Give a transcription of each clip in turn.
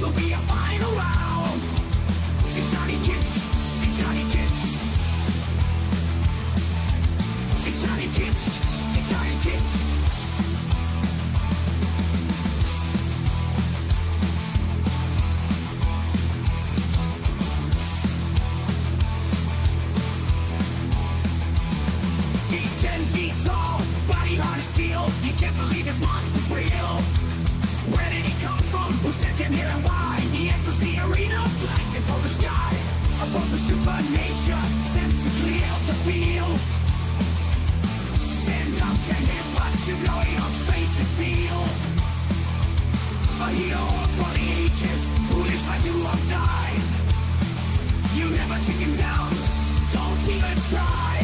will be a final round. It's Johnny Kitch. It's Johnny Kitch. It's Johnny Kitch. It's Johnny Kitch. He's 10 feet tall, body hard as steel. You can't believe his monster's real. Where did he come from? Who sent him here and why? He enters the arena, blinded for the sky. A force of super nature, sent to clear the field. Stand up to him, but you know your fate is sealed. A hero for the ages, who lives by do or die. You never take him down, don't even try.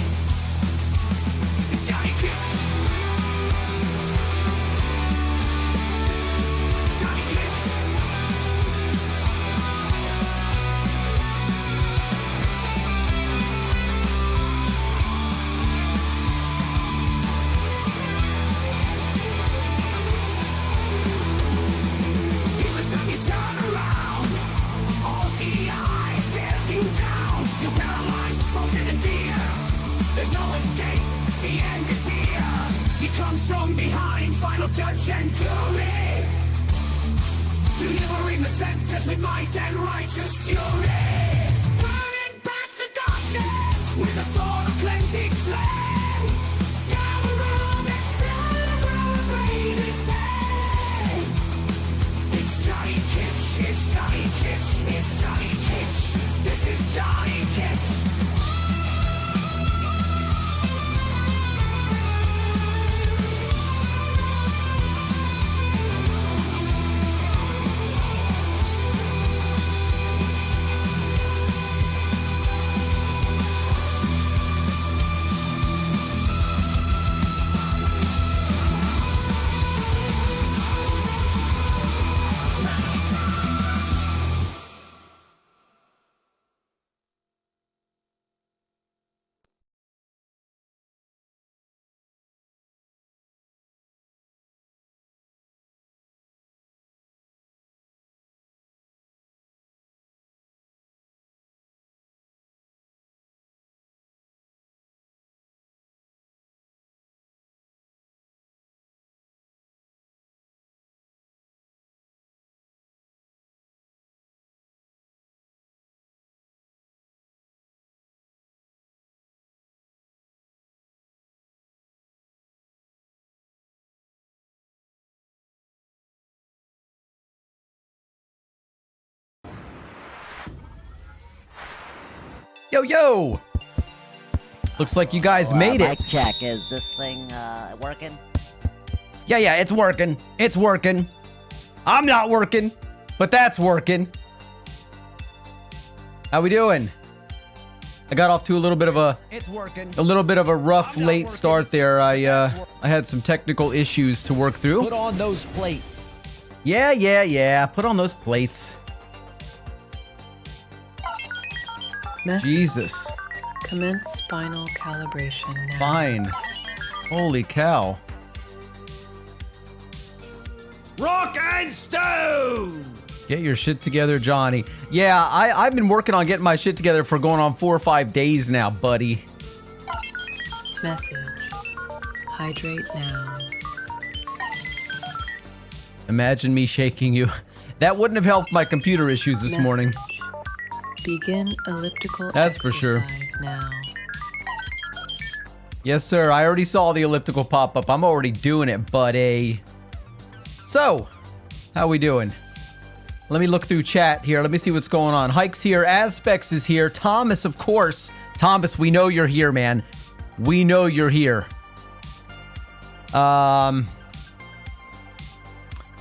It's Johnny Kitch. It's Johnny Kitch. Even so you turn around, all see eyes stares you down. You're paralyzed, frozen in fear. There's no escape. The end is here. He comes from behind, final judge and jury, delivering the sentence with might and righteous fury. Burning back the darkness with a sword of cleansing flame. Gather round and celebrate his name. It's Johnny Kitch. It's Johnny Kitch. It's Johnny Kitch. This is Johnny Kitch. Yo, yo! Looks like you guys made it. Mic check. Is this thing working? Yeah, it's working. It's working. I'm not working, but that's working. How we doing? I got off to a little bit of a rough late start there. I had some technical issues to work through. Put on those plates. Yeah. Put on those plates. Jesus. Commence spinal calibration now. Fine. Holy cow. Rock and stone! Get your shit together, Johnny. Yeah, I've been working on getting my shit together for going on 4 or 5 days now, buddy. Message. Hydrate now. Imagine me shaking you. That wouldn't have helped my computer issues this morning. Begin elliptical That's for sure. exercise now. Yes, sir. I already saw the elliptical pop up. I'm already doing it, buddy. So, how we doing? Let me look through chat here. Let me see what's going on. Hike's here. Aspects is here. Thomas, of course. Thomas, we know you're here, man. We know you're here.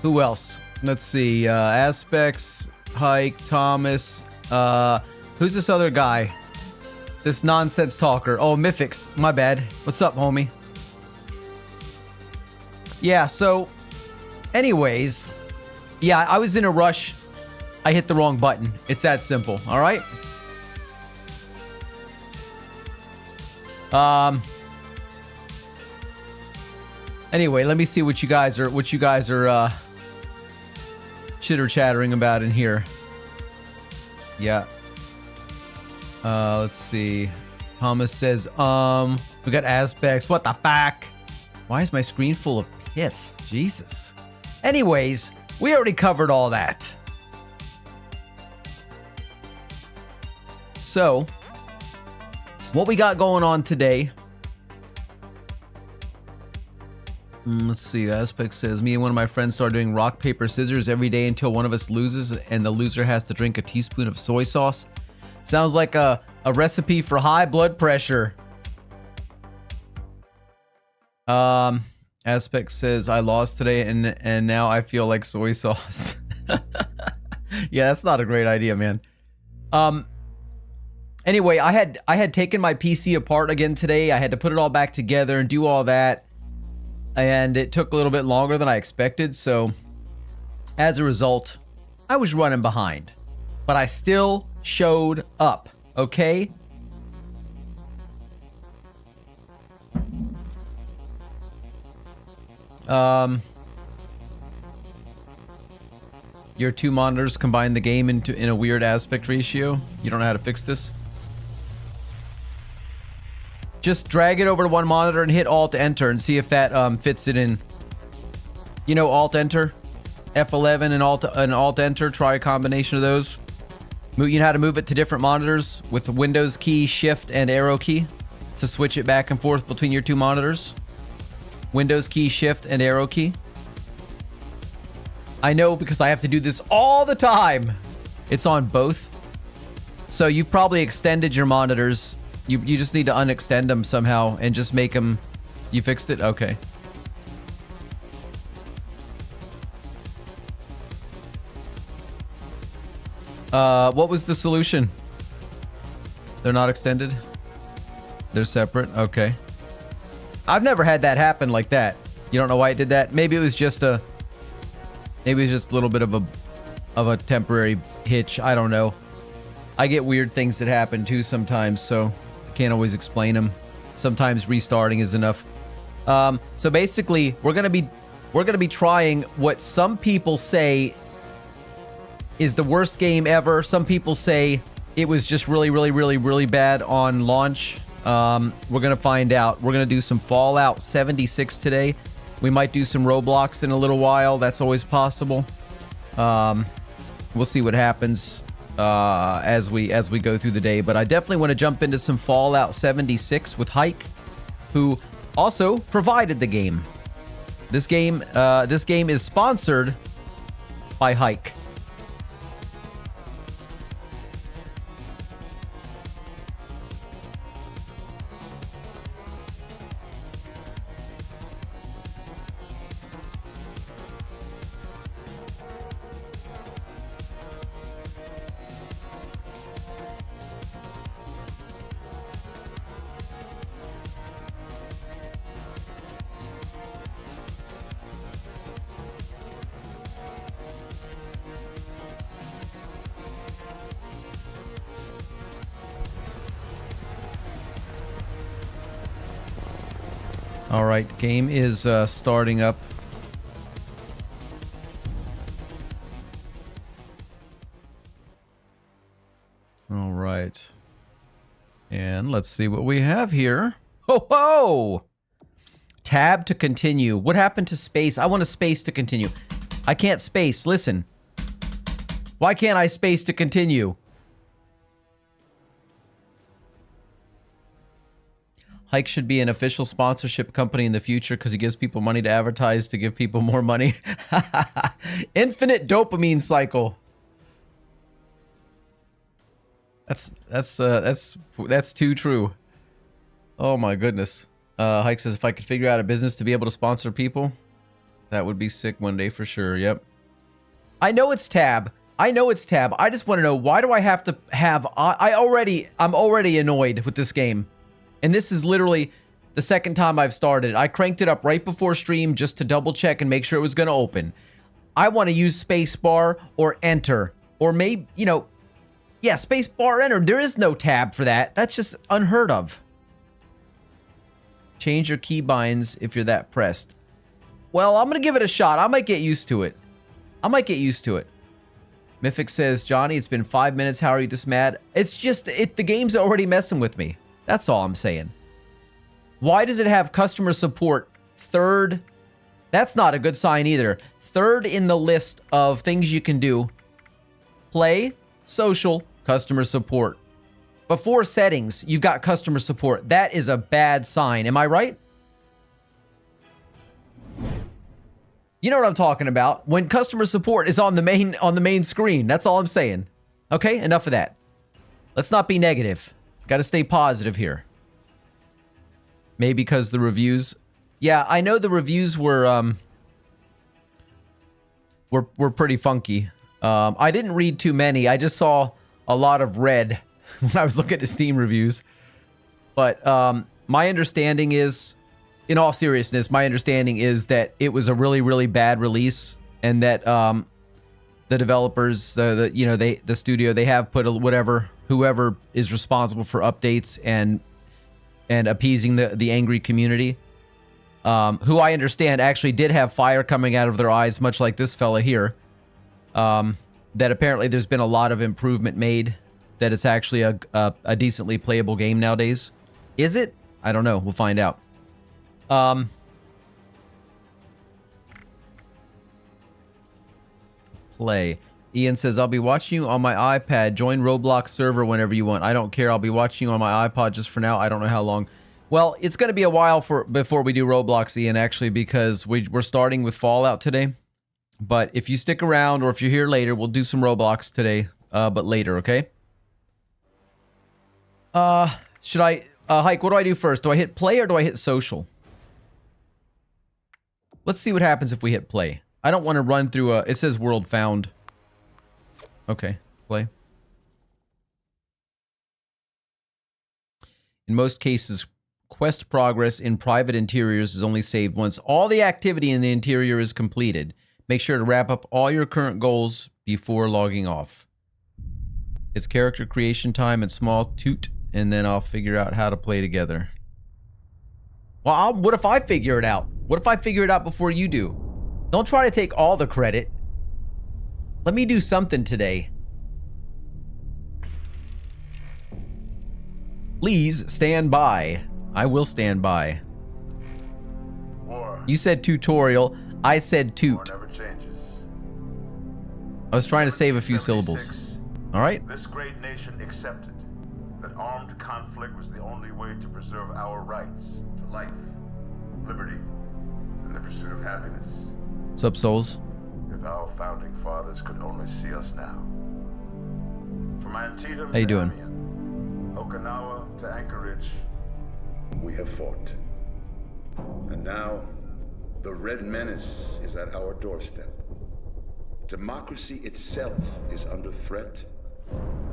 Who else? Let's see. Aspects, Hike, Thomas. Who's this other guy? This nonsense talker. Oh, Mythix. My bad. What's up, homie? Yeah, so... Anyways. Yeah, I was in a rush. I hit the wrong button. It's that simple. Alright? Anyway, let me see what you guys are chitter chattering about in here. Yeah. Let's see. Thomas says, we got aspects. What the fuck? Why is my screen full of piss? Jesus. Anyways, we already covered all that. So, what we got going on today? Let's see. Aspect says, me and one of my friends start doing rock, paper, scissors every day until one of us loses and the loser has to drink a teaspoon of soy sauce. Sounds like a recipe for high blood pressure. Aspect says, I lost today and now I feel like soy sauce. Yeah, that's not a great idea, man. Anyway, I had taken my PC apart again today. I had to put it all back together and do all that. And it took a little bit longer than I expected. So, as a result, I was running behind. But I still showed up, okay? Your two monitors combine the game in a weird aspect ratio. You don't know how to fix this? Just drag it over to one monitor and hit Alt-Enter and see if that fits it in. You know Alt-Enter? F11 and Alt-Enter. Try a combination of those. You know how to move it to different monitors with the Windows key, Shift, and Arrow key to switch it back and forth between your two monitors. Windows key, Shift, and Arrow key. I know because I have to do this all the time. It's on both. So you've probably extended your monitors. You just need to unextend them somehow and just make them... You fixed it? Okay. What was the solution? They're not extended? They're separate? Okay. I've never had that happen like that. You don't know why it did that? Maybe it was just a... Maybe it was just a little bit of a temporary hitch. I don't know. I get weird things that happen too sometimes, so... Can't always explain them. Sometimes restarting is enough. So basically, we're gonna be trying what some people say is the worst game ever. Some people say it was just really bad on launch. We're gonna find out. We're gonna do some Fallout 76 today. We might do some Roblox in a little while. That's always possible. We'll see what happens. As we go through the day, but I definitely want to jump into some Fallout 76 with Hike, who also provided the game. This game is sponsored by Hike. All right, game is starting up. All right. And let's see what we have here. Ho ho! Tab to continue. What happened to space? I want a space to continue. I can't space. Listen. Why can't I space to continue? Hike should be an official sponsorship company in the future because he gives people money to advertise to give people more money. Infinite dopamine cycle. That's too true. Oh my goodness. Hike says if I could figure out a business to be able to sponsor people, that would be sick one day for sure. Yep. I know it's Tab. I know it's Tab. I just want to know, why do I have to have... I'm already annoyed with this game. And this is literally the second time I've started. I cranked it up right before stream just to double check and make sure it was going to open. I want to use spacebar or enter. Or maybe, you know... Yeah, spacebar, enter. There is no tab for that. That's just unheard of. Change your keybinds if you're that pressed. Well, I'm going to give it a shot. I might get used to it. Mythic says, Johnny, it's been 5 minutes. How are you this mad? It's just, the game's already messing with me. That's all I'm saying. Why does it have customer support third? That's not a good sign either. Third in the list of things you can do. Play, social, customer support. Before settings, you've got customer support. That is a bad sign. Am I right? You know what I'm talking about. When customer support is on the main screen. That's all I'm saying. Okay, enough of that. Let's not be negative. Got to stay positive here. Maybe because the reviews. Yeah, I know the reviews were pretty funky. I didn't read too many. I just saw a lot of red when I was looking at Steam reviews. But my understanding is, in all seriousness, my understanding is that it was a really, really bad release, and that the developers, the studio, they have put whoever is responsible for updates and appeasing the angry community, who I understand actually did have fire coming out of their eyes, much like this fella here. That apparently there's been a lot of improvement made, that it's actually a decently playable game nowadays. Is it? I don't know. We'll find out. Play. Ian says, I'll be watching you on my iPad. Join Roblox server whenever you want. I don't care. I'll be watching you on my iPod just for now. I don't know how long. Well, it's going to be a while before we do Roblox, Ian, actually, because we're starting with Fallout today. But if you stick around, or if you're here later, we'll do some Roblox today, but later, okay? Should I... Hike, what do I do first? Do I hit play or do I hit social? Let's see what happens if we hit play. I don't want to run through a... It says world found. Okay, play. In most cases, quest progress in private interiors is only saved once all the activity in the interior is completed. Make sure to wrap up all your current goals before logging off. It's character creation time and small toot, and then I'll figure out how to play together. Well, what if I figure it out? What if I figure it out before you do? Don't try to take all the credit. Let me do something today. Please stand by. I will stand by. War. You said tutorial. I said War toot. never changes. I was trying to save a few syllables. 1776, All right? This great nation accepted that armed conflict was the only way to preserve our rights to life, liberty, and the pursuit of happiness. What's up, souls? If our founding fathers could only see us now. From Antietam How you to doing? Amiens, Okinawa to Anchorage, we have fought. And now, the Red Menace is at our doorstep. Democracy itself is under threat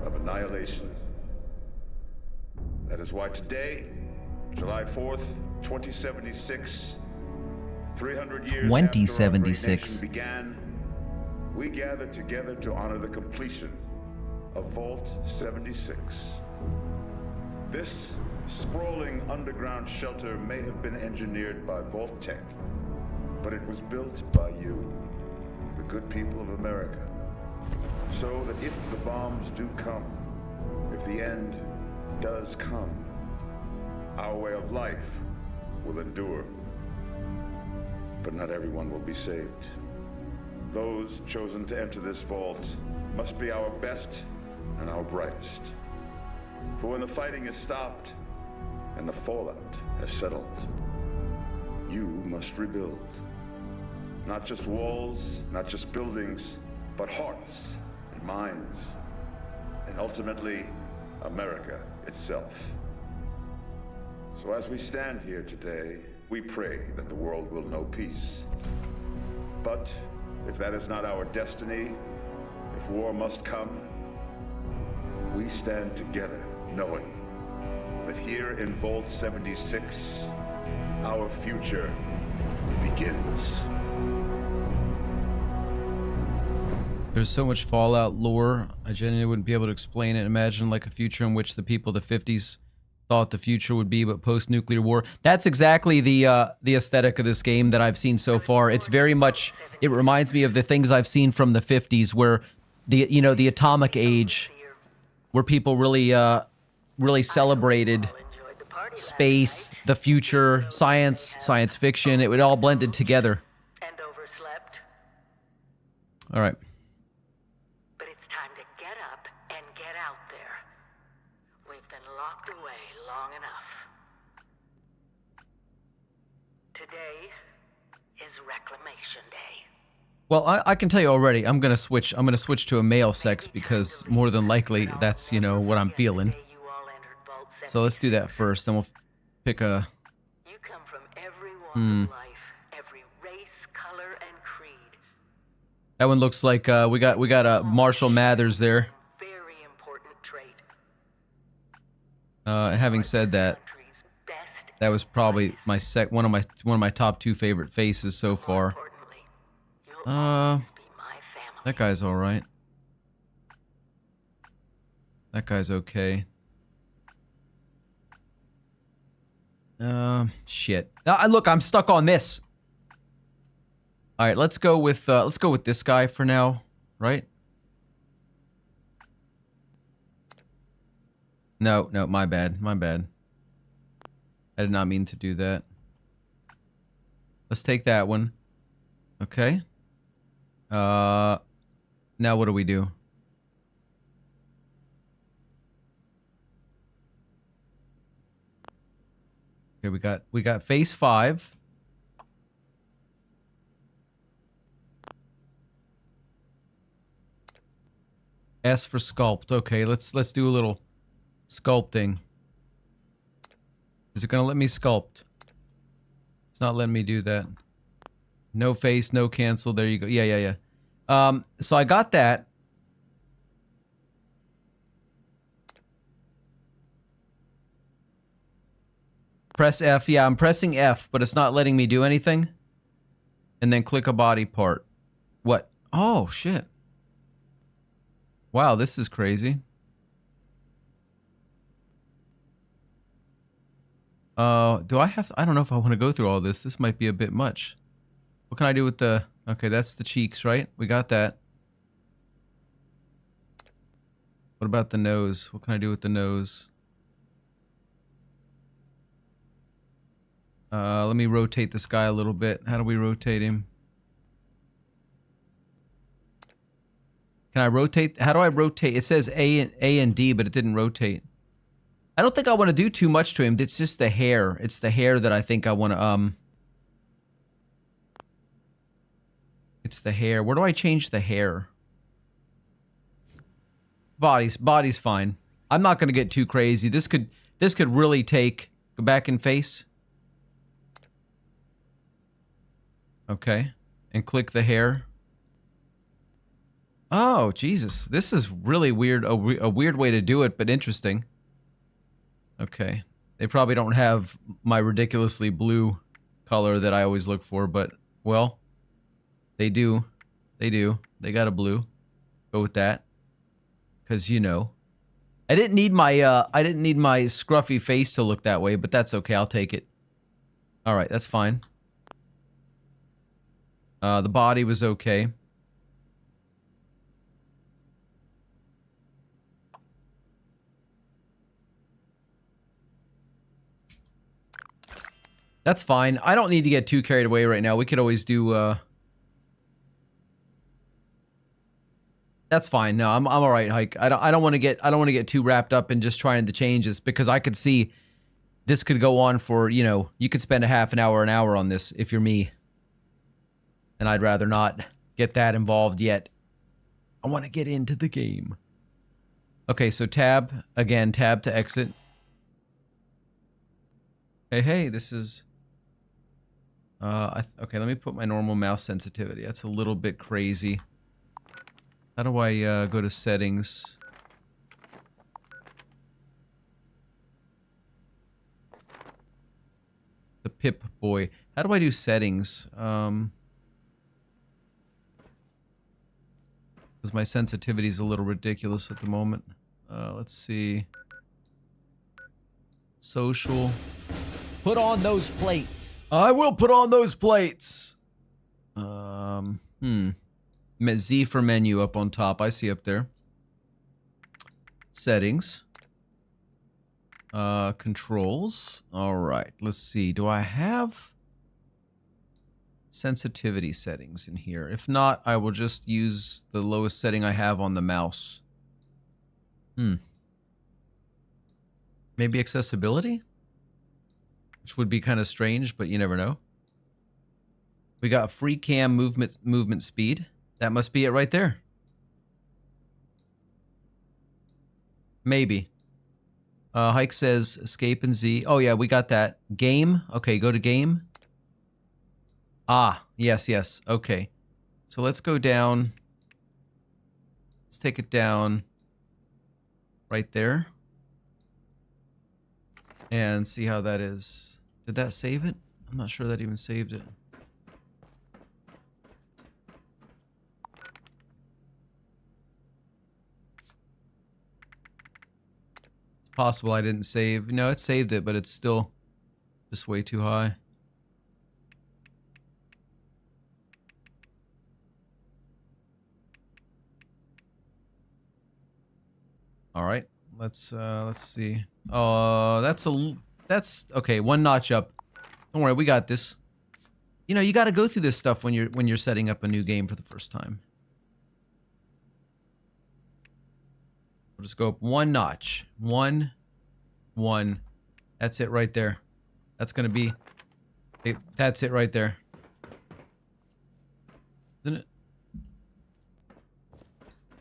of annihilation. That is why today, July 4th, 2076, 300 years after our great 2076. nation began, we gathered together to honor the completion of Vault 76. This sprawling underground shelter may have been engineered by Vault Tech, but it was built by you, the good people of America, so that if the bombs do come, if the end does come, our way of life will endure. But not everyone will be saved. Those chosen to enter this vault must be our best and our brightest. For when the fighting is stopped and the fallout has settled, you must rebuild. Not just walls, not just buildings, but hearts and minds, and ultimately, America itself. So as we stand here today, we pray that the world will know peace. But if that is not our destiny, if war must come, we stand together knowing that here in Vault 76, our future begins. There's so much Fallout lore, I genuinely wouldn't be able to explain it. Imagine like a future in which the people of the 50s thought the future would be, but post-nuclear war. That's exactly the aesthetic of this game that I've seen so far. It's very much, it reminds me of the things I've seen from the 50s, where the you know, the atomic age, where people really really celebrated space, the future, science fiction. It would all blended together. And overslept. All right. But it's time to get up and get out there. We've been locked away long enough. Today is Reclamation Day. Well, I can tell you already. I'm gonna switch to a male sex because more than likely that's, you know, what I'm feeling. You all entered Vault So let's do that first, then we'll pick a. You come from every walk of life, every race, color, and creed. That one looks like we got a Marshall Mathers there. Very important trait. Having said that, Country's best. that was probably my one of my top 2 favorite faces so far. Importantly, you'll always be my family. That guy's all right. That guy's okay. Shit. Look, I'm stuck on this. All right, let's go with this guy for now, right? No, my bad. I did not mean to do that. Let's take that one. Okay. Now what do we do? Okay, we got face 5. S for sculpt. Okay, let's do a little sculpting. Is it gonna let me sculpt? It's not letting me do that. No face, no cancel. There you go. Yeah. So I got that. Press F. Yeah, I'm pressing F, but it's not letting me do anything. And then click a body part. What? Oh, shit. Wow, this is crazy. Do I have to, I don't know if I want to go through all this. This might be a bit much. What can I do with the... Okay, that's the cheeks, right? We got that. What about the nose? What can I do with the nose? Let me rotate this guy a little bit. How do we rotate him? Can I rotate? How do I rotate? It says A and D, but it didn't rotate. I don't think I want to do too much to him. It's just the hair. It's the hair that I think I want to, It's the hair. Where do I change the hair? Body's fine. I'm not going to get too crazy. This could really take... Go back in face. Okay. And click the hair. Oh, Jesus. This is really weird. A weird way to do it, but interesting. Okay. They probably don't have my ridiculously blue color that I always look for, but, well, they do. They do. They got a blue. Go with that. Because, you know. I didn't need my scruffy face to look that way, but that's okay. I'll take it. All right, that's fine. The body was okay. That's fine. I don't need to get too carried away right now. We could always do, That's fine. No, I'm all right, Hike. I don't want to get too wrapped up in just trying to change this, because I could see this could go on for, you know, you could spend a half an hour on this if you're me. And I'd rather not get that involved yet. I want to get into the game. Okay, so tab again, tab to exit. Hey, this is okay, let me put my normal mouse sensitivity. That's a little bit crazy. How do I go to settings? The Pip Boy. How do I do settings? Because my sensitivity is a little ridiculous at the moment. Let's see. Social. Put on those plates. I will put on those plates. Z for menu up on top. I see up there. Settings. Controls. All right. Let's see. Do I have sensitivity settings in here? If not, I will just use the lowest setting I have on the mouse. Maybe accessibility? Which would be kind of strange, but you never know. We got free cam movement speed. That must be it right there. Maybe. Hike says escape and Z. Oh yeah, we got that. Game. Okay, go to game. Ah, yes, yes. Okay. So let's go down. Let's take it down right there. And see how that is. Did that save it? I'm not sure that even saved it. It's possible I didn't save. No, it saved it, but it's still just way too high. All right. Let's see. That's okay. One notch up. Don't worry, we got this. You know, you got to go through this stuff when you're setting up a new game for the first time. We'll just go up one notch. One. That's it right there. That's gonna be. That's it right there. Isn't it?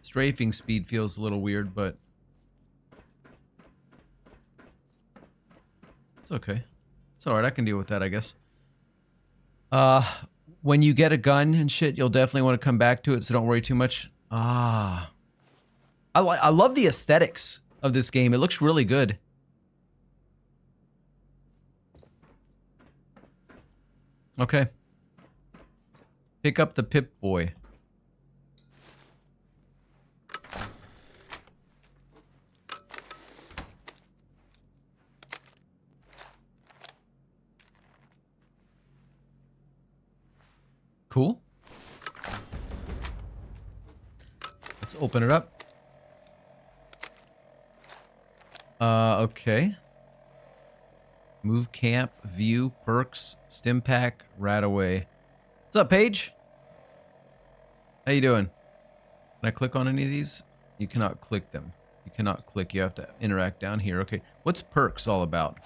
Strafing speed feels a little weird, but it's okay. It's alright, I can deal with that, I guess. When you get a gun and shit, you'll definitely want to come back to it, so don't worry too much. I love the aesthetics of this game. It looks really good. Okay. Pick up the Pip-Boy. Cool. Let's open it up. Okay. Move camp, view, perks, stim pack, Radaway. What's up, Paige? How you doing? Can I click on any of these? You cannot click them. You cannot click. You have to interact down here. Okay. What's perks all about?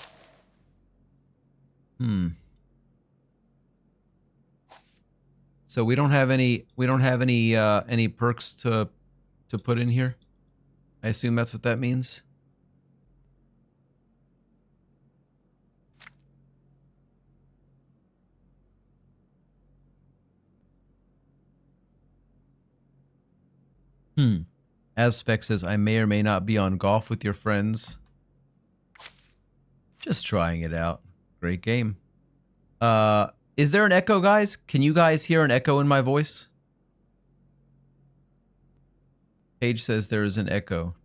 So we don't have any any perks to put in here. I assume that's what that means. Azspec says, I may or may not be on Golf with Your Friends. Just trying it out. Great game. Is there an echo, guys? Can you guys hear an echo in my voice? Paige says there is an echo.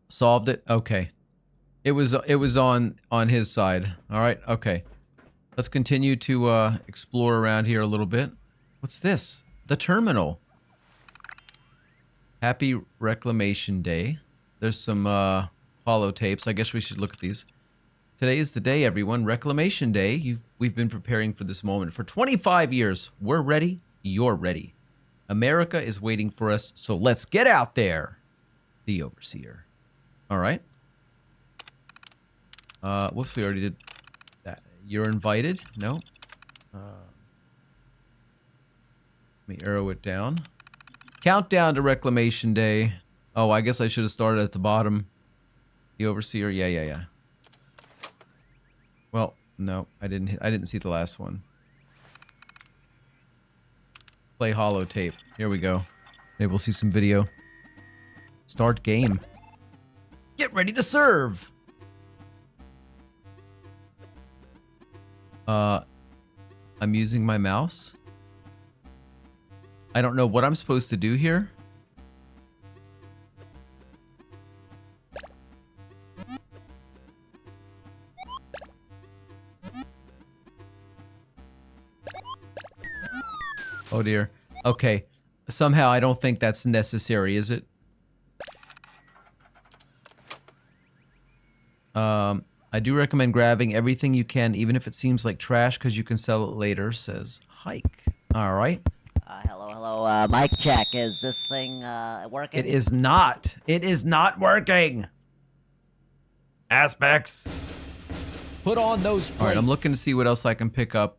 Solved it? Okay. It was on his side. All right. Okay. Let's continue to explore around here a little bit. What's this? The terminal. Happy Reclamation Day. There's some holotapes. I guess we should look at these. Today is the day, everyone. Reclamation Day. We've been preparing for this moment for 25 years. We're ready. You're ready. America is waiting for us, so let's get out there. The Overseer. All right. Whoops, we already did that. You're invited? No. Let me arrow it down. Countdown to Reclamation Day. Oh, I guess I should have started at the bottom. The Overseer. Yeah. Well, no, I didn't see the last one. Play holotape. Here we go. Maybe we'll see some video. Start game. Get ready to serve. I'm using my mouse. I don't know what I'm supposed to do here. Oh dear. Okay. Somehow I don't think that's necessary, is it? I do recommend grabbing everything you can, even if it seems like trash, because you can sell it later, says Hike. Alright. Hello. Mic check. Is this thing working? It is not. It is not working. Aspects. Put on those plates. Alright, I'm looking to see what else I can pick up.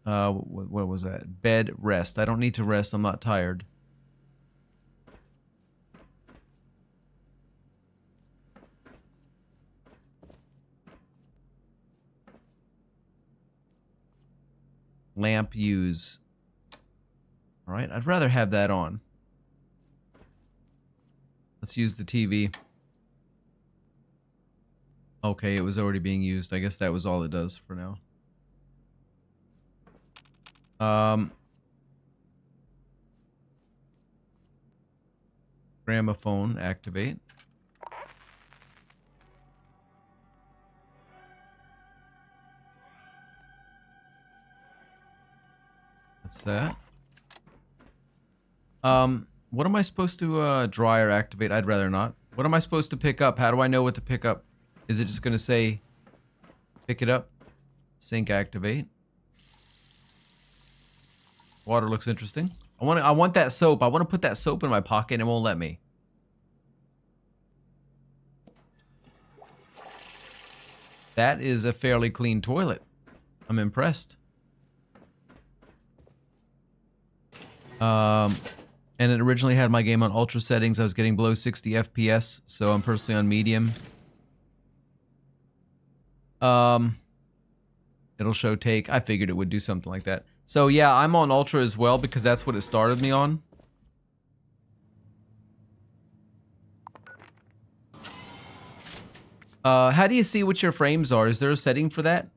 What was that? Bed, rest. I don't need to rest. I'm not tired. Lamp use. Alright, I'd rather have that on. Let's use the TV. Okay, it was already being used. I guess that was all it does for now. Gramophone, activate. That's that. What am I supposed to dryer activate? I'd rather not. What am I supposed to pick up? How do I know what to pick up? Is it just gonna say pick it up? Sink activate. Water looks interesting. I want that soap. I want to put that soap in my pocket and it won't let me. That is a fairly clean toilet. I'm impressed. And it originally had my game on ultra settings. I was getting below 60 FPS, so I'm personally on medium. It'll show take. I figured it would do something like that. So yeah, I'm on ultra as well because that's what it started me on. How do you see what your frames are? Is there a setting for that?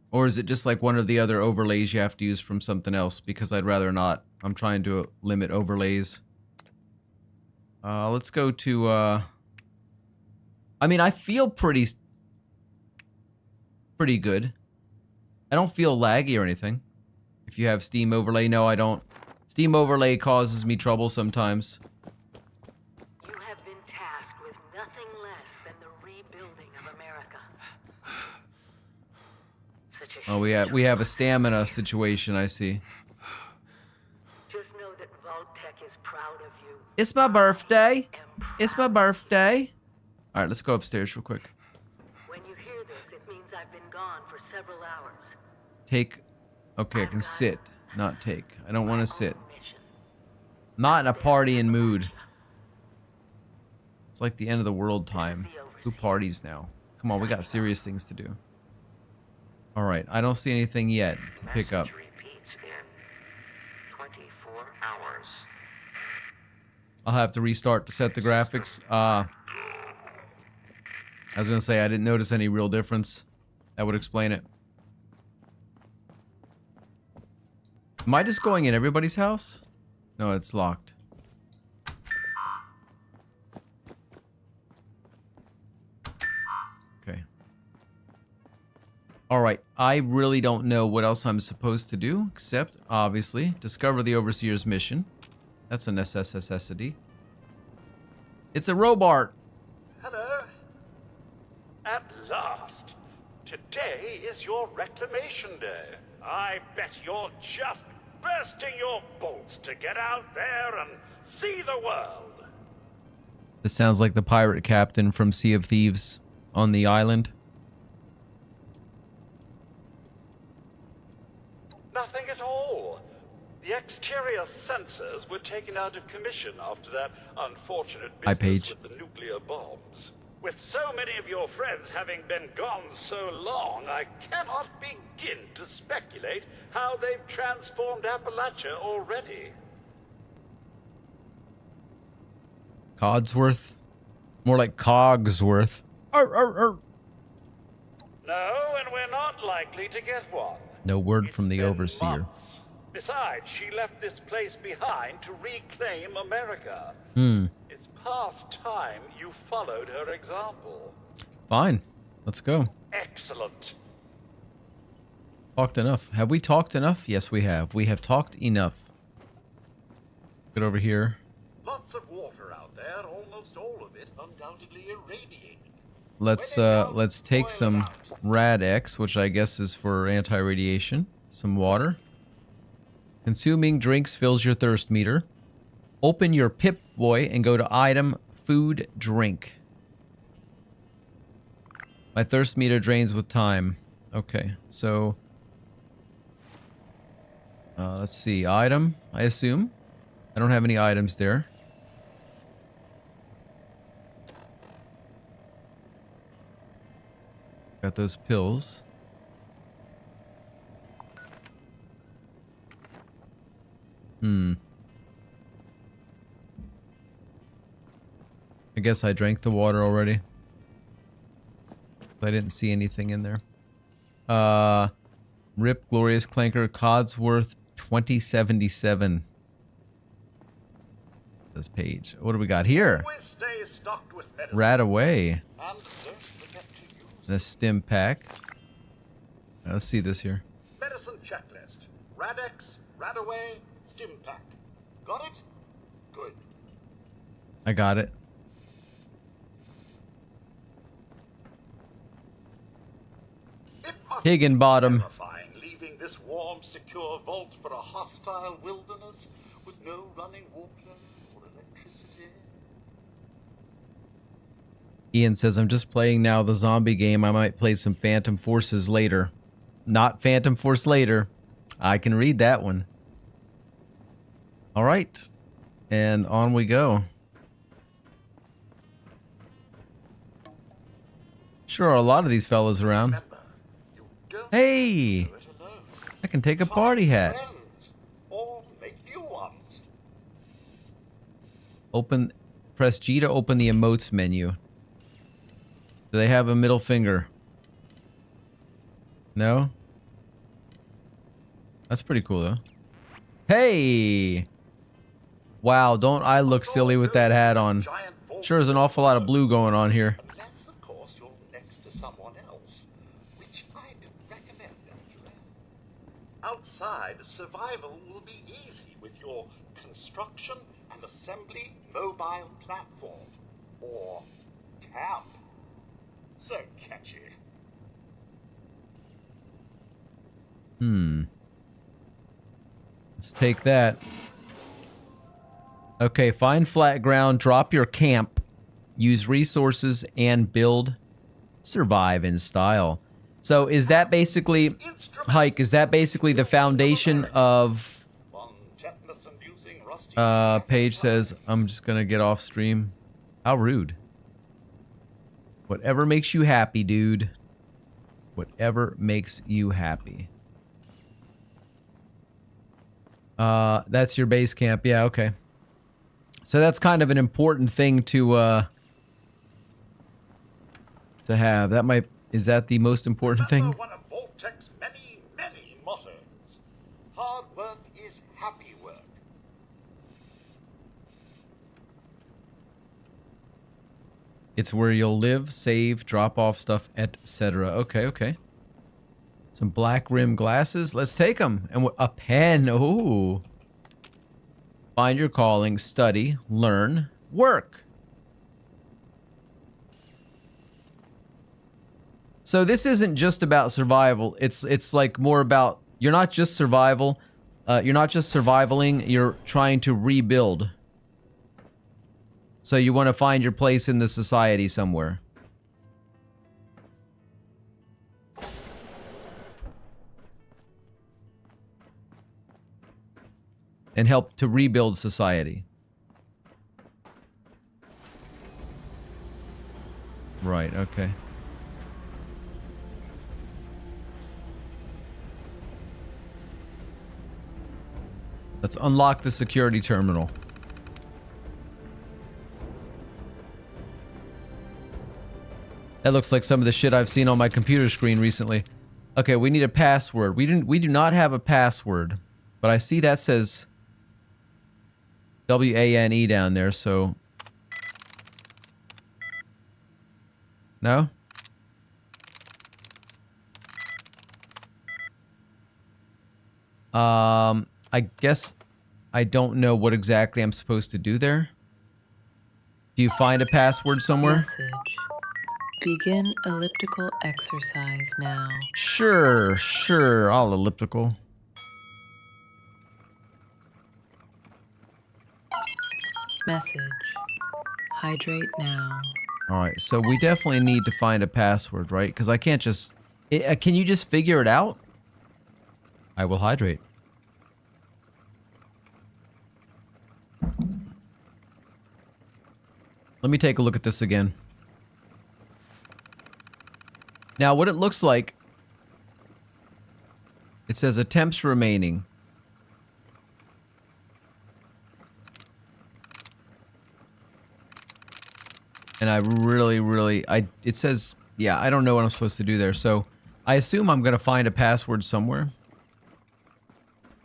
Or is it just like one of the other overlays you have to use from something else? Because I'd rather not. I'm trying to limit overlays. Let's go to... I mean, I feel pretty good. I don't feel laggy or anything. If you have Steam Overlay, no, I don't. Steam Overlay causes me trouble sometimes. You have been tasked with nothing less than the rebuilding of America. Such a Oh, we have a stamina situation, I see. Just know that Vault-Tec is proud of you. It's my birthday. And It's my birthday. All right, let's go upstairs real quick. when you hear this, it means I've been gone for several hours. Take. Okay, I can sit, not take. I don't want to sit. Mission. Not in a partying mood. It's like the end of the world time. Who parties now? Come on, we got serious things to do. Alright, I don't see anything yet to pick up. Message repeats in 24 hours. I'll have to restart to set the graphics. I was gonna say I didn't notice any real difference. That would explain it. Am I just going in everybody's house? No, it's locked. Okay. Alright, I really don't know what else I'm supposed to do, except, obviously, discover the Overseer's mission. That's a necessity. It's a robot! Hello. At last. Today is your reclamation day. I bet you're just bursting your bolts to get out there and see the world. This sounds like the pirate captain from Sea of Thieves on the island. Nothing at all. The exterior sensors were taken out of commission after that unfortunate Hi, business Paige. with the nuclear bombs. With so many of your friends having been gone so long, I cannot begin to speculate how they've transformed Appalachia already. Codsworth? More like Cogsworth. Arr, arr, arr. No, and we're not likely to get one. No word It's from the been Overseer. months. Besides, she left this place behind to reclaim America. It's past time you followed her example. Fine. Let's go. Excellent. Talked enough. Have we talked enough? Yes, we have. We have talked enough. Get over here. Lots of water out there, almost all of it undoubtedly irradiated. Let's take some Rad-X, which I guess is for anti-radiation. Some water. Consuming drinks fills your thirst meter. Open your Pip-Boy and go to item, food, drink. My thirst meter drains with time. Okay, so... let's see. Item, I assume. I don't have any items there. Got those pills. I guess I drank the water already. I didn't see anything in there. Rip, Glorious Clanker, Codsworth, 2077. This page. What do we got here? Always stay stocked with medicine. Rat away. And don't forget to use The stim pack. Let's see this here. medicine checklist. Rad-X, Radaway, Stim Pack. Got it? Good. I got it. It must Higginbottom. be terrifying leaving this warm, secure vault for a hostile wilderness with no running water or electricity. Ian says, I'm just playing now the zombie game. I might play some Phantom Forces later. Not Phantom Force later. I can read that one. All right. And on we go. Sure are a lot of these fellas around. Remember, you don't Hey! do it alone. I can take a Find party hat. friends, or make new ones. Open, press G to open the emotes menu. Do they have a middle finger? No? That's pretty cool though. Hey! Wow, don't I look silly with that hat on. Giant vault Sure is an awful lot of blue going on here. Unless, of course, you're next to someone else, which I don't recommend, Angela. Outside, survival will be easy with your construction and assembly mobile platform, or camp. So catchy. Let's take that. Okay, find flat ground, drop your camp, use resources, and build. Survive in style. So is that basically, Hike, is that basically the foundation of... One tetanus inducing rusty Paige says, I'm just gonna get off stream. How rude. Whatever makes you happy, dude. Whatever makes you happy. That's your base camp. Yeah, okay. So that's kind of an important thing to have. That might... Is that the most important thing? Remember one of Vault-Tech's many, many mottos. Hard work is happy work. It's where you'll live, save, drop off stuff, etc. Okay, okay. Some black rim glasses. Let's take them. And a pen. Ooh. Find your calling, study, learn, work. So this isn't just about survival. It's like more about, you're not just survival. You're not just survivaling. You're trying to rebuild. So you want to find your place in the society somewhere. And help to rebuild society. Right, okay. Let's unlock the security terminal. That looks like some of the shit I've seen on my computer screen recently. Okay, we need a password. We do not have a password. But I see that says WANE down there, so... No? I guess I don't know what exactly I'm supposed to do there. Do you find a password somewhere? Message. Begin elliptical exercise now. Sure. I'll elliptical. Message. Hydrate now. All right, so we definitely need to find a password, right? Because I can't just... can you just figure it out? I will hydrate. Let me take a look at this again. Now, what it looks like... It says attempts remaining. And I really... it says... Yeah, I don't know what I'm supposed to do there. So, I assume I'm going to find a password somewhere.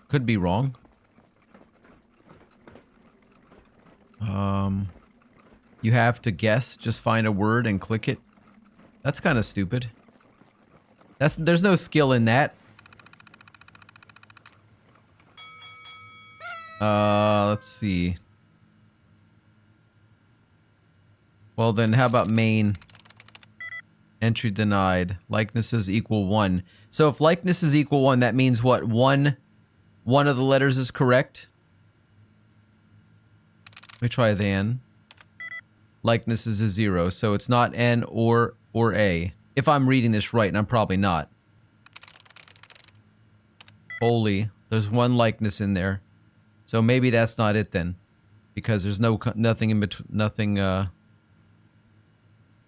Could be wrong. You have to guess. Just find a word and click it. That's kind of stupid. There's no skill in that. Let's see. Well then, how about main? Entry denied. Likenesses equal 1. So if likenesses equal 1, that means what? One of the letters is correct? Let me try then. Likenesses is 0, so it's not N or A. If I'm reading this right, and I'm probably not. Holy, there's one likeness in there. So maybe that's not it then. Because there's nothing in between, nothing,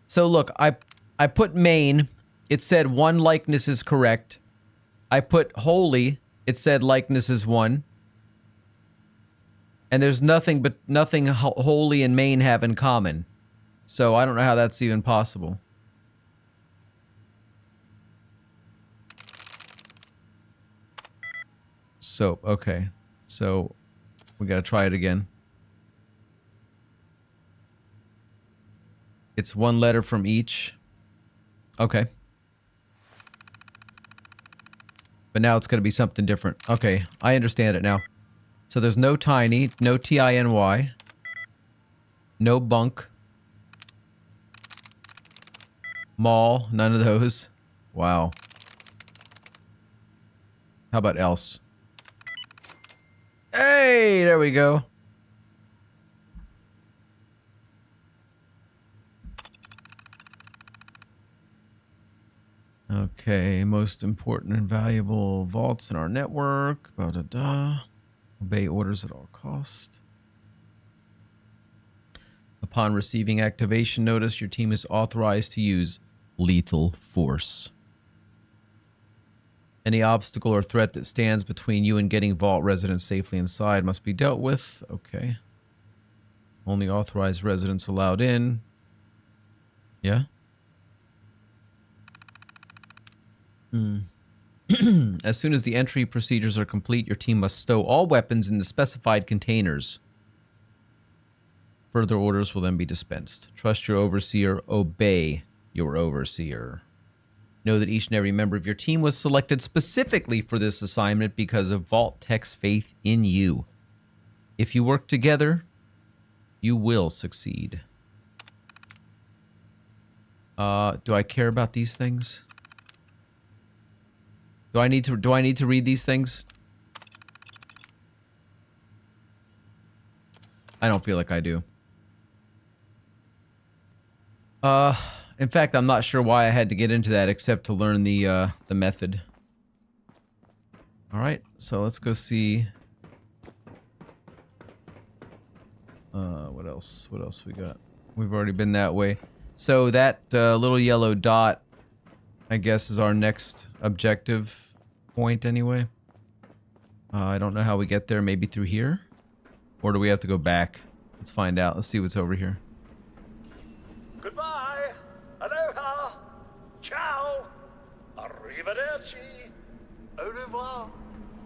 So look, I put main, it said 1 likeness is correct. I put holy, it said likeness is 1. And there's nothing holy and main have in common. So I don't know how that's even possible. So, okay. So, we gotta try it again. It's 1 letter from each. Okay. But now it's gonna be something different. Okay, I understand it now. So there's no tiny, no T-I-N-Y, no bunk, mall, none of those. Wow. How about else? Hey, there we go. Okay, most important and valuable vaults in our network. Obey orders at all costs. Upon receiving activation notice, your team is authorized to use lethal force. Any obstacle or threat that stands between you and getting vault residents safely inside must be dealt with. Okay. Only authorized residents allowed in. Yeah? As soon as the entry procedures are complete, your team must stow all weapons in the specified containers. Further orders will then be dispensed. Trust your overseer. Obey your overseer. Know that each and every member of your team was selected specifically for this assignment because of Vault-Tec's faith in you. If you work together, you will succeed. Do I care about these things? Do I need to read these things? I don't feel like I do. In fact, I'm not sure why I had to get into that except to learn the method. All right, so let's go see. What else? What else we got? We've already been that way. So that little yellow dot, I guess, is our next objective point anyway. I don't know how we get there. Maybe through here? Or do we have to go back? Let's find out. Let's see what's over here. Goodbye. Aloha. Ciao. Arrivederci. Au revoir.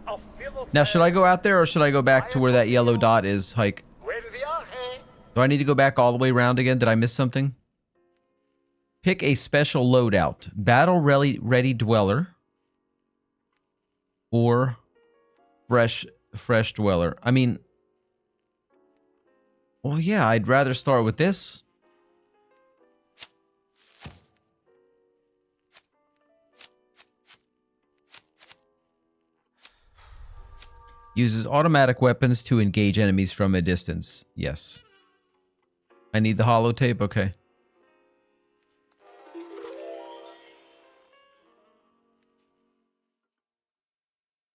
Auf Wiedersehen. Now, should I go out there or should I go back to where that yellow dot is, Hike? Buen viaje. Do I need to go back all the way around again? Did I miss something? Pick a special loadout. Battle ready dweller. Or fresh dweller. I mean, well, yeah, I'd rather start with this. Uses automatic weapons to engage enemies from a distance. Yes. I need the holotape? Okay.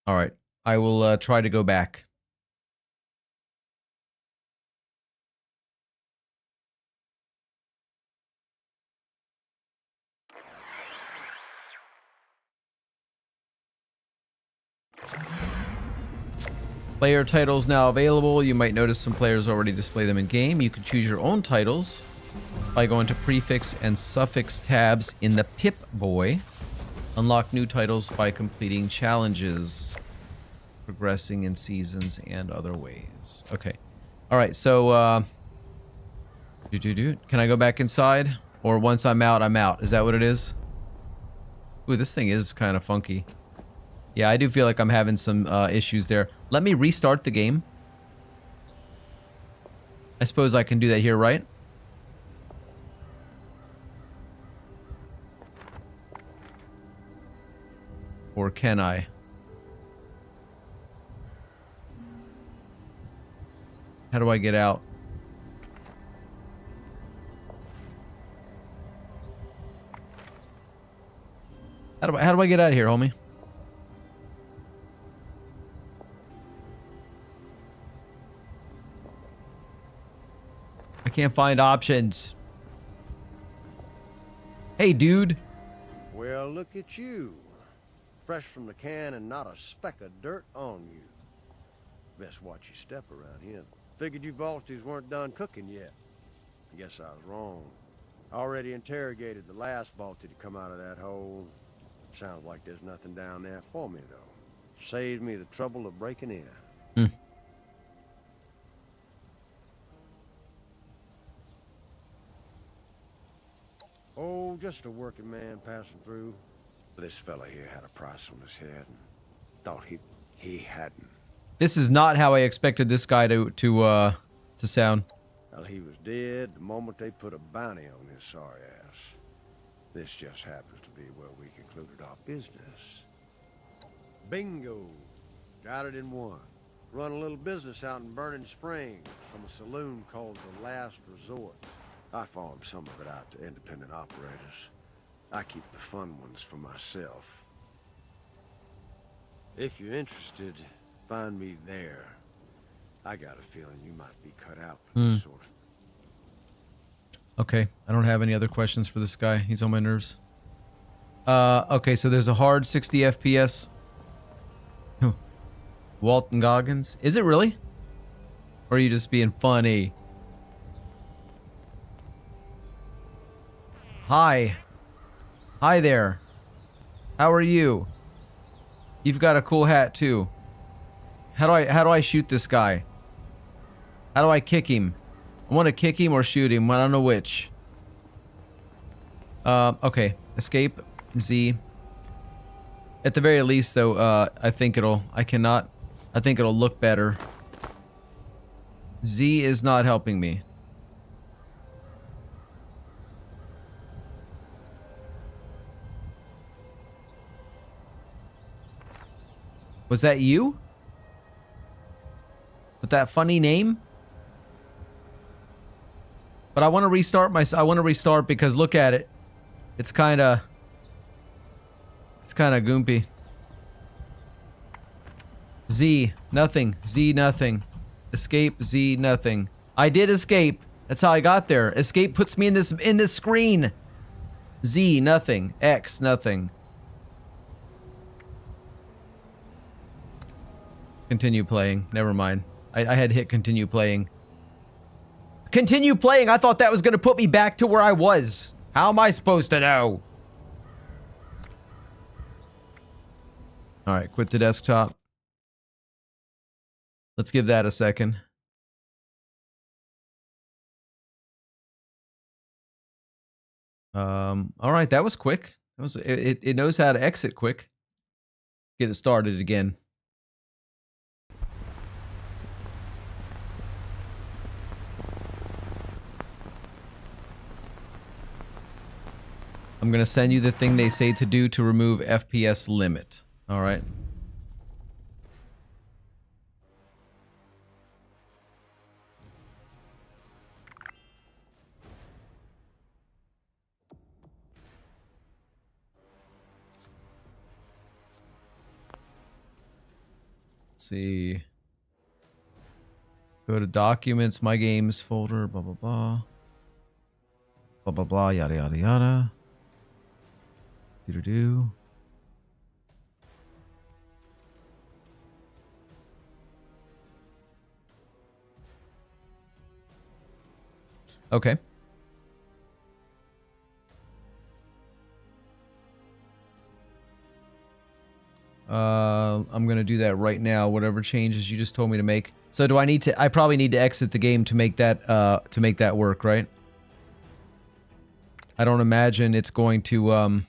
Alright. I will try to go back. Player titles now available. You might notice some players already display them in game. You can choose your own titles by going to prefix and suffix tabs in the Pip-Boy. Unlock new titles by completing challenges, progressing in seasons, and other ways. Okay. Alright, so can I go back inside? Or once I'm out, I'm out. Is that what it is? Ooh, this thing is kind of funky. Yeah, I do feel like I'm having some issues there. Let me restart the game. I suppose I can do that here, right? Or can I? How do I get out? How do I get out of here, homie? I can't find options. Hey, dude. Well, look at you. Fresh from the can and not a speck of dirt on you. Best watch your step around here. Figured you Vultures weren't done cooking yet. Guess I was wrong. Already interrogated the last Vulture to come out of that hole. Sounds like there's nothing down there for me, though. Saved me the trouble of breaking in. Oh, just a working man passing through. This fella here had a price on his head and thought he hadn't. This is not how I expected this guy to sound. Well, he was dead the moment they put a bounty on his sorry ass. This just happens to be where we concluded our business. Bingo! Got it in one. Run a little business out in Burning Springs from a saloon called The Last Resort. I farm some of it out to independent operators. I keep the fun ones for myself. If you're interested, find me there. I got a feeling you might be cut out for this sort of... Okay, I don't have any other questions for this guy. He's on my nerves. Okay, so there's a hard 60 FPS. Walton Goggins. Is it really? Or are you just being funny? Hi. Hi there. How are you? You've got a cool hat too. How do I shoot this guy? How do I kick him? I want to kick him or shoot him. I don't know which. Okay. Escape. Z. At the very least, though, I think it'll look better. Z is not helping me. Was that you? With that funny name? But I want to restart because look at it. It's kind of goompy. Z, nothing. Z, nothing. Escape, Z, nothing. I did escape. That's how I got there. Escape puts me in this screen. Z, nothing. X, nothing. Continue playing. Never mind. I had hit continue playing. Continue playing! I thought that was going to put me back to where I was. How am I supposed to know? Alright, quit the desktop. Let's give that a second. Alright, that was quick. It knows how to exit quick. Get it started again. I'm gonna send you the thing they say to do to remove FPS limit. Alright. See. Go to documents, my games folder, blah blah blah. Blah blah blah, yada yada yada. Do do do. Okay. I'm gonna do that right now. Whatever changes you just told me to make. So do I need to? I probably need to exit the game to make that work, right? I don't imagine it's going to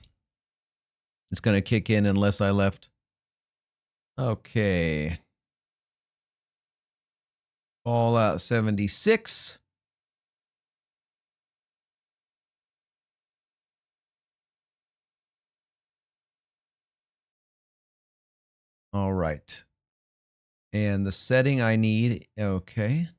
it's gonna kick in unless I left. Okay. Fallout 76. All right. And the setting I need, okay.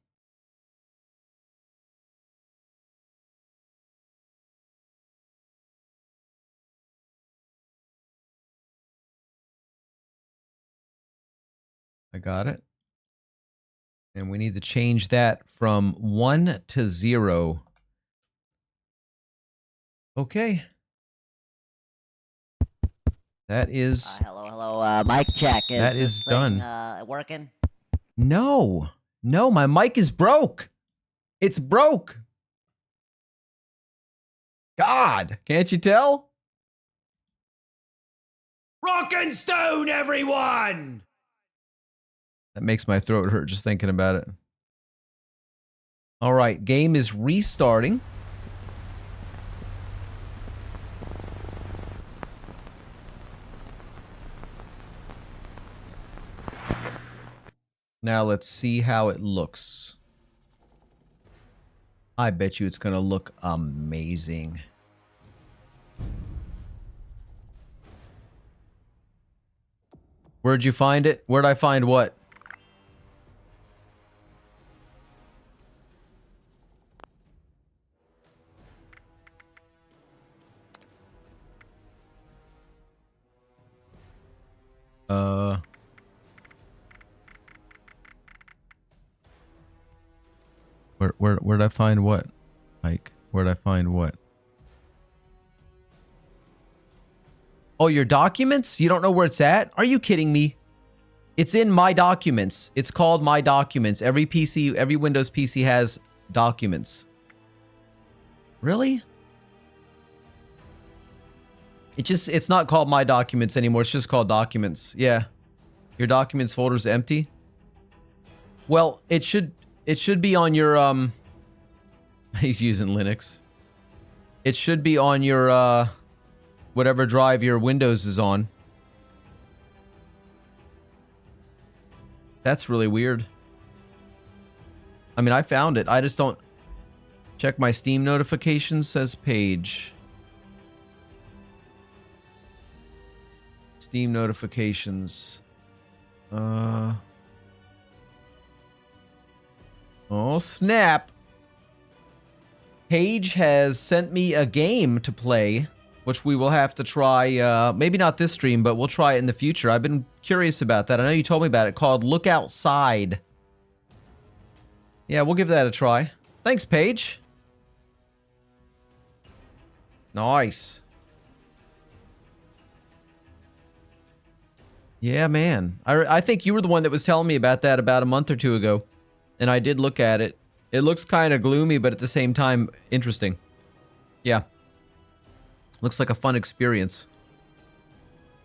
I got it. And we need to change that from 1 to 0. Okay. That is... hello, mic check. Is that this is thing, done. Working? No. No, my mic is broke. It's broke. God, can't you tell? Rock and stone, everyone! That makes my throat hurt just thinking about it. All right, game is restarting. Now let's see how it looks. I bet you it's gonna look amazing. Where'd you find it? Where'd I find what? Where'd I find what? Like, where'd I find what? Oh, your documents? You don't know where it's at? Are you kidding me? It's in My Documents. It's called My Documents. Every PC, every Windows PC has documents. Really? It's not called My Documents anymore. It's just called Documents. Yeah. Your Documents folder's empty. Well, it should be on your he's using Linux. It should be on your whatever drive your Windows is on. That's really weird. I mean, I found it. I just don't check my Steam notifications, says Page. Steam notifications. Oh, snap. Paige has sent me a game to play, which we will have to try, maybe not this stream, but we'll try it in the future. I've been curious about that. I know you told me about it, called Look Outside. Yeah, we'll give that a try. Thanks, Paige. Nice. Yeah, man. I think you were the one that was telling me about that about a month or two ago. And I did look at it. It looks kind of gloomy, but at the same time, interesting. Yeah. Looks like a fun experience.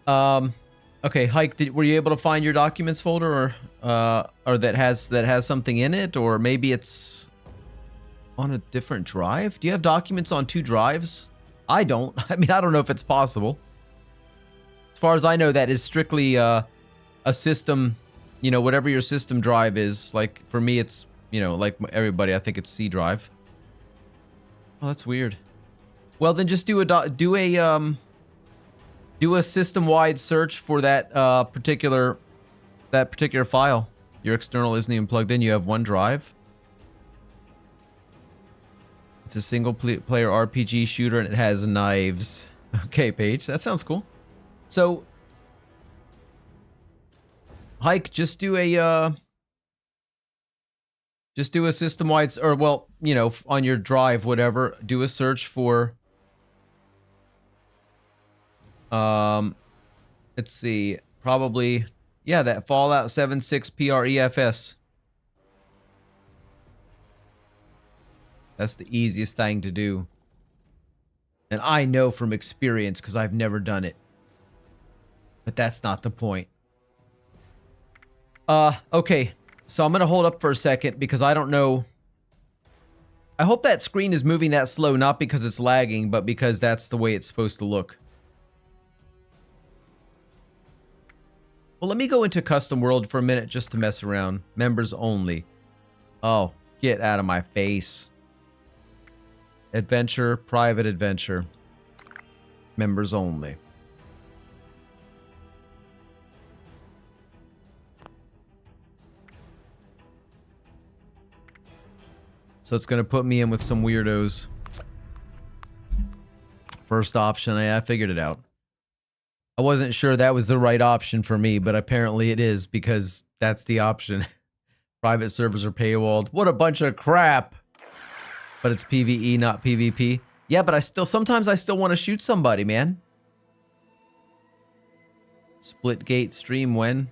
Okay, Hike, were you able to find your documents folder, or that has something in it, or maybe it's on a different drive? Do you have documents on 2 drives? I don't. I mean, I don't know if it's possible. As far as I know, that is strictly a system, you know, whatever your system drive is. Like, for me, it's, you know, like everybody, I think it's C drive. Oh, that's weird. Well, then just do a system-wide search for that particular file. Your external isn't even plugged in. You have OneDrive. It's a single-player RPG shooter, and it has knives. Okay, Paige, that sounds cool. So, Hike, just do a system-wide, or well, you know, on your drive, whatever. Do a search for. Let's see, probably, yeah, that Fallout 76 PREFS. That's the easiest thing to do. And I know from experience because I've never done it. But that's not the point. Okay. So I'm going to hold up for a second because I don't know. I hope that screen is moving that slow, not because it's lagging, but because that's the way it's supposed to look. Well, let me go into custom world for a minute just to mess around. Members only. Oh, get out of my face. Adventure, private adventure. Members only. So it's going to put me in with some weirdos. First option, I figured it out. I wasn't sure that was the right option for me, but apparently it is because that's the option. Private servers are paywalled. What a bunch of crap. But it's PvE, not PvP. Yeah, but sometimes I still want to shoot somebody, man. Splitgate stream when?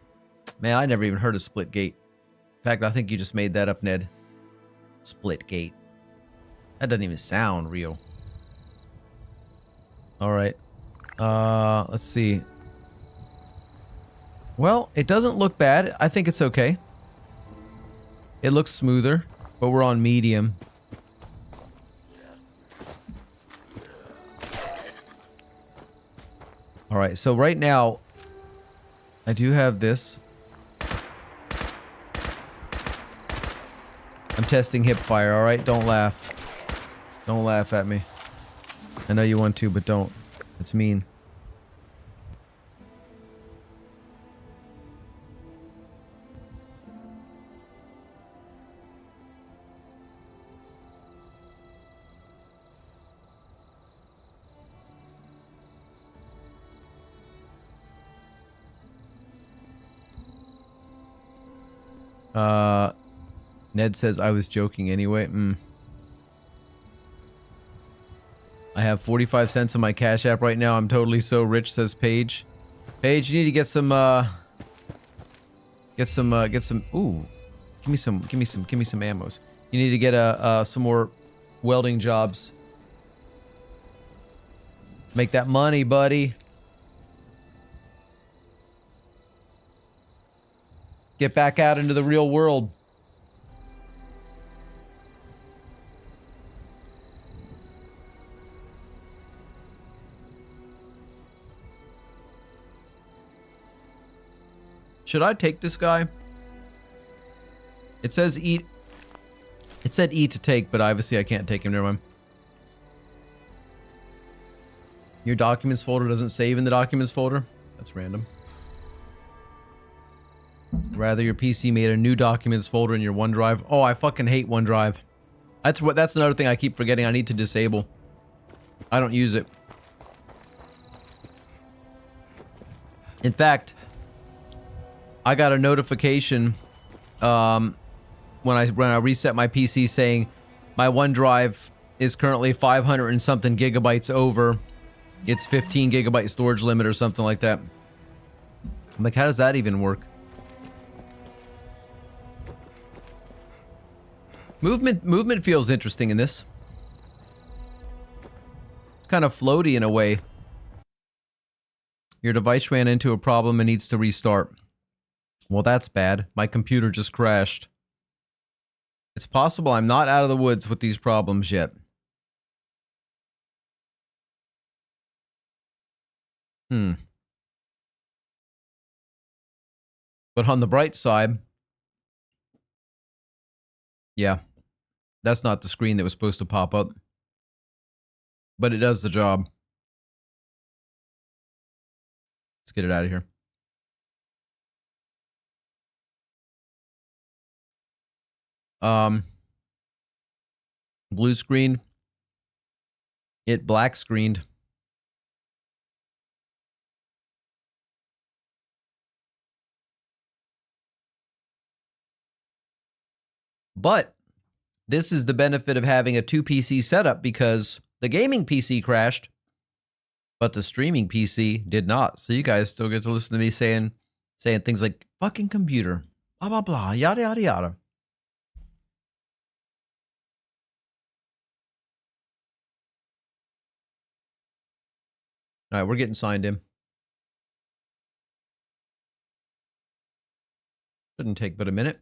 Man, I never even heard of Splitgate. In fact, I think you just made that up, Ned. Splitgate. That doesn't even sound real. All right. Let's see. Well, it doesn't look bad. I think it's okay. It looks smoother, but we're on medium. All right, so right now, I do have this. I'm testing hip fire, all right? Don't laugh. Don't laugh at me. I know you want to, but don't. It's mean. Ned says I was joking anyway. I have 45 cents on my Cash App right now. I'm totally so rich, says Paige. Paige, you need to get some ooh. Give me some ammos. You need to get some more welding jobs. Make that money, buddy. Get back out into the real world. Should I take this guy? It says eat. It said E to take, but obviously I can't take him. Never mind. Your documents folder doesn't save in the documents folder? That's random. Rather, your PC made a new documents folder in your OneDrive. Oh, I fucking hate OneDrive. That's another thing I keep forgetting I need to disable. I don't use it. In fact, I got a notification when I reset my PC saying my OneDrive is currently 500 and something gigabytes over its 15 gigabyte storage limit or something like that. I'm like, how does that even work? Movement feels interesting in this. It's kind of floaty in a way. Your device ran into a problem and needs to restart. Well, that's bad. My computer just crashed. It's possible I'm not out of the woods with these problems yet. But on the bright side, yeah, that's not the screen that was supposed to pop up. but it does the job. Let's get it out of here. Blue screen. It black screened. But this is the benefit of having a 2 PC setup, because the gaming PC crashed, but the streaming PC did not. So you guys still get to listen to me saying things like fucking computer, blah blah blah, yada yada yada. All right, we're getting signed in. Shouldn't take but a minute.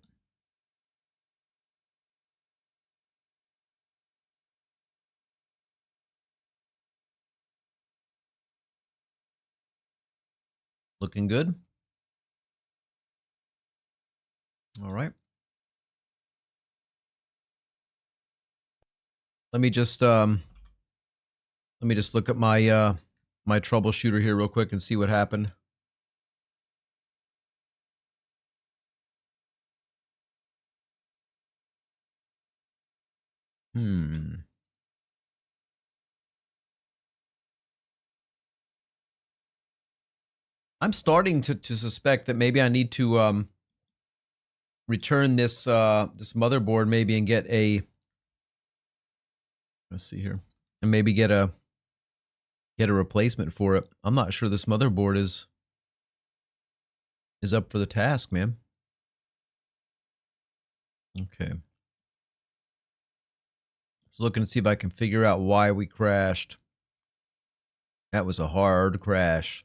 Looking good. All right. Let me just look at my my troubleshooter here real quick and see what happened. I'm starting to suspect that maybe I need to return this this motherboard maybe and get a, let's see here, and maybe get a replacement for it. I'm not sure this motherboard is up for the task, man. Okay. Just looking to see if I can figure out why we crashed. That was a hard crash.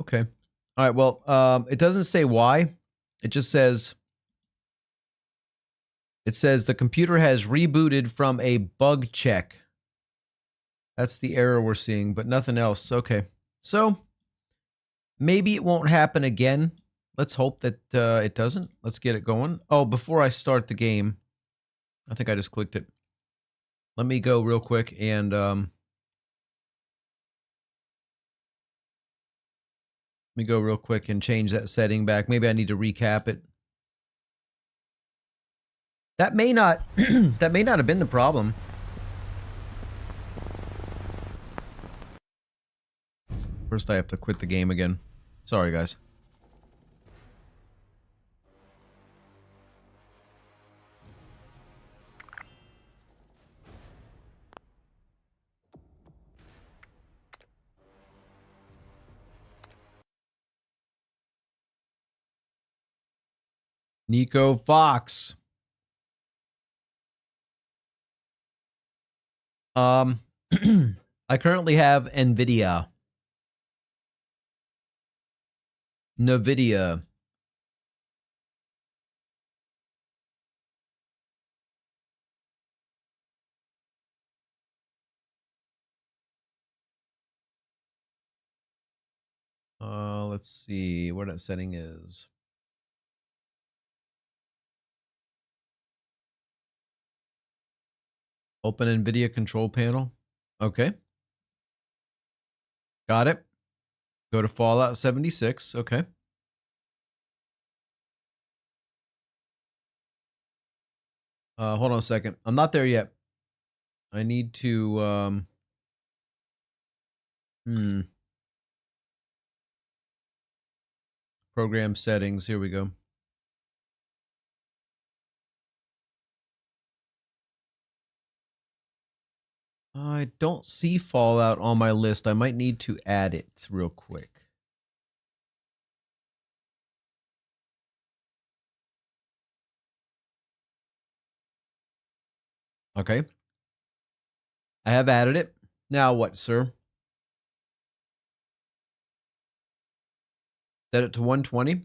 Okay. All right, well, it doesn't say why. It just says, the computer has rebooted from a bug check. That's the error we're seeing, but nothing else. Okay. So, maybe it won't happen again. Let's hope that it doesn't. Let's get it going. Oh, before I start the game, I think I just clicked it. Let me go real quick and let me go real quick and change that setting back. Maybe I need to recap it. That may not that may not have been the problem. First I have to quit the game again. Sorry, guys. Nico Fox. I currently have NVIDIA. NVIDIA. Let's see what that setting is. Open NVIDIA control panel. Okay. Got it. Go to Fallout 76. Okay. Hold on a second. I'm not there yet. I need to, program settings. Here we go. I don't see Fallout on my list. I might need to add it real quick. Okay. I have added it. Now what, sir? Set it to 120.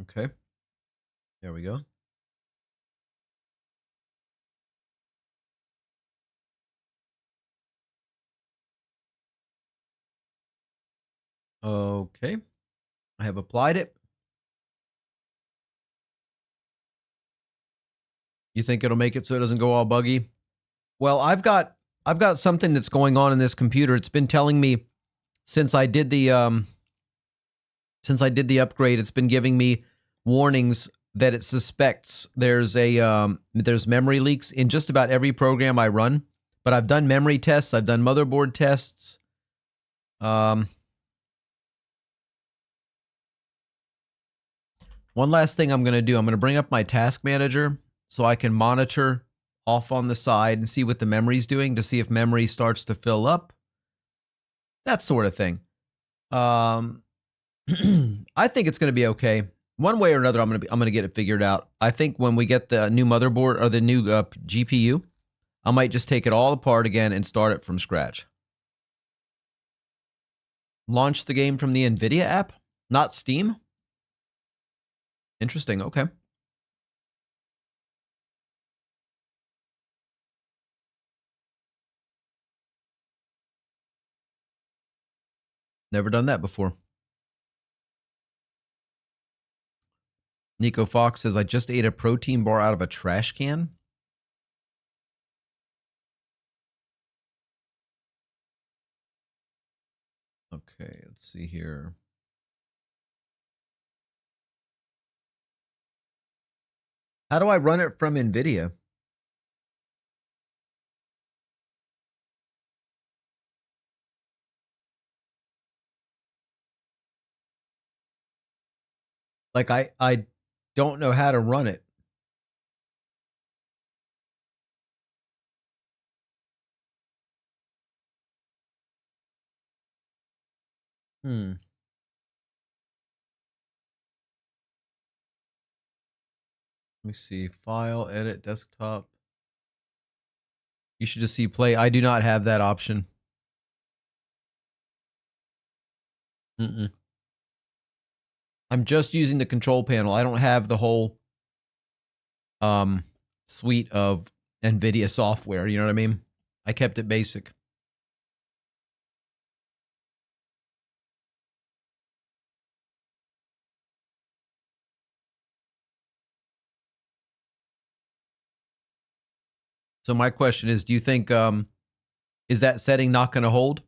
Okay. There we go. Okay. I have applied it. You think it'll make it so it doesn't go all buggy? Well, I've got something that's going on in this computer. It's been telling me since I did the upgrade, it's been giving me warnings that it suspects there's memory leaks in just about every program I run. But I've done memory tests, I've done motherboard tests. One last thing I'm going to do, I'm going to bring up my task manager so I can monitor off on the side and see what the memory's doing to see if memory starts to fill up. That sort of thing. I think it's going to be okay. One way or another, I'm going to get it figured out. I think when we get the new motherboard or the new GPU, I might just take it all apart again and start it from scratch. Launch the game from the NVIDIA app, not Steam. Interesting. Okay. Never done that before. Nico Fox says, I just ate a protein bar out of a trash can. Okay, let's see here. How do I run it from NVIDIA? Like, I don't know how to run it. Let me see. File, edit, desktop. You should just see play. I do not have that option. I'm just using the control panel. I don't have the whole suite of NVIDIA software. You know what I mean? I kept it basic. So my question is, do you think, is that setting not going to hold?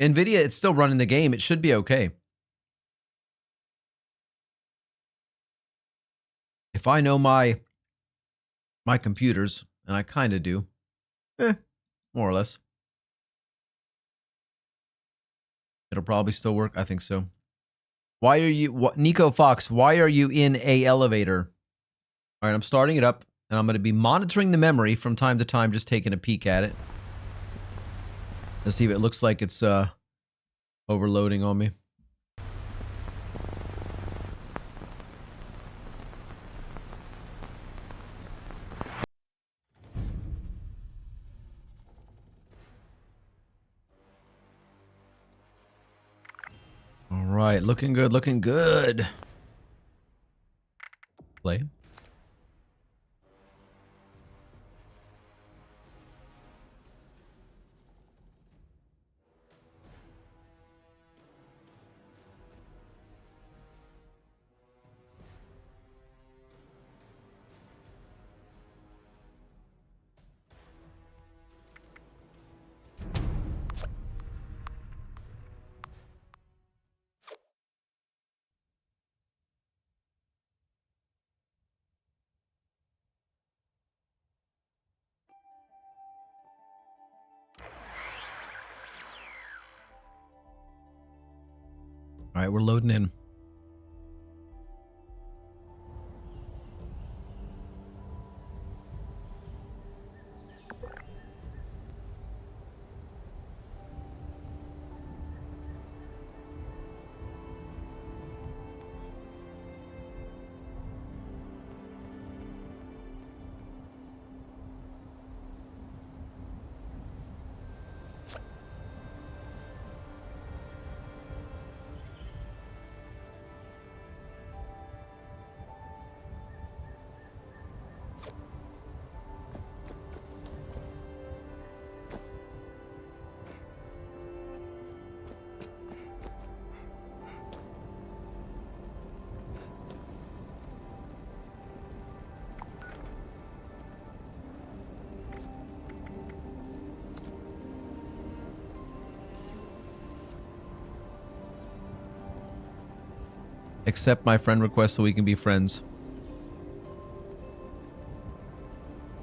NVIDIA, it's still running the game. It should be okay. If I know my computers, and I kind of do, more or less, it'll probably still work. I think so. Why are you, Nico Fox, why are you in a elevator? All right, I'm starting it up. And I'm going to be monitoring the memory from time to time, just taking a peek at it. Let's see if it looks like it's overloading on me. All right, looking good, looking good. Play. All right, we're loading in. Accept my friend request so we can be friends.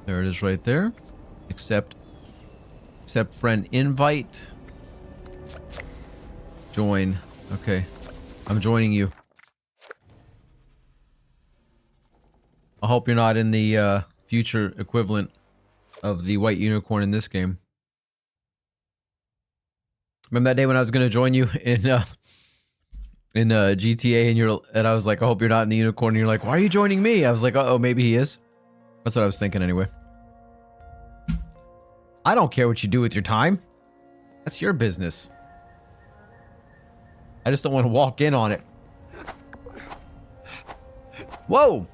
There it is right there. Accept friend invite. Join. Okay. I'm joining you. I hope you're not in the future equivalent of the white unicorn in this game. Remember that day when I was going to join you in GTA and I was like, I hope you're not in the unicorn, and you're like, why are you joining me? I was like, uh-oh, maybe he is. That's what I was thinking anyway. I don't care what you do with your time. That's your business. I just don't want to walk in on it. Whoa!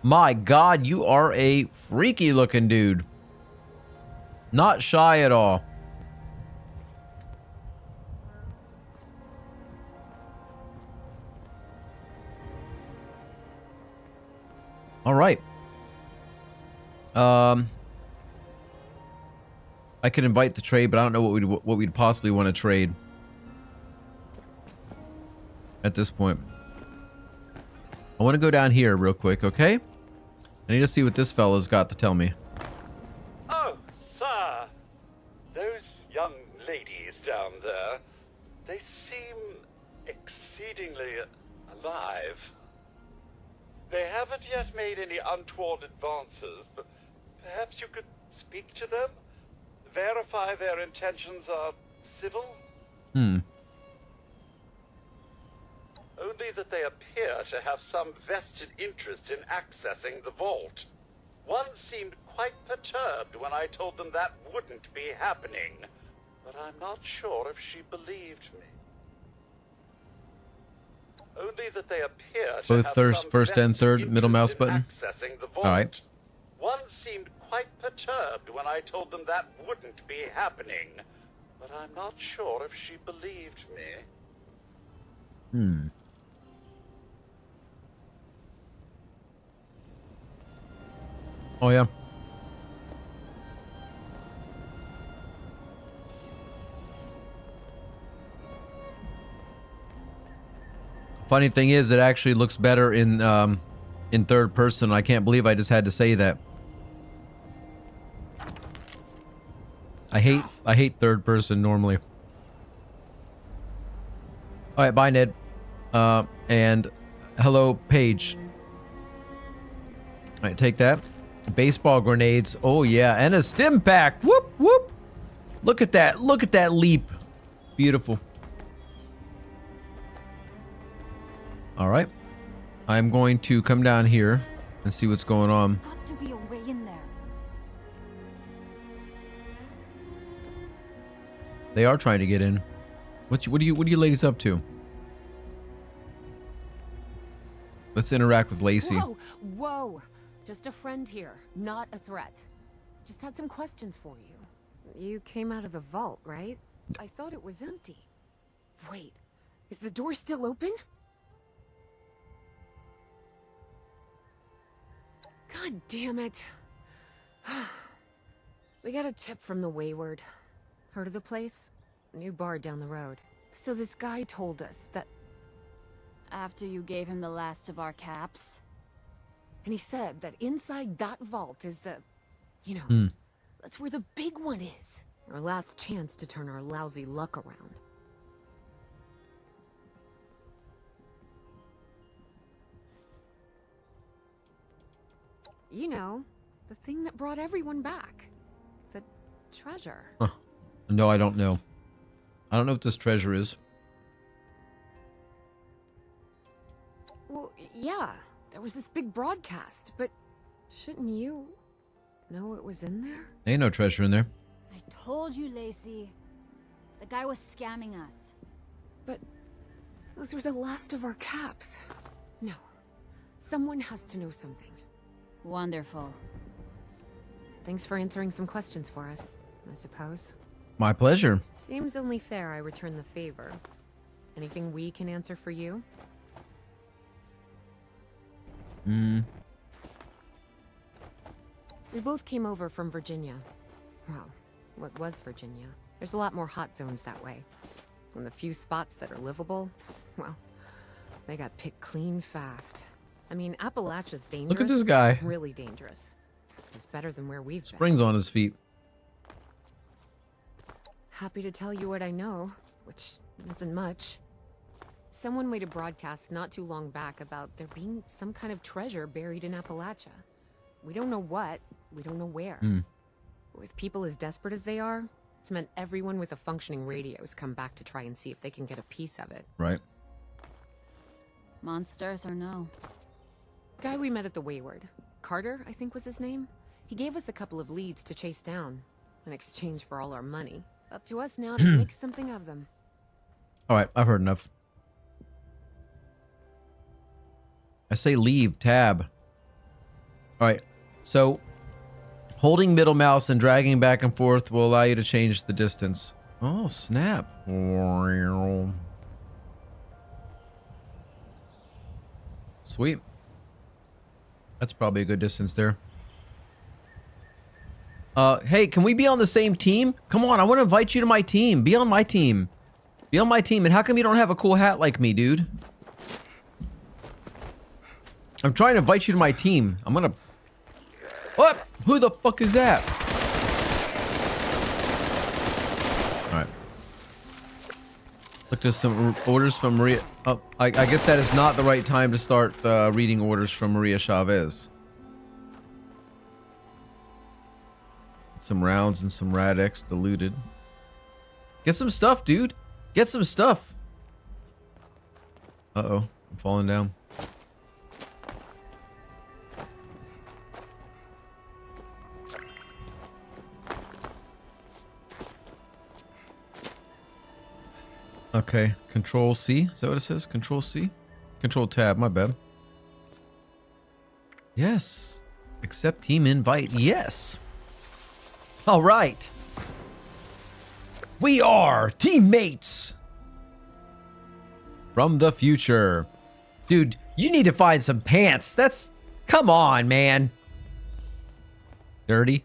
My God, you are a freaky looking dude. Not shy at all. All right. I could invite the trade, but I don't know what we'd possibly want to trade at this point. I want to go down here real quick, okay? I need to see what this fella's got to tell me. Oh, sir. Those young ladies down there, they seem exceedingly alive. They haven't yet made any untoward advances, but perhaps you could speak to them? Verify their intentions are civil? Only that they appear to have some vested interest in accessing the vault. One seemed quite perturbed when I told them that wouldn't be happening, but I'm not sure if she believed me. Only that they appear to Both have some first and vested third middle mouse interest in button. accessing the vault. All right. One seemed quite perturbed when I told them that wouldn't be happening, but I'm not sure if she believed me. Oh, yeah. Funny thing is, it actually looks better in third person. I can't believe I just had to say that. I hate third person normally. All right, bye, Ned. And hello, Paige. All right, take that. Baseball grenades. Oh yeah, and a stim pack. Whoop whoop. Look at that. Look at that leap. Beautiful. All right. I'm going to come down here and see what's going on. Got to be a way in there. They are trying to get in. What are you ladies up to? Let's interact with Lacey. Whoa, whoa. Just a friend here, not a threat. Just had some questions for you. You came out of the vault, right? I thought it was empty. Wait, is the door still open? God damn it. We got a tip from the Wayward. Heard of the place? New bar down the road. So this guy told us that... After you gave him the last of our caps. And he said that inside that vault is the... You know, that's where the big one is. Our last chance to turn our lousy luck around. You know, the thing that brought everyone back. The treasure. Huh. No, I don't know. I don't know what this treasure is. Well, yeah. There was this big broadcast, but shouldn't you know it was in there? Ain't no treasure in there. I told you, Lacey. The guy was scamming us. But those were the last of our caps. No. Someone has to know something. Wonderful. Thanks for answering some questions for us, I suppose. My pleasure. Seems only fair I return the favor. Anything we can answer for you? We both came over from Virginia. Well, what was Virginia? There's a lot more hot zones that way. And the few spots that are livable, well, They got picked clean fast. I mean, Appalachia's dangerous. Look at this guy. Really dangerous. It's better than where we've been. Springs on his feet. Happy to tell you what I know, which isn't much. Someone made a broadcast not too long back about there being some kind of treasure buried in Appalachia. We don't know what, we don't know where. With people as desperate as they are, it's meant everyone with a functioning radio has come back to try and see if they can get a piece of it. Right. Monsters or no? Guy we met at the Wayward. Carter, I think was his name. He gave us a couple of leads to chase down, in exchange for all our money. Up to us now to make something of them. Alright, I've heard enough. I say leave, tab. Alright, so holding middle mouse and dragging back and forth will allow you to change the distance. Oh, snap. Sweet. That's probably a good distance there. Hey, can we be on the same team? Come on, I want to invite you to my team. Be on my team. Be on my team. And how come you don't have a cool hat like me, dude? I'm trying to invite you to my team. I'm gonna... What? Who the fuck is that? Alright. Look, there's some orders from Maria... Oh, I guess that is not the right time to start reading orders from Maria Chavez. Some rounds and some Rad-X diluted. Get some stuff, dude. Get some stuff. Uh-oh. I'm falling down. Okay. Control C. Is that what it says? Control C? Control tab. My bad. Yes. Accept team invite. Yes. All right. We are teammates from the future. Dude, you need to find some pants. That's... Come on, man. Dirty.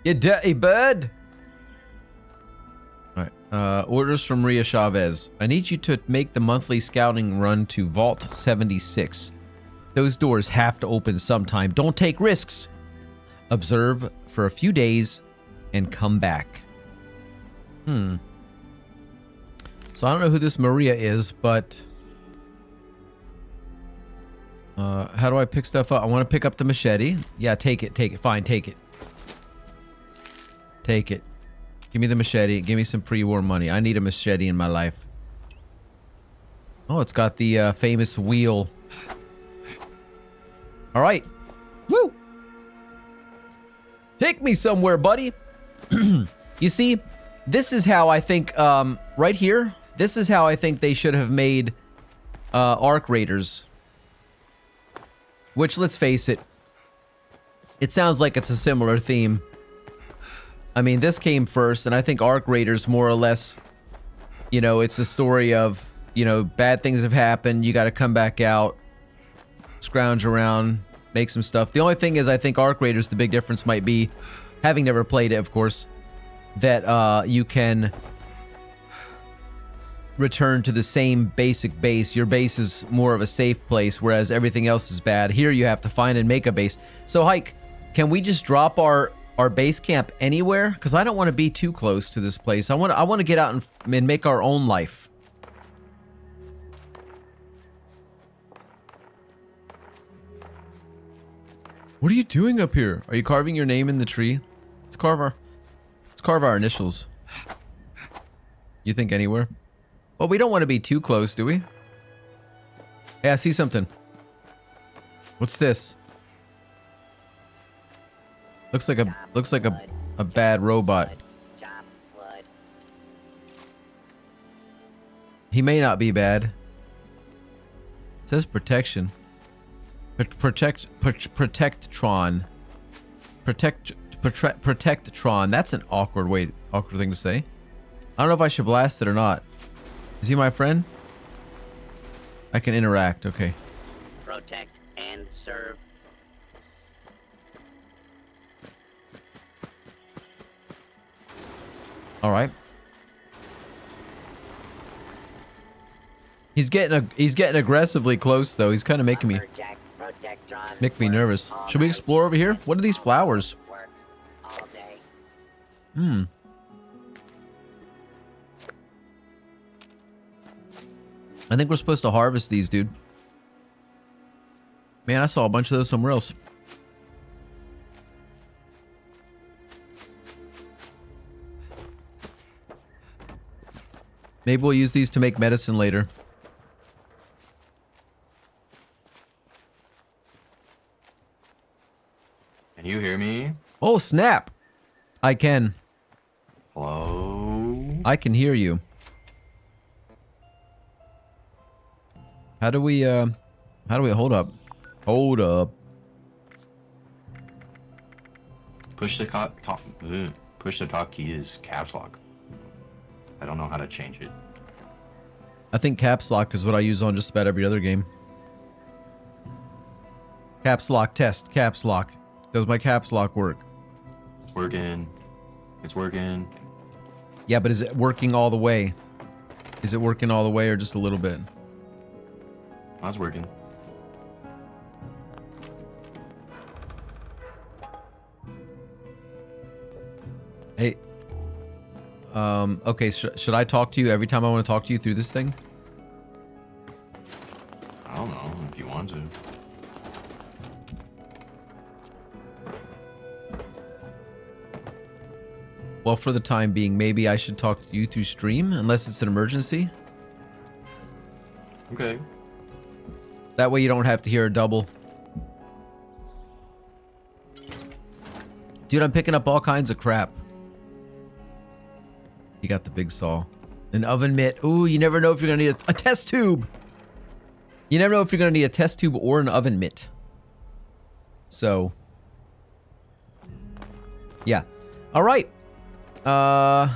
You dirty bird. All right. Orders from Maria Chavez. I need you to make the monthly scouting run to Vault 76. Those doors have to open sometime. Don't take risks. Observe for a few days and come back. So I don't know who this Maria is, but how do I pick stuff up? I want to pick up the machete. Yeah, take it. Take it. Fine, take it. Take it. Give me the machete. Give me some pre-war money. I need a machete in my life. Oh, it's got the famous wheel. All right. Woo! Take me somewhere, buddy. You see, this is how I think, right here, this is how I think they should have made Arc Raiders. Which, let's face it, it sounds like it's a similar theme. I mean, this came first, and I think Arc Raiders, more or less, you know, it's a story of, you know, bad things have happened, you gotta come back out, scrounge around, make some stuff. The only thing is, I think Arc Raiders, the big difference might be, having never played it, of course, that you can return to the same basic base. Your base is more of a safe place, whereas everything else is bad. Here you have to find and make a base. So, Hike, can we just drop our base camp anywhere? Because I don't want to be too close to this place. I want to get out and make our own life. What are you doing up here? Are you carving your name in the tree? Let's carve our initials. You think anywhere? Well, we don't want to be too close, do we? Hey, I see something. What's this? Looks like a bad robot. He may not be bad. It says protection. Protectron. Protectron. That's an awkward thing to say. I don't know if I should blast it or not. Is he my friend? I can interact. Okay. Protect and serve. All right. He's getting aggressively close though. He's kind of making me nervous. Should we explore over here? What are these flowers? Hmm. I think we're supposed to harvest these, dude. Man, I saw a bunch of those somewhere else. Maybe we'll use these to make medicine later. Can you hear me? Oh, snap. I can. Hello? I can hear you. How do we hold up? Hold up. Push the talk key is caps lock. I don't know how to change it. I think caps lock is what I use on just about every other game. Caps lock test. Caps lock. Does my caps lock work? It's working. It's working. Yeah, but is it working all the way? Is it working all the way or just a little bit? That's working. Hey. Okay, should I talk to you every time I want to talk to you through this thing? I don't know if you want to. Well, for the time being, maybe I should talk to you through stream, unless it's an emergency. Okay. That way you don't have to hear a double. Dude, I'm picking up all kinds of crap. You got the big saw. An oven mitt. Ooh, you never know if you're going to need a test tube. You never know if you're going to need a test tube or an oven mitt. So. Yeah. All right. I'm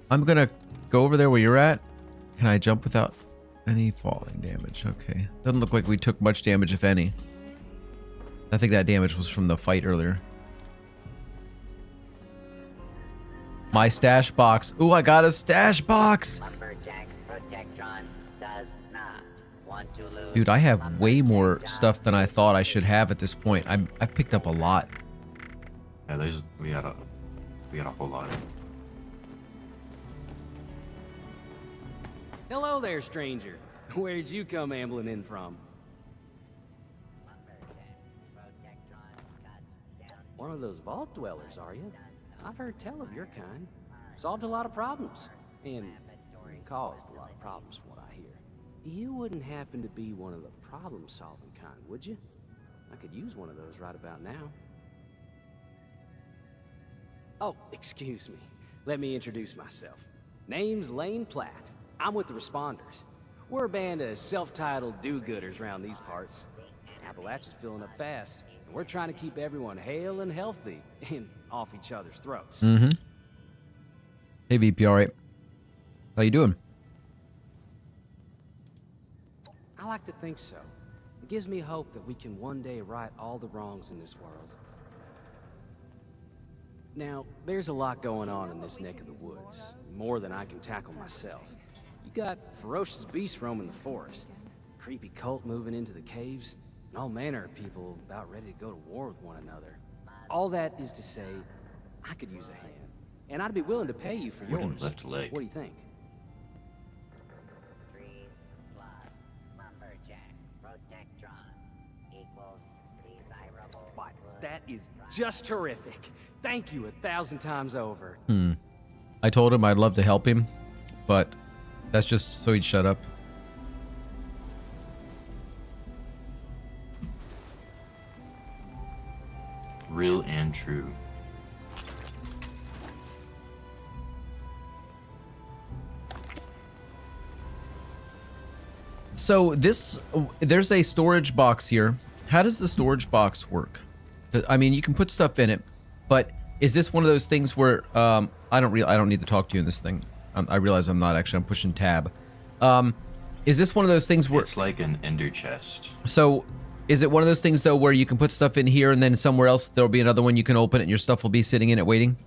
going to go over there where you're at. Can I jump without any falling damage? Okay. Doesn't look like we took much damage, if any. I think that damage was from the fight earlier. My stash box. Ooh, I got a stash box. Dude, I have way more stuff than I thought I should have at this point. I've picked up a lot. Yeah, we got a whole lot. Hello there, stranger. Where'd you come ambling in from? One of those vault dwellers, are you? I've heard tell of your kind. Solved a lot of problems. And caused a lot of problems from what I hear. You wouldn't happen to be one of the problem-solving kind, would you? I could use one of those right about now. Oh, excuse me. Let me introduce myself. Name's Lane Platt. I'm with the Responders. We're a band of self-titled do-gooders around these parts. Appalachia's filling up fast, and we're trying to keep everyone hale and healthy and off each other's throats. Mm-hmm. Hey, VP, all right? How you doing? I like to think so. It gives me hope that we can one day right all the wrongs in this world. Now, there's a lot going on in this neck of the woods, more than I can tackle myself. You got ferocious beasts roaming the forest, creepy cult moving into the caves, and all manner of people about ready to go to war with one another. All that is to say, I could use a hand, and I'd be willing to pay you for Wooden yours. left leg. What do you think? Why, that is just terrific. Thank you 1,000 times over. I told him I'd love to help him, but that's just so he'd shut up. Real and true. So there's a storage box here. How does the storage box work? I mean, you can put stuff in it, but is this one of those things where I don't need to talk to you in this thing. I realize I'm not actually. I'm pushing tab. Is this one of those things where it's like an ender chest? So, is it one of those things though where you can put stuff in here and then somewhere else there'll be another one you can open it and your stuff will be sitting in it waiting?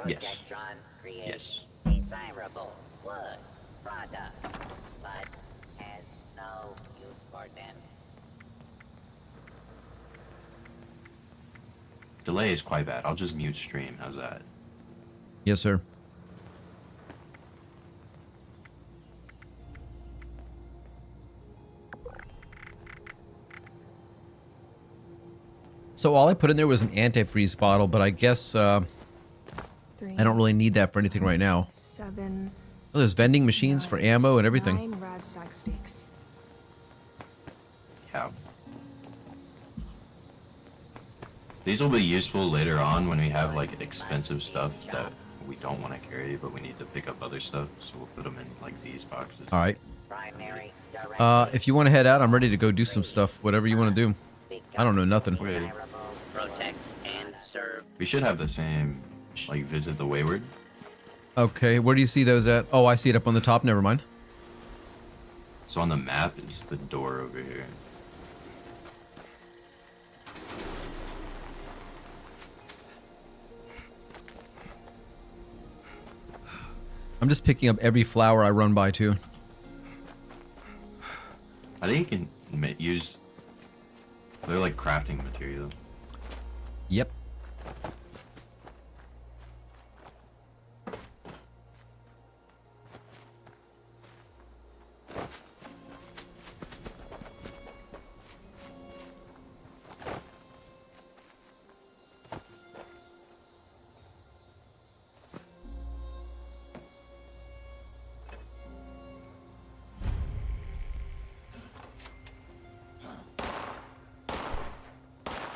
Yes. Protectron creates Yes. desirable wood products, but has no use for them. Delay is quite bad. I'll just mute stream. How's that? Yes, sir. So all I put in there was an antifreeze bottle, but I guess I don't really need that for anything right now. 7. Oh, there's vending machines for ammo and everything. 9 Radstock steaks. Yeah. These will be useful later on when we have like expensive stuff that we don't want to carry, but we need to pick up other stuff. So we'll put them in like these boxes. All right. If you want to head out, I'm ready to go do some stuff. Whatever you want to do. I don't know nothing. Okay. Protect and serve. We should have the same, like, visit the Wayward. Okay, where do you see those at? Oh, I see it up on the top. Never mind. So on the map, it's the door over here. I'm just picking up every flower I run by, too. I think you can use... They're like crafting material. Yep.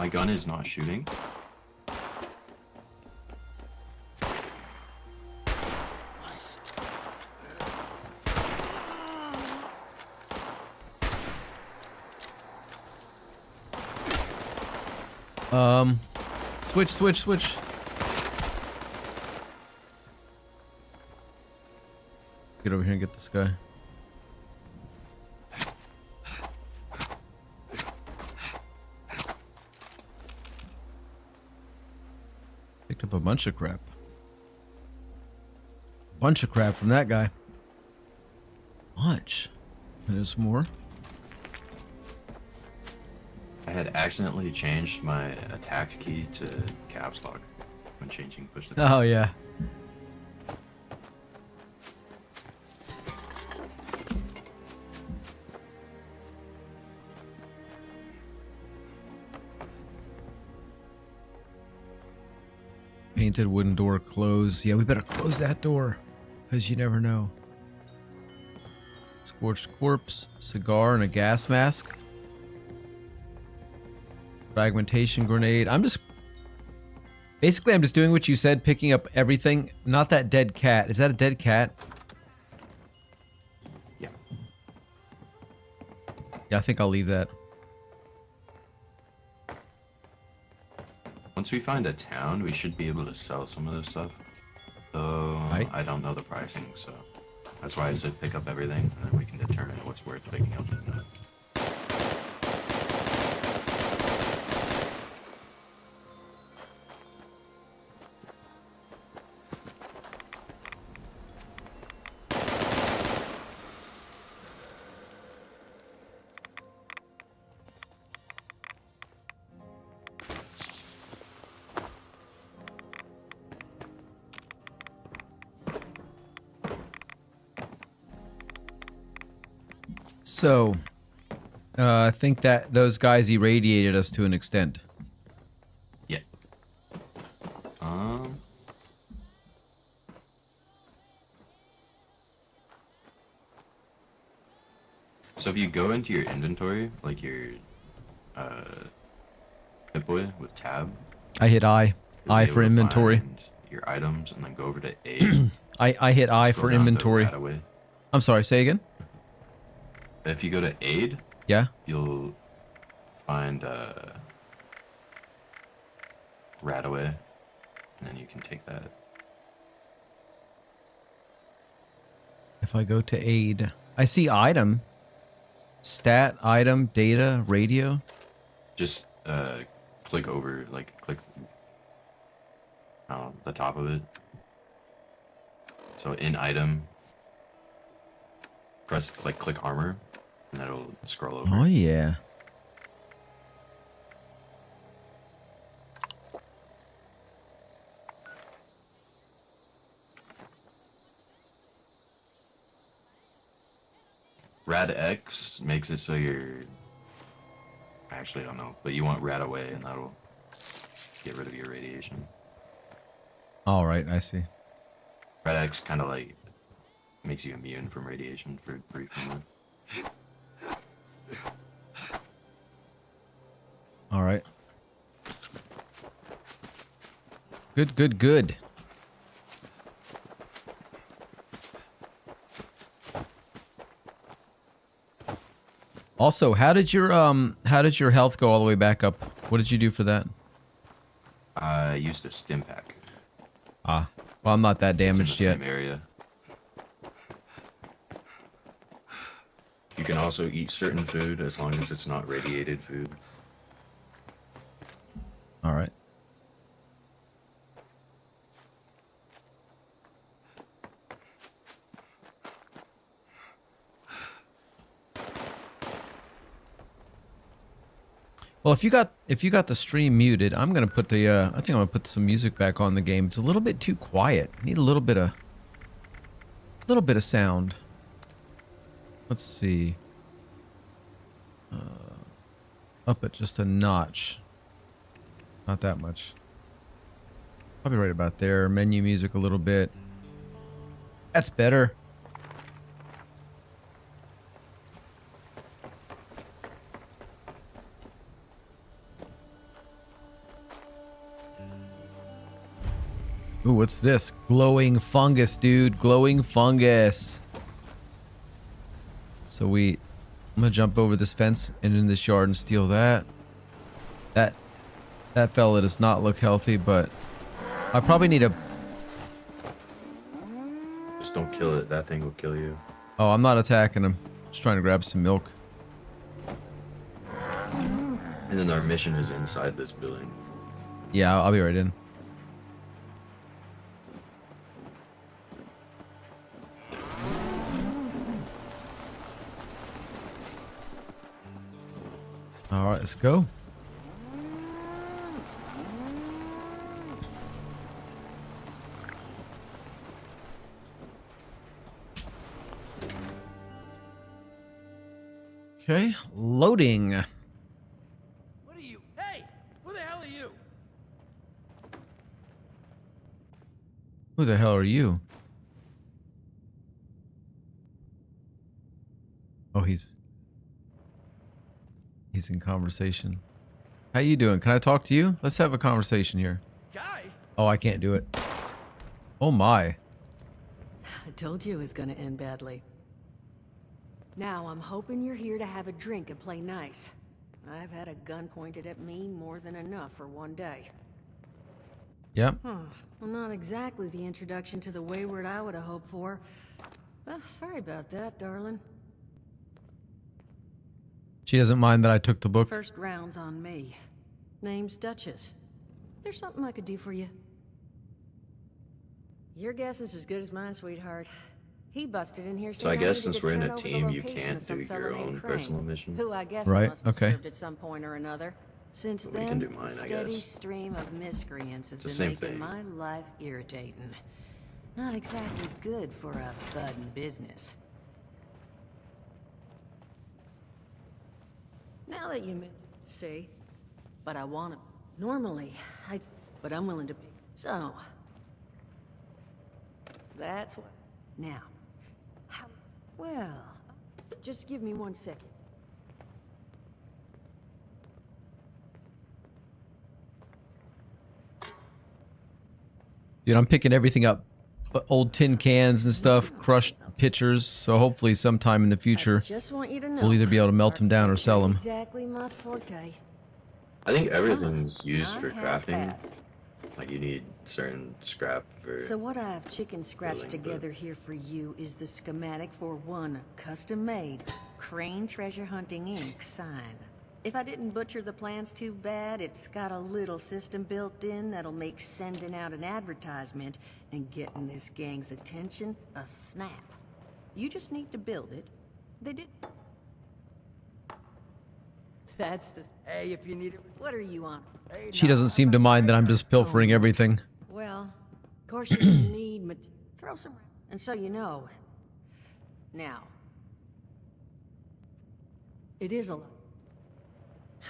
My gun is not shooting. Switch. Get over here and get this guy. Picked up a bunch of crap. Bunch of crap from that guy. Bunch. There's more. I had accidentally changed my attack key to caps lock when changing push to Oh, yeah. Painted wooden door closed. Yeah, we better close that door, because you never know. Scorched corpse, cigar, and a gas mask. Fragmentation grenade. I'm just doing what you said, picking up everything. Not that dead cat. Is that a dead cat? Yeah. Yeah, I think I'll leave that. Once we find a town, we should be able to sell some of this stuff. Though I don't know the pricing, so that's why I said pick up everything, and then we can determine what's worth picking up and not. So, I think that those guys irradiated us to an extent. Yeah. So if you go into your inventory, like your Pip-Boy with tab, I hit I. you'll I be for able to inventory. find your items, and then go over to A. I hit I Scroll for down to inventory. Radaway. I'm sorry, say again? If you go to aid, Yeah? you'll find Radaway, and then you can take that. If I go to aid, I see item. Stat, item, data, radio. Just click over, like click the top of it, So in item, click armor, and that'll scroll over. Oh yeah. Rad X makes it so you're... Actually, I don't know, but you want Rad away, and that'll get rid of your radiation. All right, I see. Rad X kind of like makes you immune from radiation for a brief moment. All right. Good, good, good. Also, how did your health go all the way back up? What did you do for that? I used a stim pack. Ah, well, I'm not that damaged yet. Same area. You can also eat certain food as long as it's not radiated food. All right. Well, if you got the stream muted, I'm gonna put the I think I'm gonna put some music back on the game. It's a little bit too quiet. Need a little bit of sound. Let's see. Up it just a notch. Not that much. Probably right about there. Menu music a little bit. That's better. Ooh, what's this? Glowing fungus, dude. Glowing fungus. So I'm gonna jump over this fence and in this yard and steal that. That fella does not look healthy, but I probably need a... Just don't kill it. That thing will kill you. Oh, I'm not attacking him. Just trying to grab some milk. And then our mission is inside this building. Yeah, I'll be right in. All right, let's go. Okay, loading. What are you? Hey! Who the hell are you? Who the hell are you? Oh, he's in conversation. How you doing? Can I talk to you? Let's have a conversation here. Guy? Oh, I can't do it. Oh my. I told you it was gonna end badly. Now I'm hoping you're here to have a drink and play nice. I've had a gun pointed at me more than enough for one day. Yep. Well, not exactly the introduction to the Wayward I would have hoped for. Well, sorry about that, darling. She doesn't mind that I took the book. First round's on me. Name's Duchess. There's something I could do for you. Your guess is as good as mine, sweetheart. He busted in here. So I guess since we're in a team, you can't do your own personal mission. Who I guess Right, must have okay. served at some point or another. Since But we then, can do mine, I steady guess. stream of miscreants has It's the been same making thing. my life irritating. Not exactly good for a budding business. Now that you see, but I want to. Normally, but I'm willing to be. So, that's what. Now, how? Well, just give me 1 second. Dude, I'm picking everything up. Old tin cans and stuff, crushed pitchers. So hopefully sometime in the future, Just want you to know. we'll either be able to melt them down or sell them. Exactly my forte. I think everything's used for crafting. Like you need certain scrap for... So what I've chicken scratched building, together here for you is the schematic for one custom-made Crane Treasure Hunting Inc. sign. If I didn't butcher the plans too bad, it's got a little system built in that'll make sending out an advertisement and getting this gang's attention a snap. You just need to build it. They did. That's the... Hey, if you need it. What are you on? She doesn't seem to mind that I'm just pilfering everything. Well, of course you're gonna need throw some... And so you know. Now. It is a...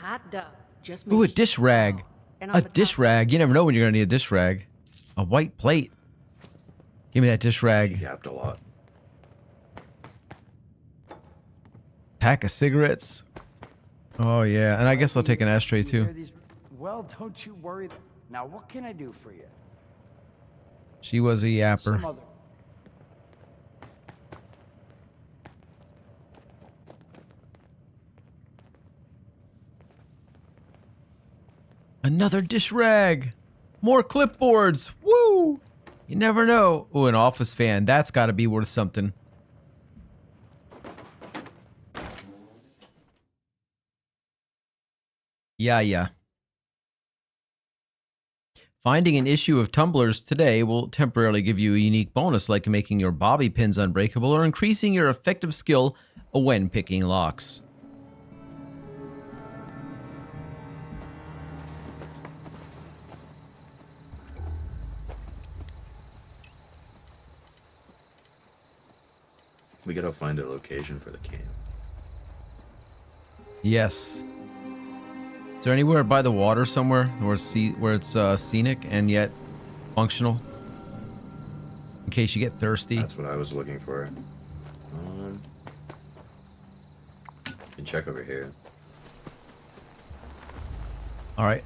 Hot dog. Just Ooh, a make dish rag. And A on the dish top- rag. You never know when you're gonna need a dish rag. A white plate. Give me that dish rag. Yapped a lot. Pack of cigarettes. Oh yeah, and I guess I'll take an ashtray You hear too. these- Well, don't you worry. Now, what can I do for you? She was a yapper. Some other. Another dish rag. More clipboards. Woo! You never know. Ooh, an Office fan. That's got to be worth something. Yeah. Finding an issue of tumblers today will temporarily give you a unique bonus like making your bobby pins unbreakable or increasing your effective skill when picking locks. We gotta find a location for the camp. Yes. Is there anywhere by the water somewhere where it's scenic and yet functional? In case you get thirsty. That's what I was looking for. You can check over here. All right.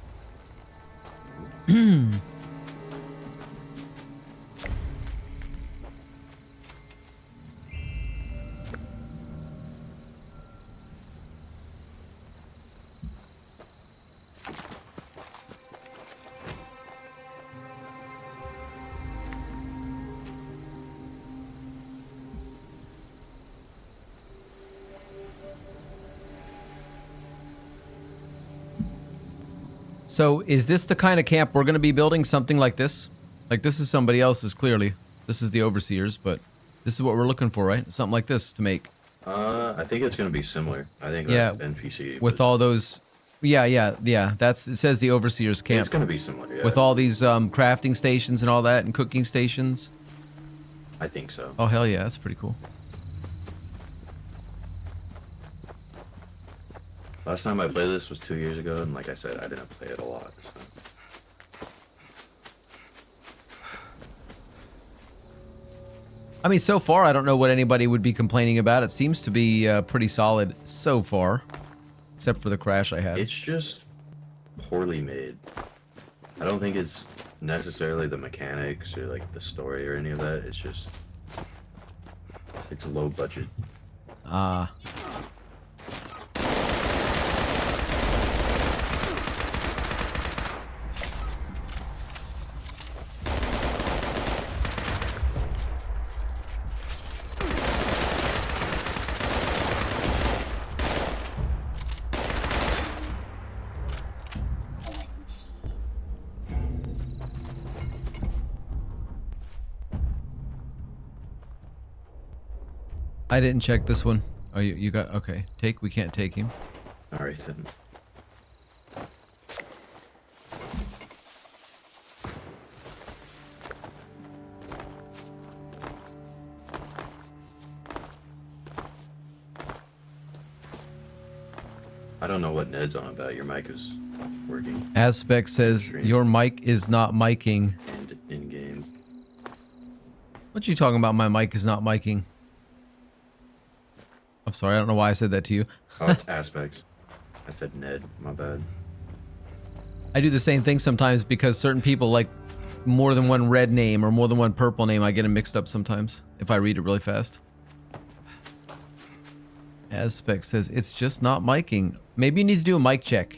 So, is this the kind of camp we're going to be building? Something like this? Like, this is somebody else's, clearly. This is the Overseers, but this is what we're looking for, right? Something like this to make. I think it's gonna be similar. I think Yeah, that's NPC. with all those... Yeah. That's... It says the Overseers camp. It's gonna be similar, yeah. With all these crafting stations and all that, and cooking stations. I think so. Oh, hell yeah. That's pretty cool. Last time I played this was 2 years ago, and like I said, I didn't play it a lot. So. I mean, so far, I don't know what anybody would be complaining about. It seems to be pretty solid so far. Except for the crash I had. It's just poorly made. I don't think it's necessarily the mechanics or like the story or any of that. It's just... It's low budget. Ah. I didn't check this one. Oh, you got... Okay. Take? We can't take him. Alright then. I don't know what Ned's on about. Your mic is working. Aspect says, your mic is not miking. And in-game. What you talking about? My mic is not miking. I'm sorry, I don't know why I said that to you. Oh, it's Aspect. I said Ned. My bad. I do the same thing sometimes because certain people like more than one red name or more than one purple name. I get them mixed up sometimes if I read it really fast. Aspect says, it's just not miking. Maybe you need to do a mic check.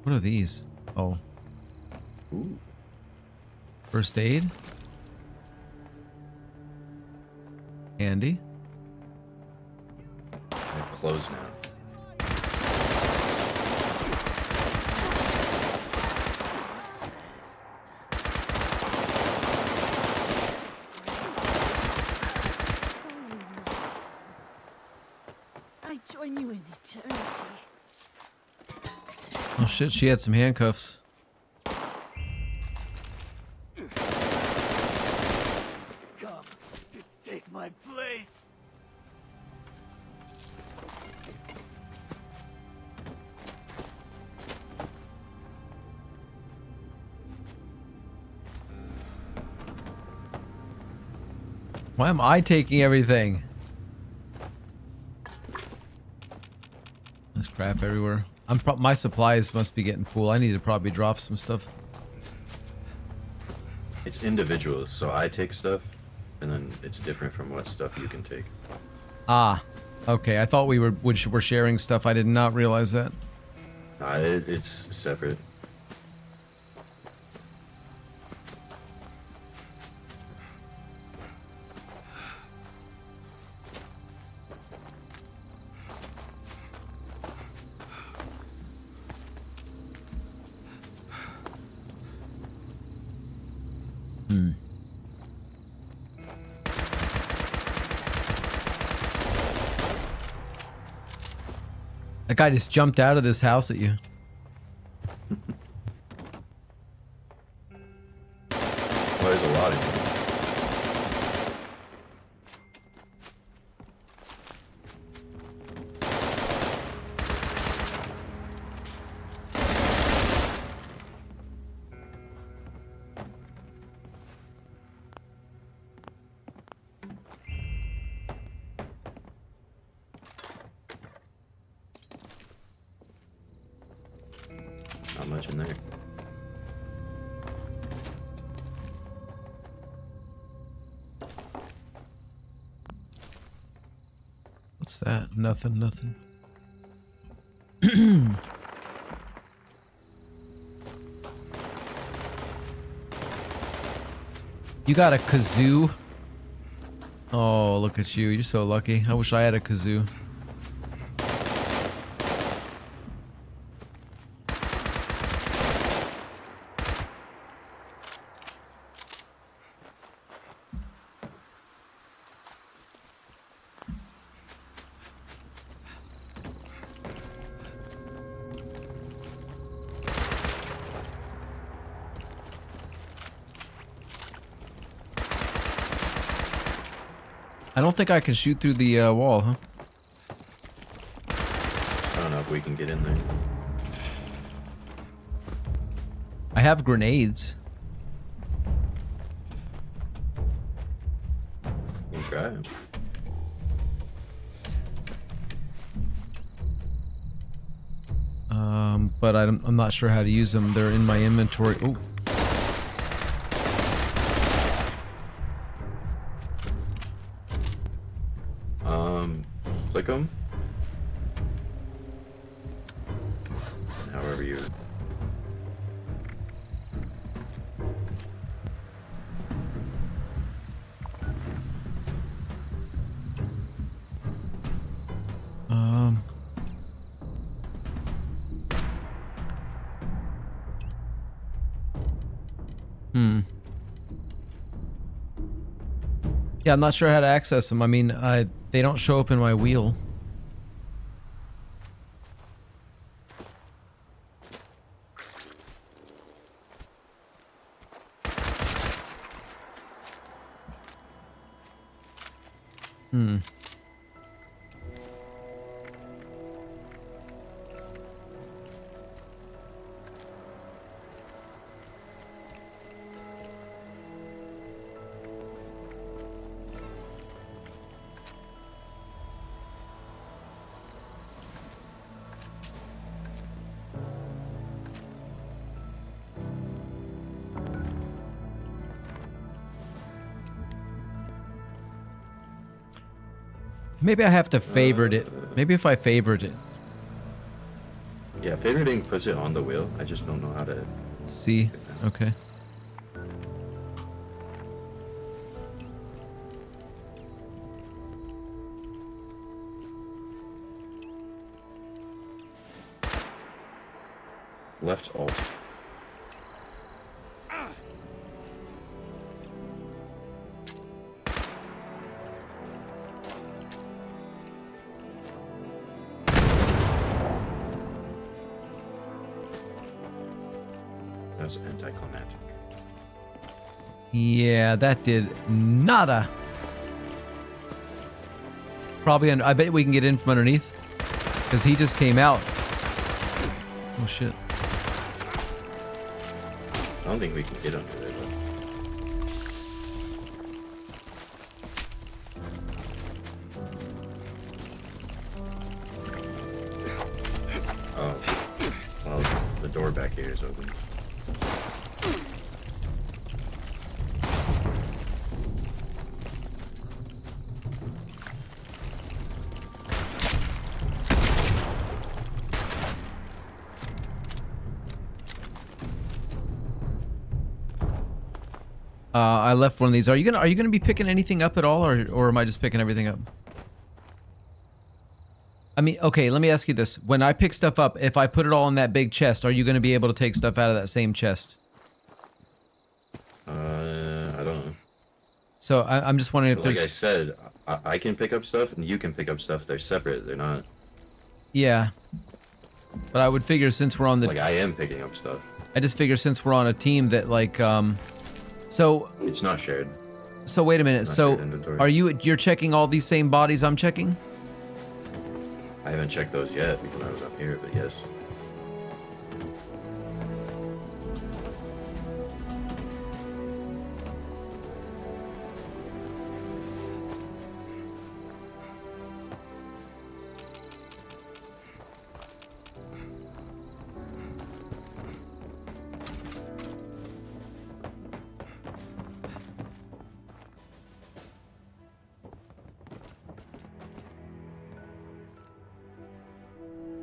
What are these? Oh. Ooh. First aid. Handy. closed now. I join you in eternity. Oh shit, she had some handcuffs. Come to take my place. Why am I taking everything? There's crap everywhere. My supplies must be getting full. I need to probably drop some stuff. It's individual, so I take stuff, and then it's different from what stuff you can take. Ah, okay. I thought we were sharing stuff. I did not realize that. It's separate. That guy just jumped out of this house at you. Well, there's a lot of you. Not much in there. What's that? Nothing, nothing. You got a kazoo? Oh, look at you. You're so lucky. I wish I had a kazoo. I don't think I can shoot through the wall, huh? I don't know if we can get in there. I have grenades. You can try it. But I'm not sure how to use them. They're in my inventory. Oh. Click them. However you. Yeah, I'm not sure how to access them. I mean, they don't show up in my wheel. Maybe I have to favorite it. Maybe if I favorite it. Yeah, favoriting puts it on the wheel. I just don't know how to. See? Okay. left alt. That was anticlimactic. Yeah, that did nada. Probably, I bet we can get in from underneath. Because he just came out. Oh, shit. I don't think we can get under there, though. Oh. Well, the door back here is open. I left one of these. Are you gonna be picking anything up at all, or am I just picking everything up? I mean, okay, let me ask you this. When I pick stuff up, if I put it all in that big chest, are you gonna be able to take stuff out of that same chest? I don't know. So I'm just wondering if Like there's... I said, I can pick up stuff and you can pick up stuff. They're separate. They're not... Yeah. But I would figure since we're on the... Like, I am picking up stuff. I just figure since we're on a team that, like, so... It's not shared. So wait a minute. So are you're checking all these same bodies I'm checking? I haven't checked those yet because I was up here, but yes.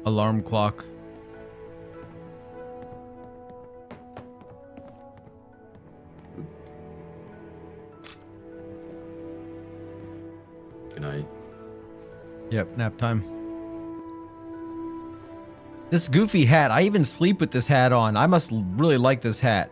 Alarm clock. Good night. Yep, nap time. This goofy hat. I even sleep with this hat on. I must really like this hat.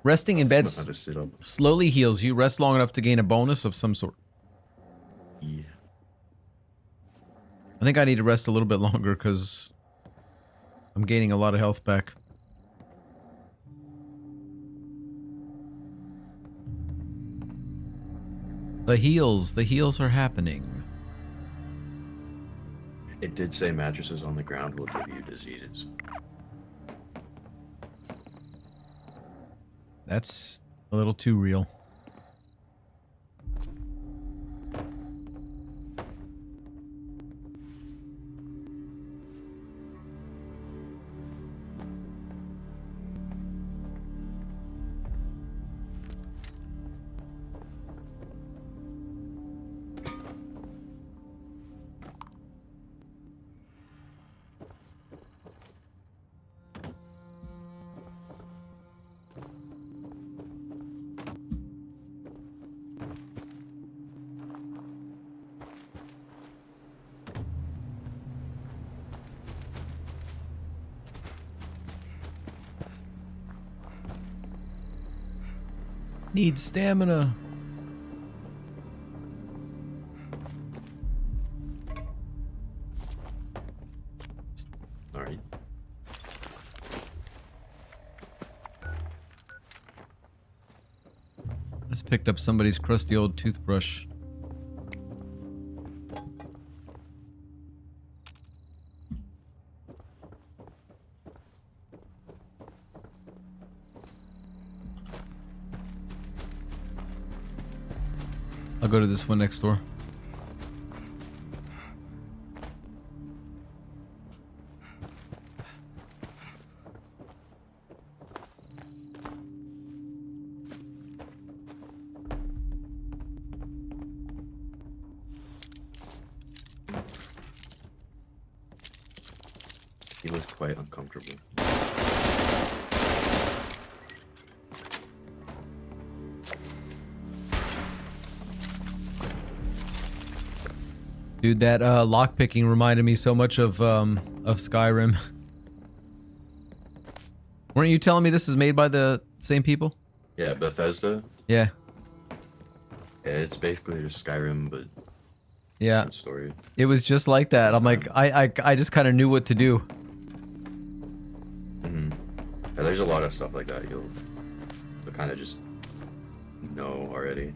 Resting in bed slowly heals you. Rest long enough to gain a bonus of some sort. Yeah. I think I need to rest a little bit longer because I'm gaining a lot of health back. The heals are happening. It did say mattresses on the ground will give you diseases. That's a little too real. Need stamina. Alright. Just picked up somebody's crusty old toothbrush. I'll go to this one next door. He looks quite uncomfortable. Dude, that lockpicking reminded me so much of Skyrim. Weren't you telling me this is made by the same people? Yeah, Bethesda. Yeah. Yeah, it's basically just Skyrim, but Yeah. different story. It was just like that. I'm like, I just kind of knew what to do. Mm-hmm. Yeah, there's a lot of stuff like that you'll kind of just know already.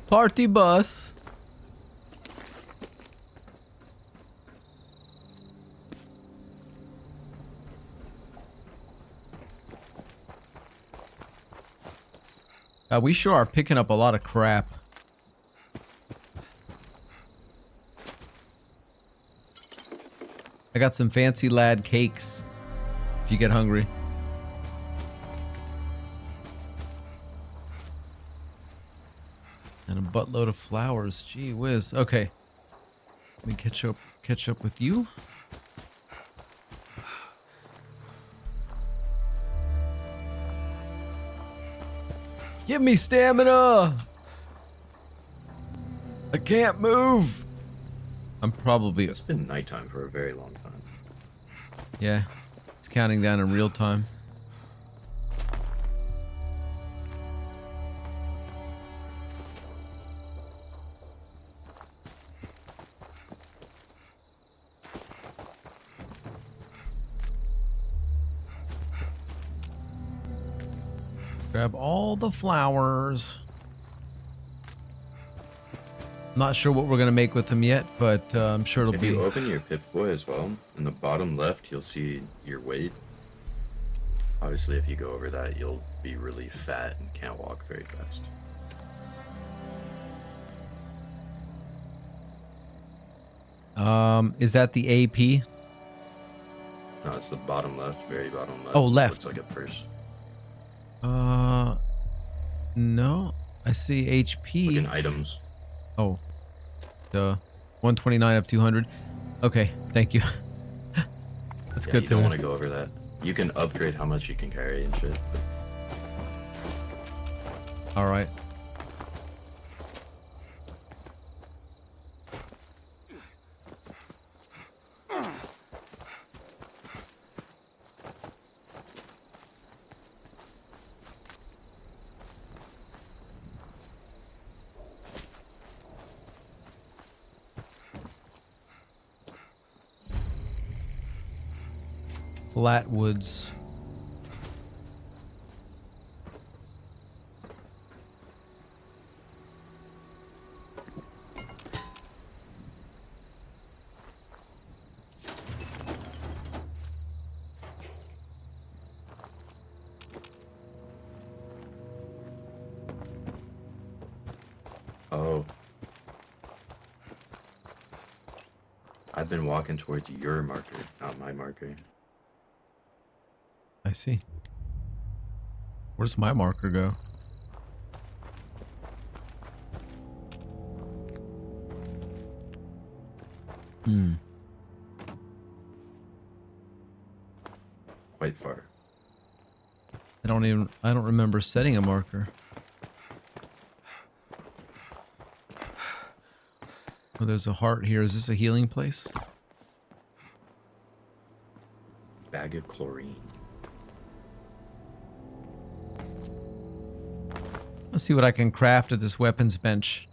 Party bus. We sure are picking up a lot of crap. I got some fancy lad cakes if you get hungry. And a buttload of flowers. Gee whiz. Okay. Let me catch up with you. Give me stamina! I can't move! I'm probably... It's been nighttime for a very long time. Yeah. It's counting down in real time. Grab all the flowers. Not sure what we're gonna make with them yet, but I'm sure it'll If be... you open your Pip-Boy as well, in the bottom left, you'll see your weight. Obviously, if you go over that, you'll be really fat and can't walk very fast. Is that the AP? No, it's the bottom left, very bottom left. Oh, left. Looks like a purse. No. I see HP. Look in items. Oh. Duh. 129 of 200. Okay, thank you. That's good You to don't know. want to go over that. You can upgrade how much you can carry and shit. Alright. Flatwoods. Oh. I've been walking towards your marker, not my marker. I see. Where's my marker go? Quite far. I don't remember setting a marker. Oh, there's a heart here. Is this a healing place? Bag of chlorine. Let's see what I can craft at this weapons bench.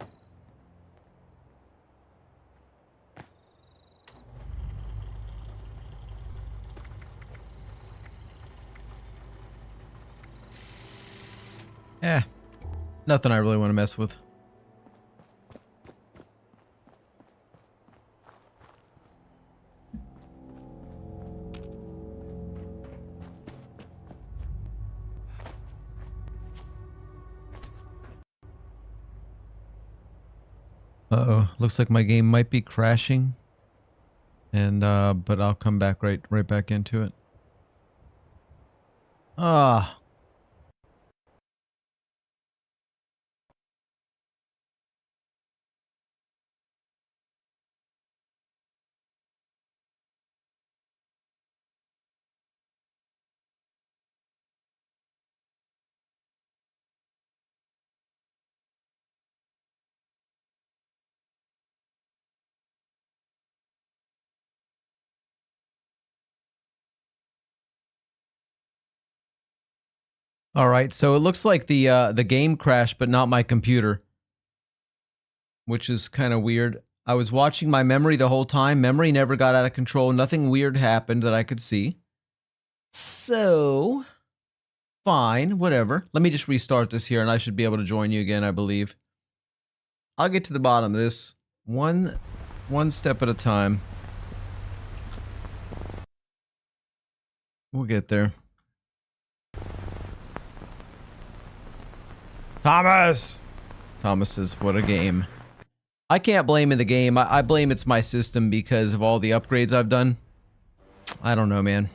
Nothing I really want to mess with. Uh-oh, looks like my game might be crashing. And but I'll come back right back into it. Ah. All right, so it looks like the game crashed, but not my computer, which is kind of weird. I was watching my memory the whole time. Memory never got out of control. Nothing weird happened that I could see. So, fine, whatever. Let me just restart this here, and I should be able to join you again, I believe. I'll get to the bottom of this one step at a time. We'll get there. Thomas! Thomas says, what a game. I can't blame the game. I blame it's my system because of all the upgrades I've done. I don't know, man.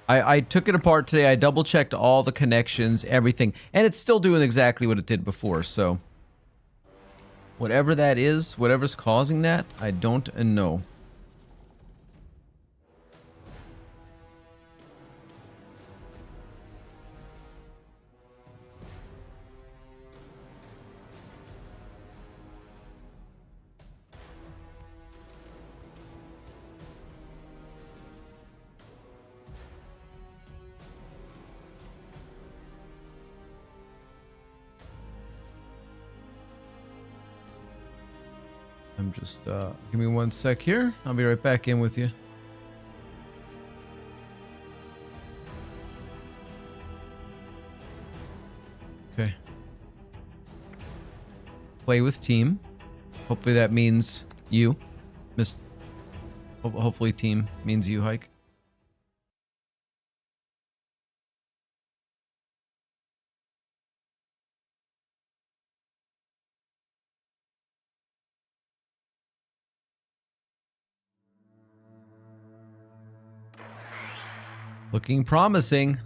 I took it apart today. I double checked all the connections, everything. And it's still doing exactly what it did before, so. Whatever that is, whatever's causing that, I don't know. I'm just, give me 1 sec here. I'll be right back in with you. Okay. Play with team. Hopefully that means you. Hopefully team means you, Hike. Looking promising.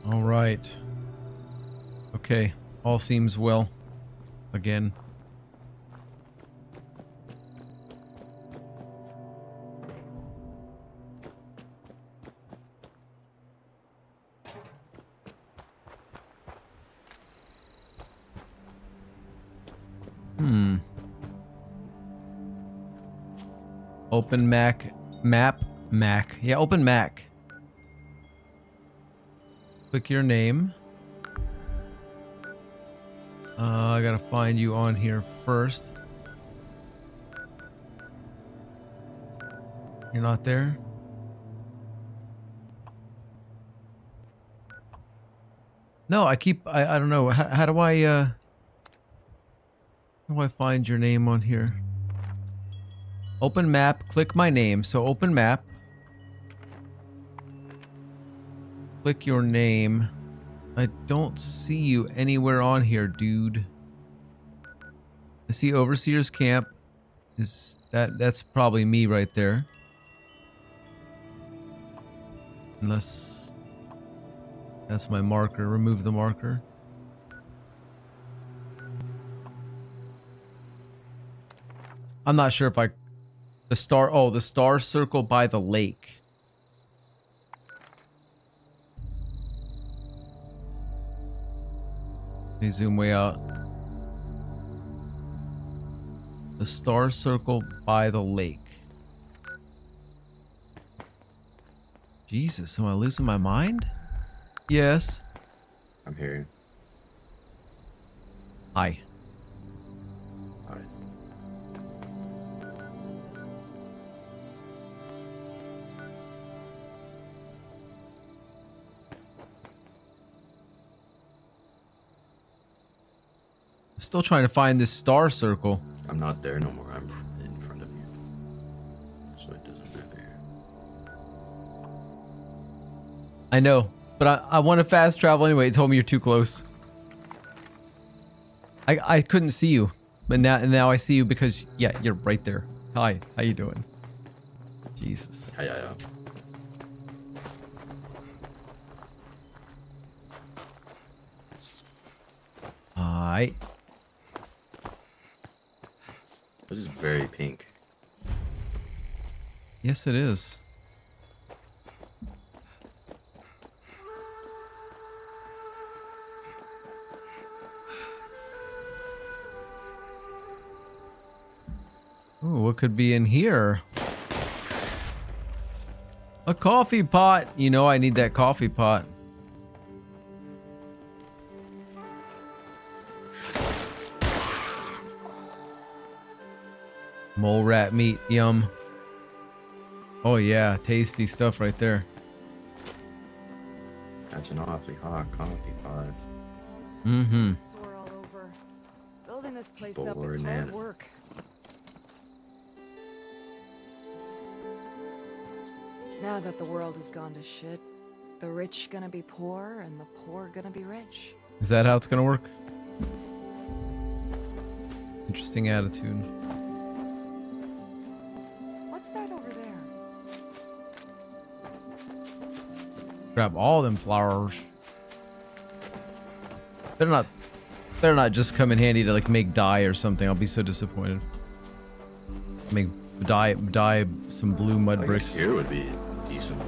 All right. Okay, all seems well. Again. Open Mac. Yeah, open Mac. Click your name. I gotta find you on here first. You're not there? No, I don't know. How do I find your name on here? Open map, click my name. So open map. Click your name. I don't see you anywhere on here, dude. I see Overseer's Camp. That's probably me right there. Unless that's my marker. Remove the marker. I'm not sure if the star circle by the lake. Let me zoom way out. The star circle by the lake. Jesus, am I losing my mind? Yes. I'm here. Hi. Hi. Still trying to find this star circle. I'm not there no more. I'm in front of you. So it doesn't matter. I know, but I want to fast travel anyway. It told me you're too close. I couldn't see you, but now I see you because yeah, you're right there. Hi, how you doing? Jesus. Yeah. Hi. This is very pink. Yes, it is. Ooh, what could be in here? A coffee pot. You know I need that coffee pot. Mole rat meat, yum. Oh yeah, tasty stuff right there. That's an awfully hot coffee pot. Mm-hmm. Sore all over. Building this place up is Boring, hard man. work. Now that the world has gone to shit, the rich gonna be poor and the poor gonna be rich. Is that how it's gonna work? Interesting attitude. What's that over there? Grab all them flowers. They're not just come in handy to like make dye or something. I'll be so disappointed. Make dye some blue mud I bricks. guess here would be decent.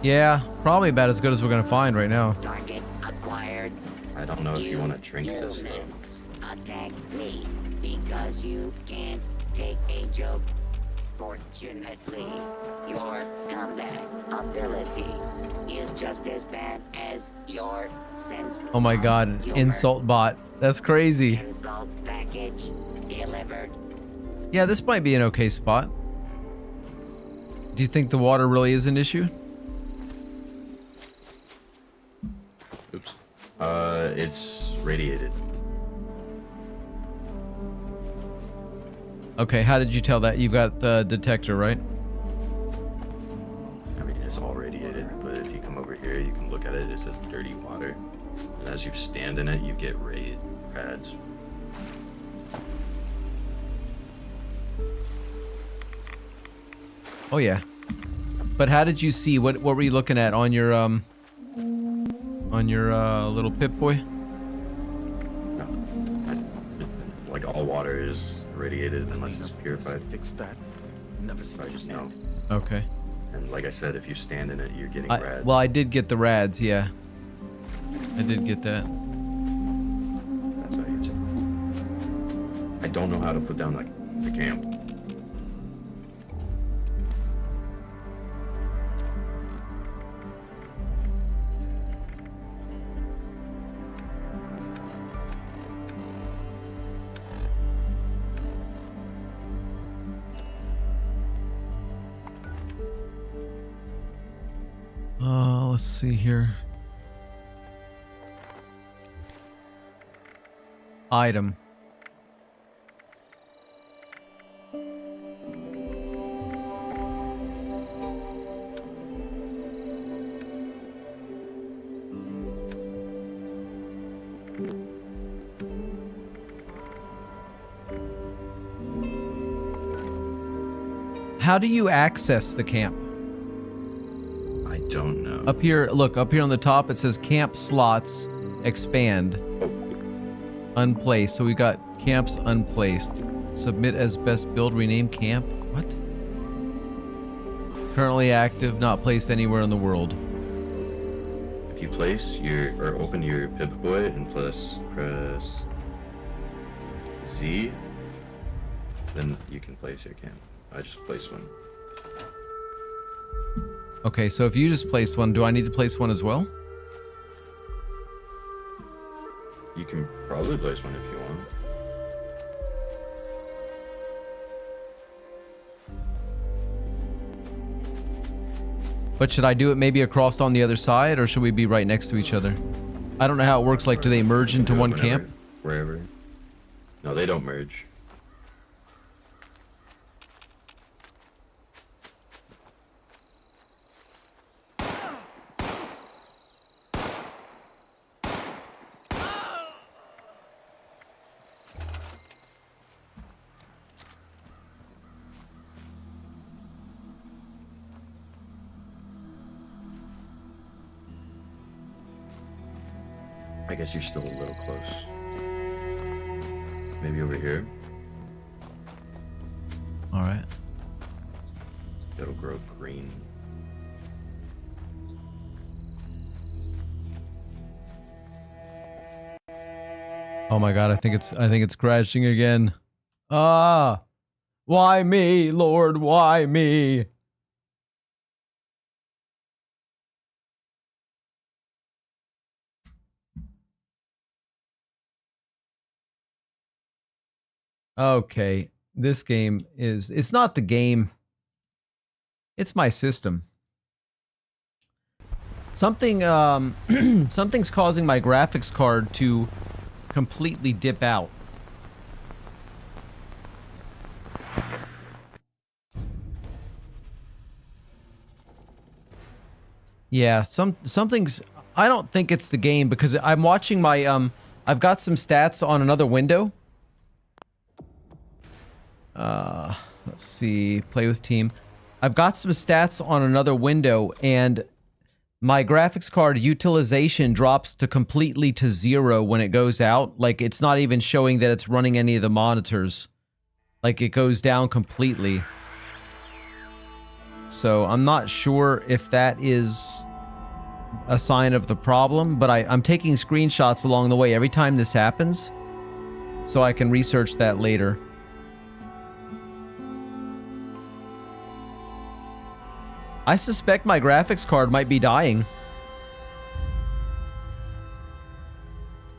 Yeah, probably about as good as we're gonna find right now. Target acquired. I don't know if you want to drink this though. Humans attack me because you can't take a joke. Fortunately, your combat ability is just as bad as your sense Oh my god, humor. insult bot. That's crazy. Insult package delivered. Yeah, this might be an okay spot. Do you think the water really is an issue? Oops. It's radiated. Okay, how did you tell that? You've got the detector, right? I mean, it's all radiated, but if you come over here, you can look at it. It says dirty water. And as you stand in it, you get rads. Oh yeah. But how did you see? What were you looking at on your little Pip-Boy? Like all water is radiated unless it's purified. Fix that. Never So I just know. Okay. And like I said, if you stand in it, you're getting rads. Well, I did get the rads, yeah. I did get that. That's how you tell. I don't know how to put down like the camp. Let's see here. Item. How do you access the camp? I don't know. Up here, look, up here on the top it says camp slots expand. Unplaced. So we got camps unplaced. Submit as best build, rename camp. What? Currently active, not placed anywhere in the world. If you place your or open your Pip-Boy and press Z, then you can place your camp. I just placed one. Okay, so if you just placed one, do I need to place one as well? You can probably place one if you want. But should I do it maybe across on the other side, or should we be right next to each other? I don't know how it works. Like, do they merge into one camp? Wherever. No, they don't merge. I guess you're still a little close. Maybe over here. All right. It'll grow green. Oh my god, I think it's crashing again. Ah! Why me, Lord? Why me? Okay, this game is... It's not the game. It's my system. Something, something's causing my graphics card to completely dip out. Yeah, something's... I don't think it's the game because I'm watching my, I've got some stats on another window. Let's see, play with team. I've got some stats on another window and my graphics card utilization drops to completely to 0 when it goes out. Like, it's not even showing that it's running any of the monitors. Like, it goes down completely. So, I'm not sure if that is a sign of the problem, but I'm taking screenshots along the way every time this happens, so I can research that later. I suspect my graphics card might be dying.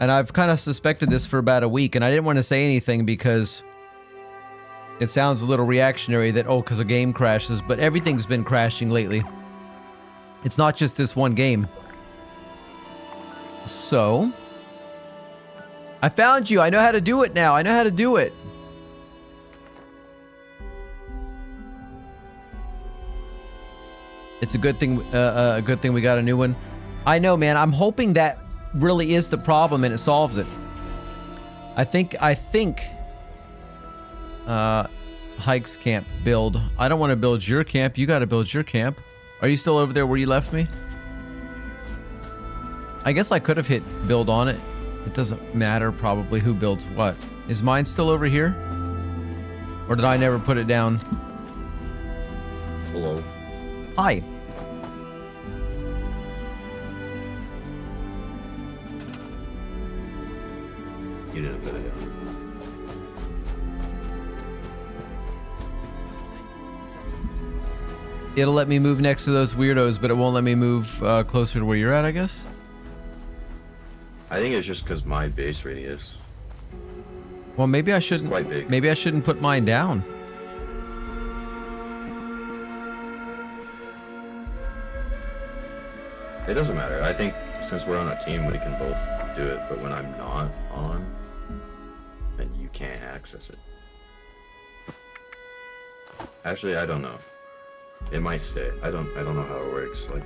And I've kind of suspected this for about a week, and I didn't want to say anything because it sounds a little reactionary that, oh, because a game crashes, but everything's been crashing lately. It's not just this one game. So, I found you. I know how to do it now. I know how to do it. It's a good thing we got a new one. I know, man. I'm hoping that really is the problem and it solves it. I think Hikes camp build. I don't want to build your camp. You got to build your camp. Are you still over there where you left me? I guess I could have hit build on it. It doesn't matter probably who builds what. Is mine still over here? Or did I never put it down? Hello. Hi. You didn't put it down. It'll let me move next to those weirdos, but it won't let me move closer to where you're at, I guess? I think it's just because my base radius. Well, maybe I shouldn't. It's quite big. Maybe I shouldn't put mine down. It doesn't matter. I think since we're on a team, we can both do it. But when I'm not on, then you can't access it. Actually, I don't know. It might stay. I don't know how it works. Like,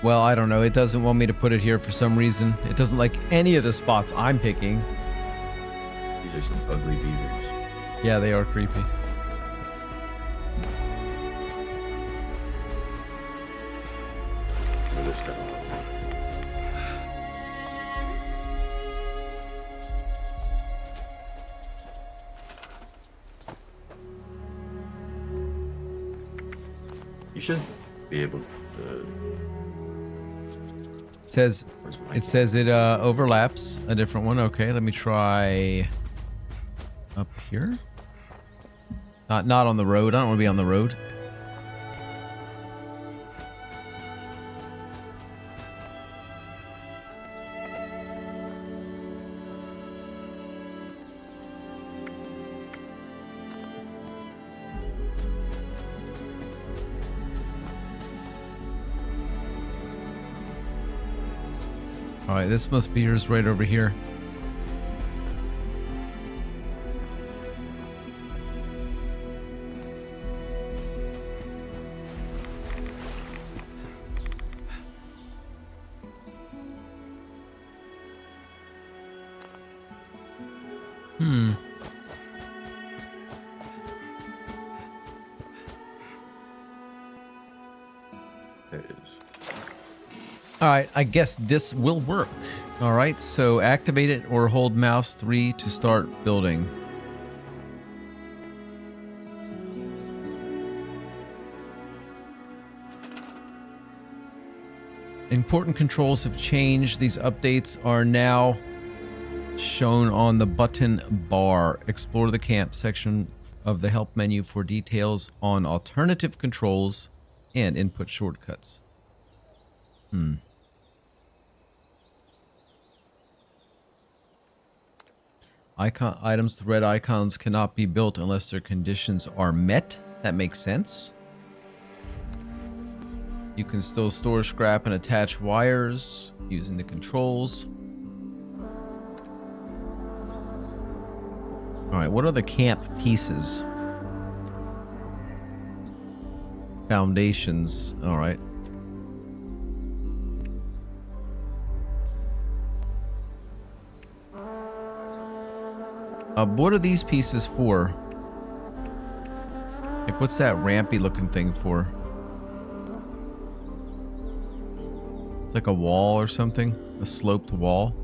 Well, I don't know. It doesn't want me to put it here for some reason. It doesn't like any of the spots I'm picking. These are some ugly beavers. Yeah, they are creepy. Look at this guy. You should be able to... It says it overlaps a different one. Okay, let me try up here. Not on the road. I don't want to be on the road. Alright, this must be yours right over here. There it is. Alright, I guess this will work. Alright, so activate it or hold mouse 3 to start building. Important controls have changed. These updates are now shown on the button bar. Explore the camp section of the help menu for details on alternative controls and input shortcuts. Items with red icons cannot be built unless their conditions are met. That makes sense. You can still store scrap and attach wires using the controls. Alright, what are the camp pieces? Foundations. Alright. What are these pieces for? Like, what's that rampy looking thing for? It's like a wall or something? A sloped wall?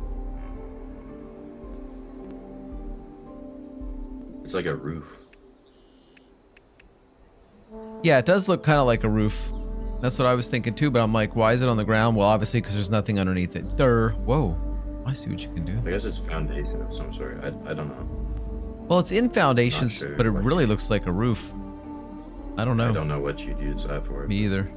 It's like a roof. Yeah, it does look kind of like a roof. That's what I was thinking too, but I'm like, why is it on the ground? Well, obviously because there's nothing underneath it. Whoa. I see what you can do. I guess it's foundation of some sort. I don't know. Well, it's in foundations, Sure, but it really looks like a roof. I don't know. I don't know what you'd use that for. Me either.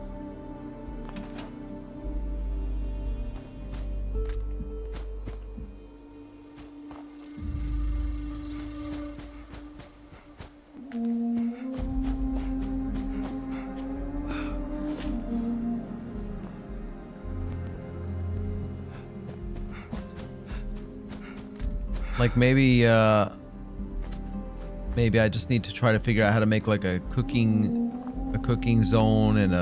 Like maybe I just need to try to figure out how to make like a cooking zone and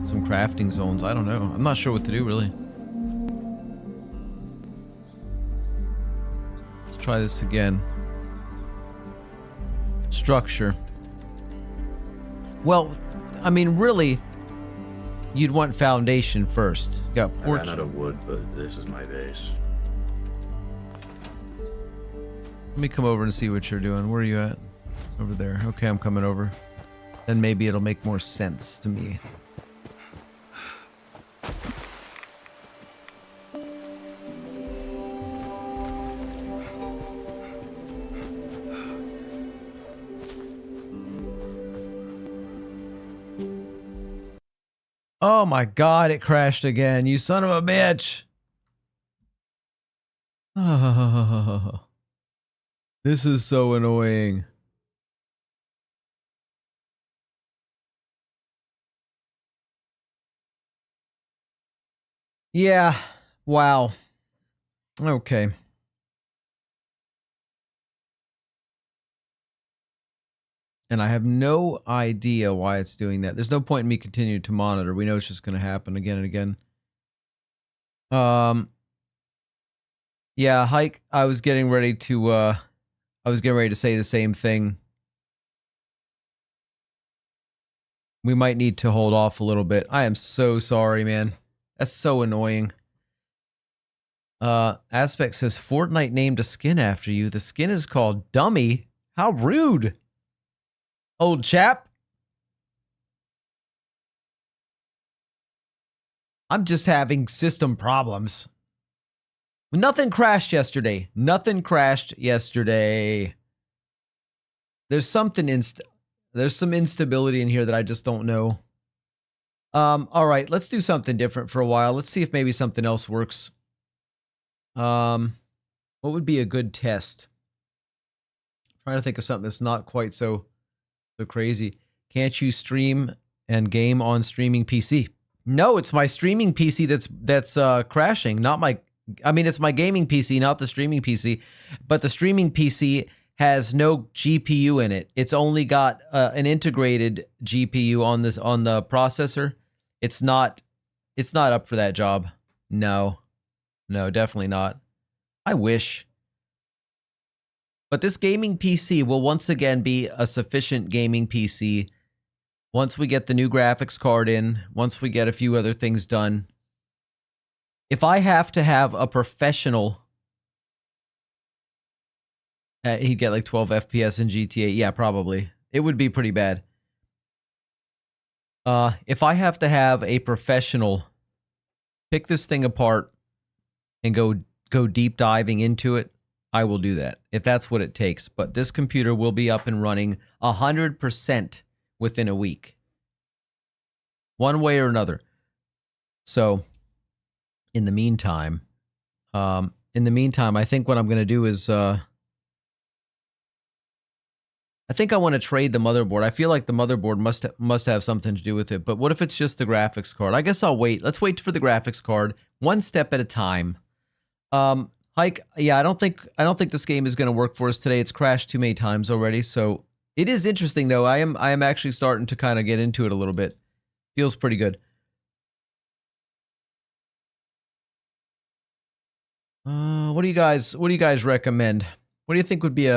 some crafting zones. I don't know. I'm not sure what to do really. Let's try this again. Structure. Well, I mean, really, you'd want foundation first. You got I porch. ran out of wood, but this is my base. Let me come over and see what you're doing. Where are you at? Over there. Okay, I'm coming over. Then maybe it'll make more sense to me. Oh my god, it crashed again. You son of a bitch. Oh. This is so annoying. Yeah. Wow. Okay. And I have no idea why it's doing that. There's no point in me continuing to monitor. We know it's just going to happen again and again. Yeah, Hike, I was getting ready to say the same thing. We might need to hold off a little bit. I am so sorry, man. That's so annoying. Aspect says Fortnite named a skin after you. The skin is called Dummy. How rude. Old chap. I'm just having system problems. Nothing crashed yesterday. Nothing crashed yesterday. There's something there's some instability in here that I just don't know. All right, let's do something different for a while. Let's see if maybe something else works. What would be a good test? I'm trying to think of something that's not quite so crazy. Can't you stream and game on streaming PC? No, it's my streaming PC that's crashing, not my. I mean, it's my gaming PC, not the streaming PC. But the streaming PC has no GPU in it. It's only got an integrated GPU on the processor. It's not up for that job. No, definitely not. I wish. But this gaming PC will once again be a sufficient gaming PC once we get the new graphics card in, once we get a few other things done. If I have to have a professional, he'd get like 12 FPS in GTA. Yeah, probably. It would be pretty bad. If I have to have a professional pick this thing apart and go deep diving into it, I will do that if that's what it takes. But this computer will be up and running 100% within a week, one way or another. So, in the meantime, I think what I'm going to do is, I think I want to trade the motherboard. I feel like the motherboard must have something to do with it. But what if it's just the graphics card? I guess I'll wait. Let's wait for the graphics card, one step at a time. Hike, yeah, I don't think this game is going to work for us today. It's crashed too many times already. So it is interesting though. I am actually starting to kind of get into it a little bit. Feels pretty good. What do you guys recommend? What do you think would be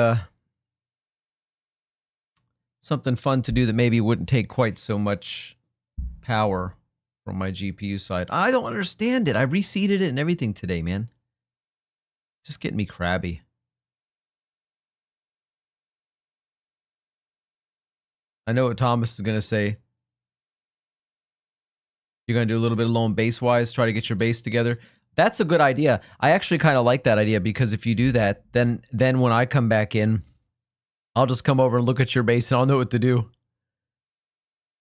something fun to do that maybe wouldn't take quite so much power from my GPU side? I don't understand it. I reseated it and everything today, man. Just getting me crabby. I know what Thomas is going to say. You're going to do a little bit of low and base wise, try to get your base together. That's a good idea. I actually kind of like that idea because if you do that, then when I come back in, I'll just come over and look at your base and I'll know what to do.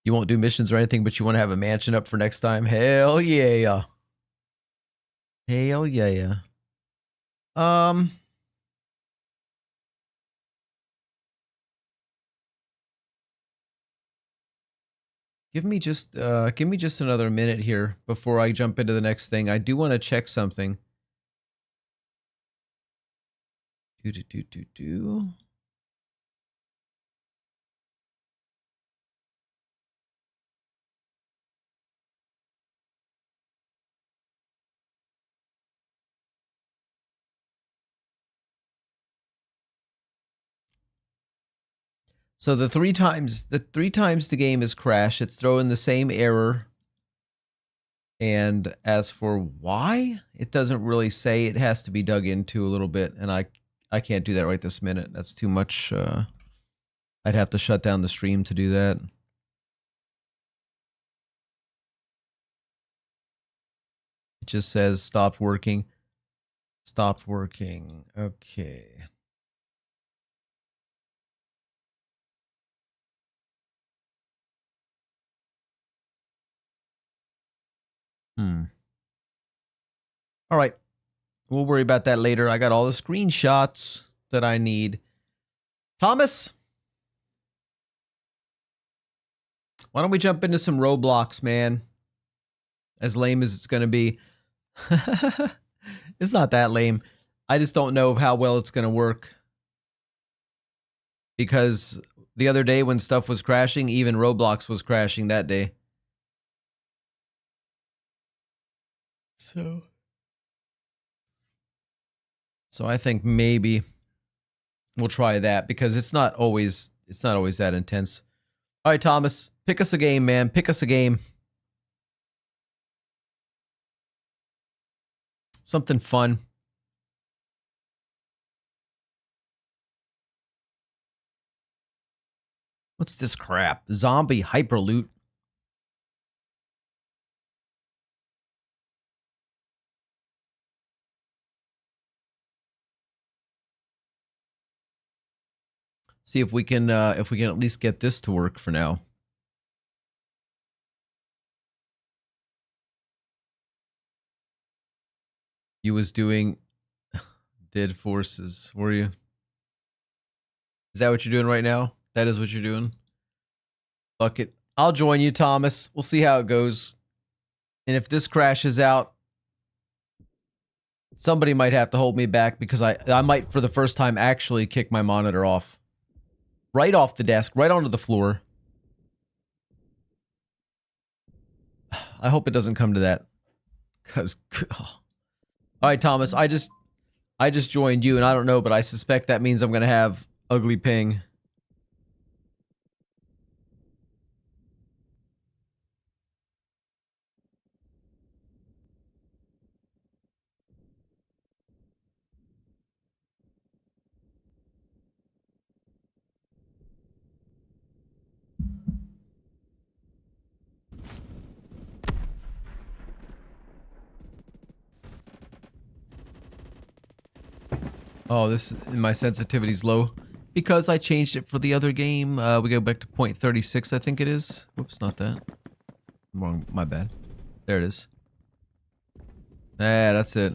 You won't do missions or anything, but you want to have a mansion up for next time? Hell yeah. Hell yeah. Give me just another minute here before I jump into the next thing. I do want to check something. Do. So the three times the game has crashed, it's throwing the same error. And as for why, it doesn't really say. It has to be dug into a little bit, and I can't do that right this minute. That's too much. I'd have to shut down the stream to do that. It just says stopped working. Stopped working. Okay. All right. We'll worry about that later. I got all the screenshots that I need. Thomas? Why don't we jump into some Roblox, man? As lame as it's going to be. It's not that lame. I just don't know how well it's going to work. Because the other day when stuff was crashing, even Roblox was crashing that day. So I think maybe we'll try that because it's not always that intense. All right, Thomas, pick us a game, man. Pick us a game. Something fun. What's this crap? Zombie Hyperloot. See if we can at least get this to work for now. You was doing Dead Forces, were you? Is that what you're doing right now? That is what you're doing? Fuck it. I'll join you, Thomas. We'll see how it goes. And if this crashes out, somebody might have to hold me back because I might, for the first time, actually kick my monitor off. Right off the desk, right onto the floor. I hope it doesn't come to that. Because... Alright, Thomas, I just joined you, and I don't know, but I suspect that means I'm going to have ugly ping. Oh, my sensitivity's low because I changed it for the other game. We go back to 0.36, I think it is. Oops, not that. Wrong, my bad. There it is. Yeah, that's it.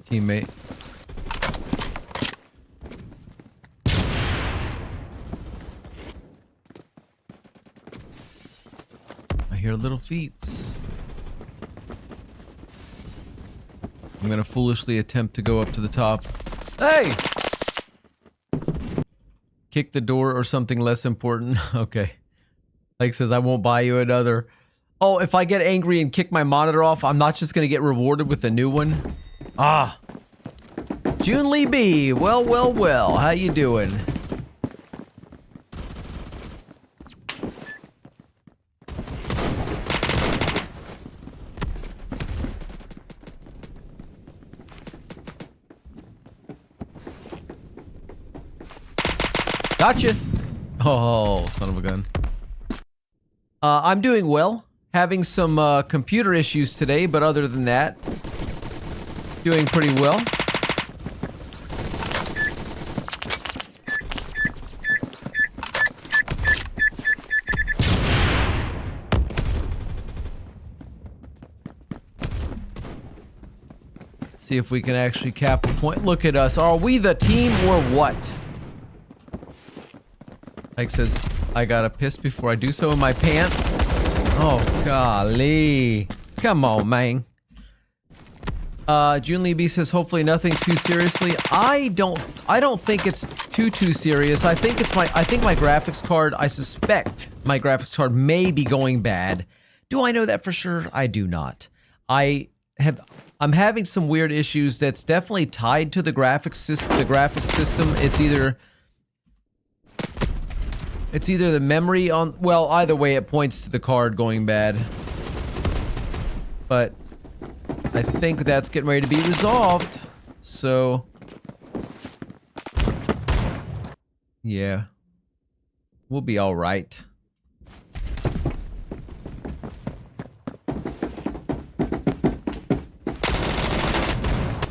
Teammate. I hear little feet. I'm gonna foolishly attempt to go up to the top. Hey! Kick the door or something less important. Okay. Like says, I won't buy you another. Oh, if I get angry and kick my monitor off, I'm not just gonna get rewarded with a new one? Ah. June Lee B. Well, well, well. How you doing? Gotcha. Oh, son of a gun. I'm doing well. Having some computer issues today, but other than that, doing pretty well. See if we can actually cap a point. Look at us. Are we the team or what? Mike says, I gotta piss before I do so in my pants. Oh, golly. Come on, man. June Lee B says, hopefully nothing too seriously. I don't think it's too serious. I think my graphics card, I suspect my graphics card may be going bad. Do I know that for sure? I do not. I'm having some weird issues that's definitely tied to the graphics system. It's either the memory on... Well, either way, it points to the card going bad. But I think that's getting ready to be resolved. So... yeah. We'll be alright.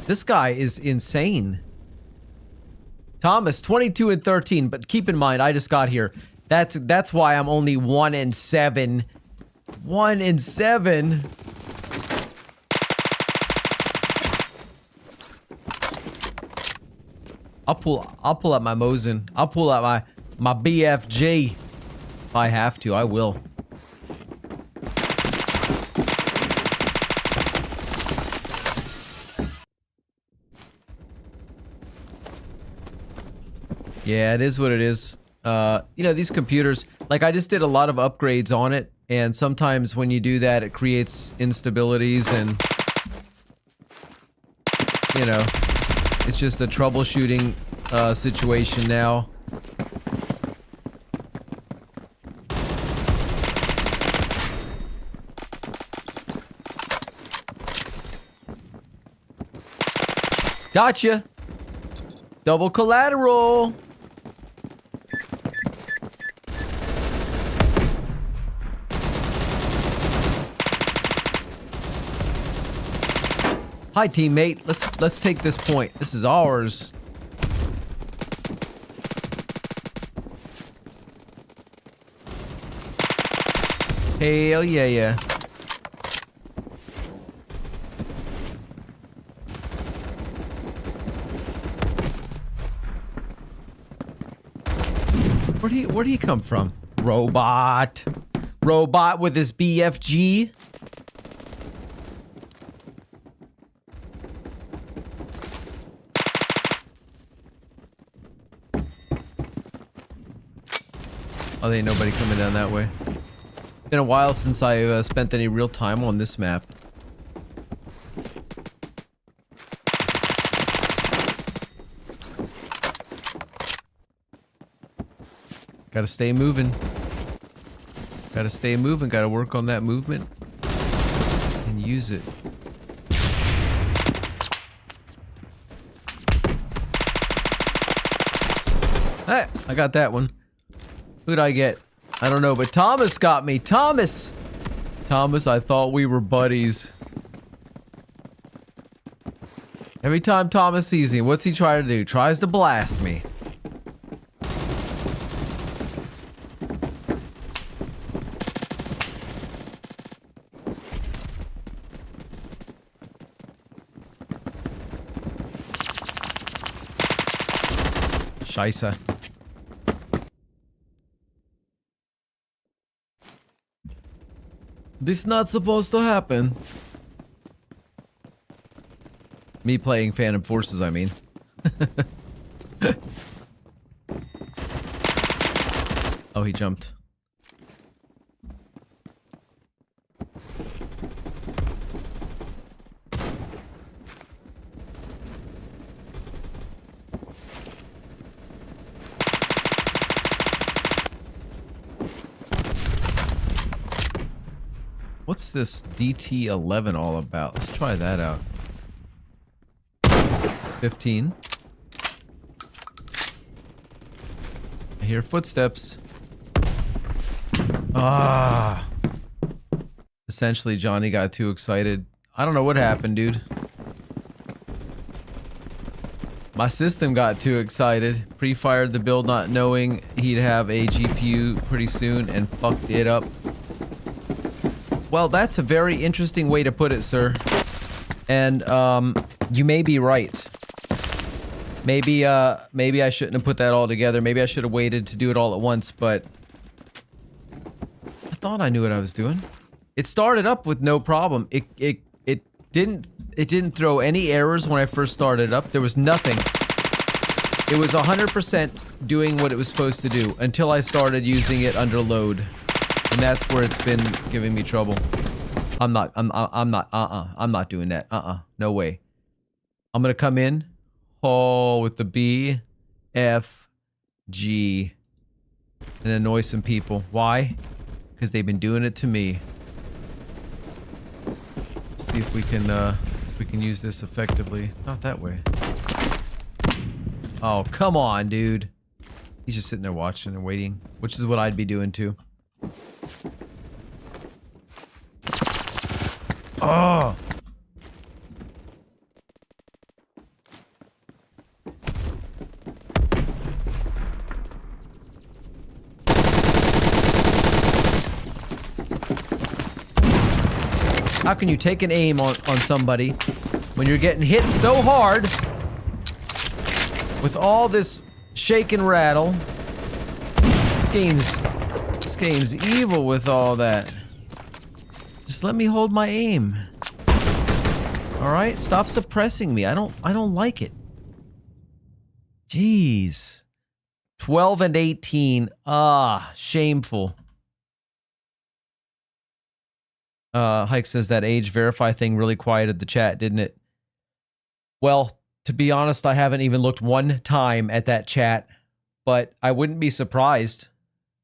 This guy is insane. Thomas, 22 and 13, but keep in mind, I just got here. That's why I'm only 1 and 7. 1 and 7. I'll pull out my Mosin. I'll pull out my BFG. If I have to, I will. Yeah, it is what it is. You know, these computers, like I just did a lot of upgrades on it, and sometimes when you do that, it creates instabilities and, you know, it's just a troubleshooting situation now. Gotcha! Double collateral! Hi, teammate. Let's take this point. This is ours. Hell yeah, yeah. Where'd he come from? Robot. Robot with his BFG. Oh, there ain't nobody coming down that way. Been a while since I spent any real time on this map. Gotta stay moving. Gotta stay moving. Gotta work on that movement. And use it. Hey, I got that one. Who'd I get? I don't know, but Thomas got me. Thomas! Thomas, I thought we were buddies. Every time Thomas sees me, what's he trying to do? Tries to blast me. Scheisse. This not supposed to happen. Me playing Phantom Forces, I mean. Oh, he jumped. What's this DT-11 all about? Let's try that out. 15. I hear footsteps. Ah. Essentially, Johnny got too excited. I don't know what happened, dude. My system got too excited. Pre-fired the build not knowing he'd have a GPU pretty soon and fucked it up. Well, that's a very interesting way to put it, sir. And, you may be right. Maybe I shouldn't have put that all together. Maybe I should have waited to do it all at once, but I thought I knew what I was doing. It started up with no problem. It didn't throw any errors when I first started up. There was nothing. It was 100% doing what it was supposed to do until I started using it under load. And that's where it's been giving me trouble. I'm not doing that. No way. I'm gonna come in. Oh, with the B, F, G. And annoy some people. Why? Because they've been doing it to me. Let's see if we can use this effectively. Not that way. Oh, come on, dude. He's just sitting there watching and waiting, which is what I'd be doing too. Oh! How can you take an aim on somebody when you're getting hit so hard with all this shake and rattle? This game's evil with all that. Just let me hold my aim. Alright? Stop suppressing me. I don't like it. Jeez. 12 and 18. Ah, shameful. Hike says that age verify thing really quieted the chat, didn't it? Well, to be honest, I haven't even looked one time at that chat, but I wouldn't be surprised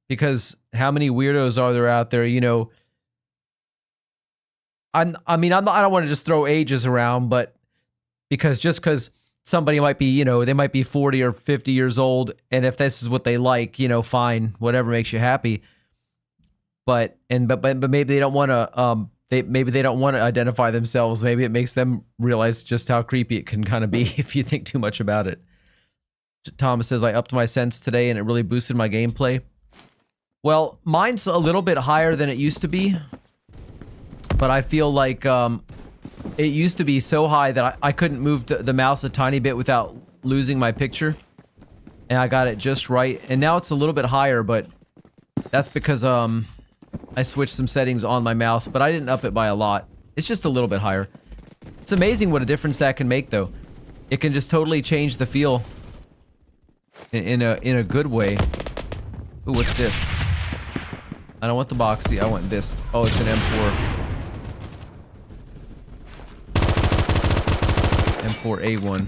because how many weirdos are there out there, you know? I don't want to just throw ages around, but because somebody might be, you know, they might be 40 or 50 years old, and if this is what they like, you know, fine, whatever makes you happy. But maybe they don't want to maybe they don't want to identify themselves. Maybe it makes them realize just how creepy it can kind of be if you think too much about it. Thomas says I upped my sense today and it really boosted my gameplay. Well, mine's a little bit higher than it used to be, but I feel like it used to be so high that I couldn't move the mouse a tiny bit without losing my picture, and I got it just right. And now it's a little bit higher, but that's because I switched some settings on my mouse, but I didn't up it by a lot. It's just a little bit higher. It's amazing what a difference that can make, though. It can just totally change the feel in a good way. Ooh, what's this? I don't want the boxy. I want this. Oh, it's an M4. M4A1.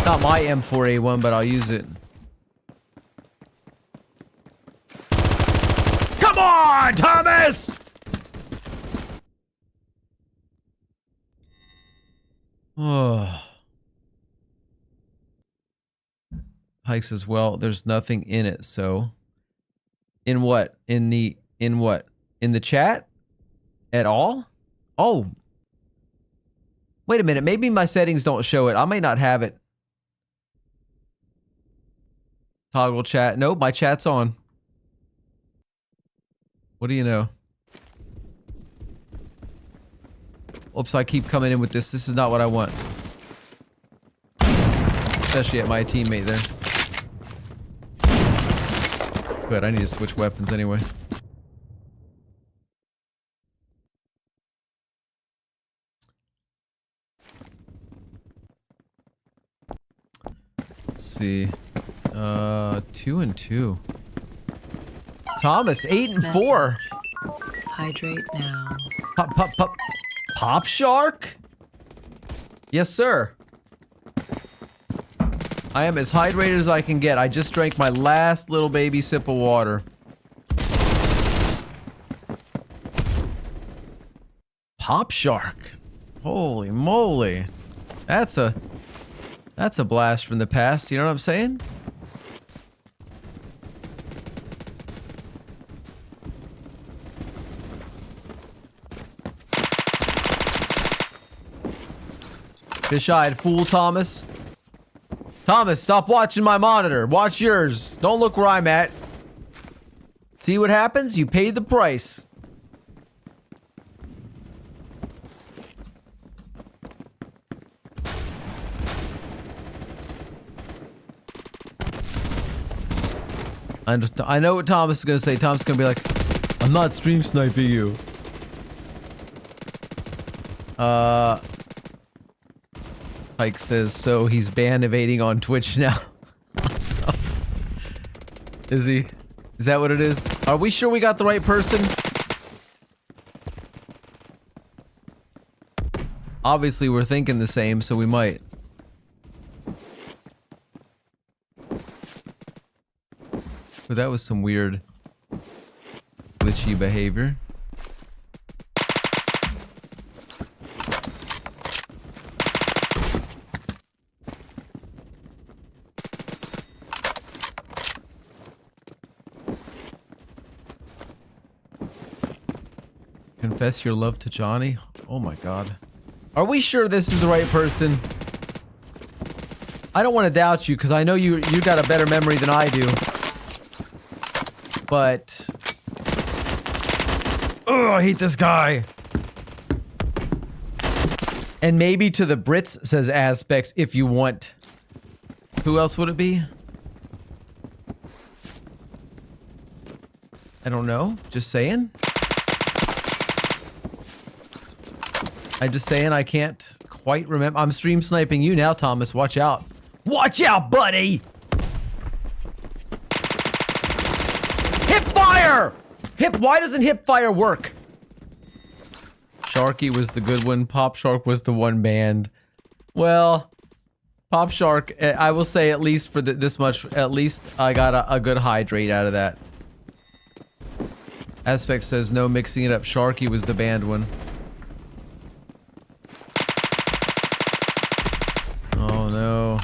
Not my M4A1, but I'll use it. Come on, Thomas! Oh. Hike says, well, there's nothing in it, so. In what? In what? In the chat? At all? Oh. Wait a minute. Maybe my settings don't show it. I may not have it. Toggle chat. Nope, my chat's on. What do you know? Oops, I keep coming in with this. This is not what I want. Especially at my teammate there. Good, I need to switch weapons anyway. Let's see. 2 and 2. Thomas, 8 and 4. Hydrate now. Pop Shark? Yes, sir. I am as hydrated as I can get. I just drank my last little baby sip of water. Pop Shark. Holy moly. That's a blast from the past, you know what I'm saying? Fish-eyed fool, Thomas. Thomas, stop watching my monitor. Watch yours. Don't look where I'm at. See what happens? You paid the price. I know what Thomas is going to say. Thomas is going to be like, I'm not stream sniping you. Pike says, so he's ban evading on Twitch now. Is he? Is that what it is? Are we sure we got the right person? Obviously, we're thinking the same, so we might. But that was some weird glitchy behavior. Confess your love to Johnny? Oh my god. Are we sure this is the right person? I don't want to doubt you because I know you got a better memory than I do. But oh, I hate this guy. And maybe to the Brits, says Aspects, if you want. Who else would it be? I don't know. Just saying. I'm just saying I can't quite remember. I'm stream sniping you now, Thomas. Watch out. Watch out, buddy! Hip fire! Why doesn't hip fire work? Sharky was the good one. Pop Shark was the one banned. Well, Pop Shark, I will say at least for this much, at least I got a good hydrate out of that. Aspect says no mixing it up. Sharky was the banned one. Oh no.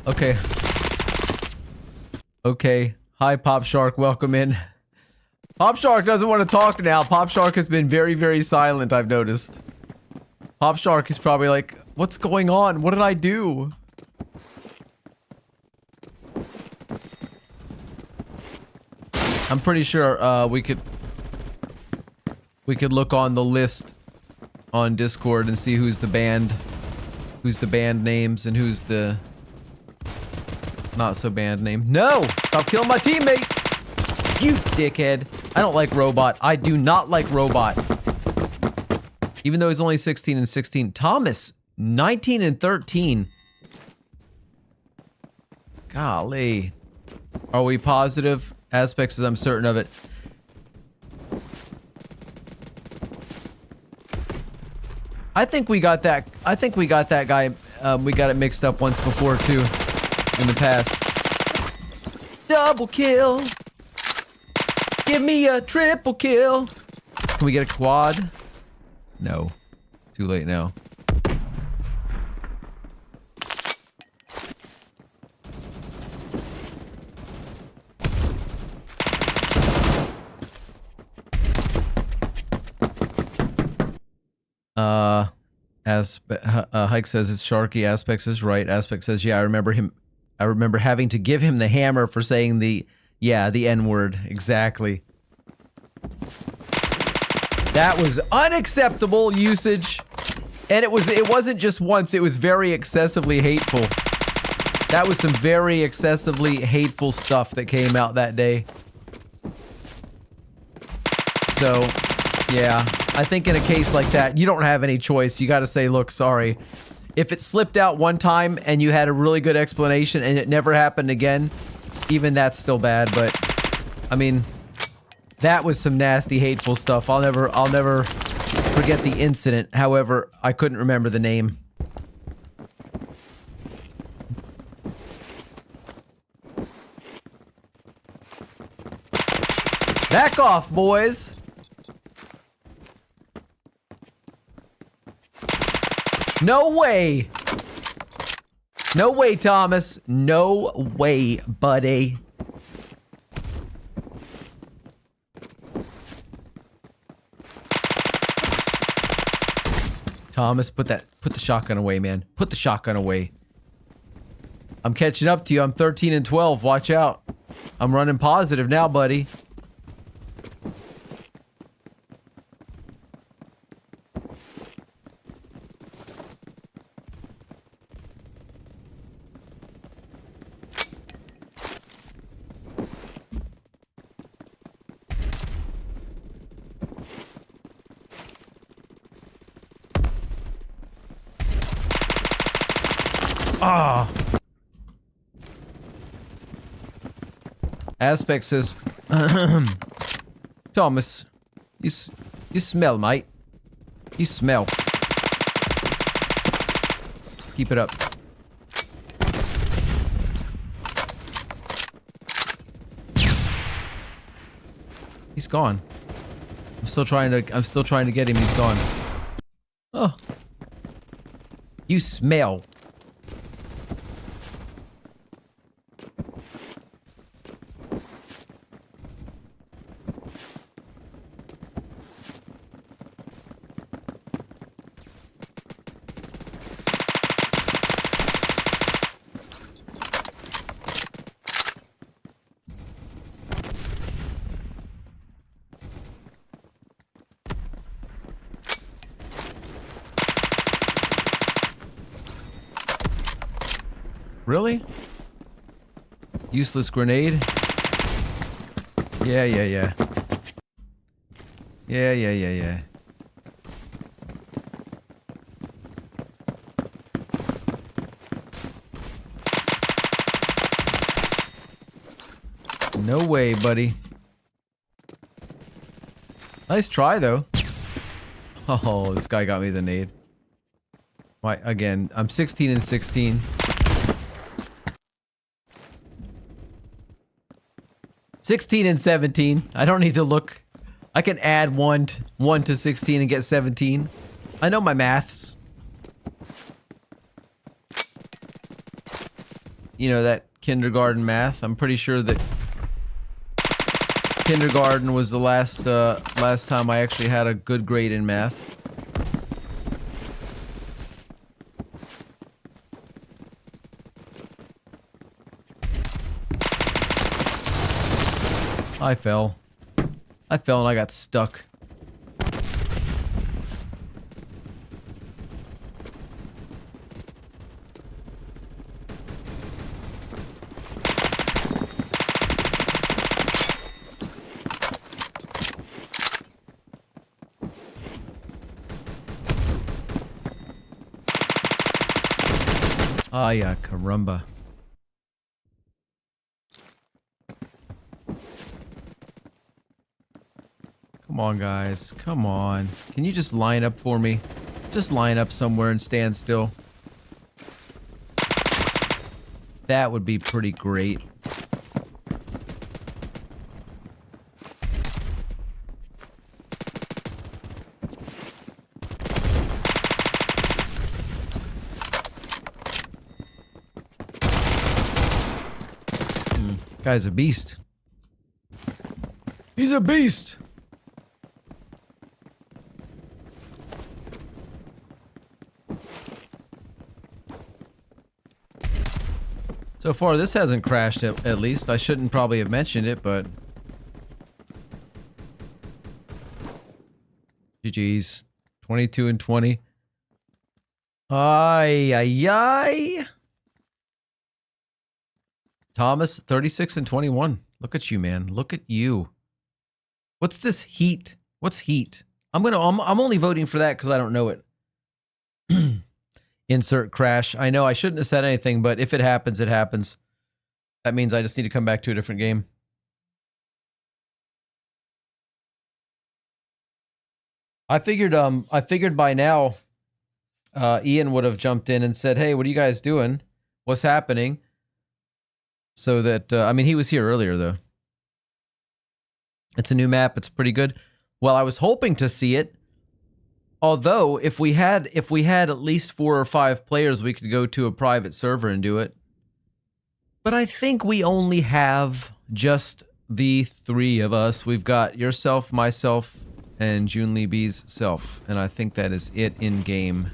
Okay. Okay. Hi, Pop Shark. Welcome in. Pop Shark doesn't want to talk now. Pop Shark has been very, very silent, I've noticed. Pop Shark is probably like, what's going on? What did I do? I'm pretty sure we could look on the list on Discord and see who's the band names and who's the not so band name. No! Stop killing my teammate! You dickhead. I don't like Robot. I do not like Robot. Even though he's only 16 and 16. Thomas, 19 and 13. Golly. Are we positive? Aspects, as I'm certain of it. I think we got that. I think we got that guy. We got it mixed up once before too, in the past. Double kill. Give me a triple kill. Can we get a quad? No. Too late now. Hike says it's Sharky. Aspect is right. Aspect says, yeah, I remember having to give him the hammer for saying the N-word. Exactly. That was unacceptable usage. And it wasn't just once, it was very excessively hateful. That was some very excessively hateful stuff that came out that day. So, yeah, I think in a case like that, you don't have any choice. You got to say, look, sorry. If it slipped out one time and you had a really good explanation and it never happened again, even that's still bad. But, I mean, that was some nasty, hateful stuff. I'll never forget the incident. However, I couldn't remember the name. Back off, boys. No way. No way, Thomas. No way, buddy. Thomas, put the shotgun away, man. Put the shotgun away. I'm catching up to you. I'm 13 and 12. Watch out. I'm running positive now, buddy. Ah. Aspect says, Thomas, you smell, mate. You smell. Keep it up. He's gone. I'm still trying to get him. He's gone. Oh. You smell. Really? Useless grenade? Yeah. Yeah. No way, buddy. Nice try, though. Oh, this guy got me the nade. Why, again, I'm 16 and 16. 16 and 17. I don't need to look. I can add 1 to 16 and get 17. I know my maths. You know, that kindergarten math. I'm pretty sure that kindergarten was the last time I actually had a good grade in math. I fell and I got stuck. Ah, yeah, caramba. Come on, guys. Come on. Can you just line up for me? Just line up somewhere and stand still. That would be pretty great. Guy's a beast. He's a beast. So far, this hasn't crashed at least. I shouldn't probably have mentioned it, but... GG's. 22 and 20. Ay, ay, ay. Thomas, 36 and 21. Look at you, man. Look at you. What's this heat? What's heat? I'm only voting for that because I don't know it. Insert crash. I know I shouldn't have said anything, but if it happens, it happens. That means I just need to come back to a different game. I figured by now, Ian would have jumped in and said, "Hey, what are you guys doing? What's happening?" So that, I mean, he was here earlier though. It's a new map. It's pretty good. Well, I was hoping to see it. Although, if we had at least 4 or 5 players, we could go to a private server and do it. But I think we only have just the 3 of us. We've got yourself, myself, and Junlee B's self. And I think that is it in game.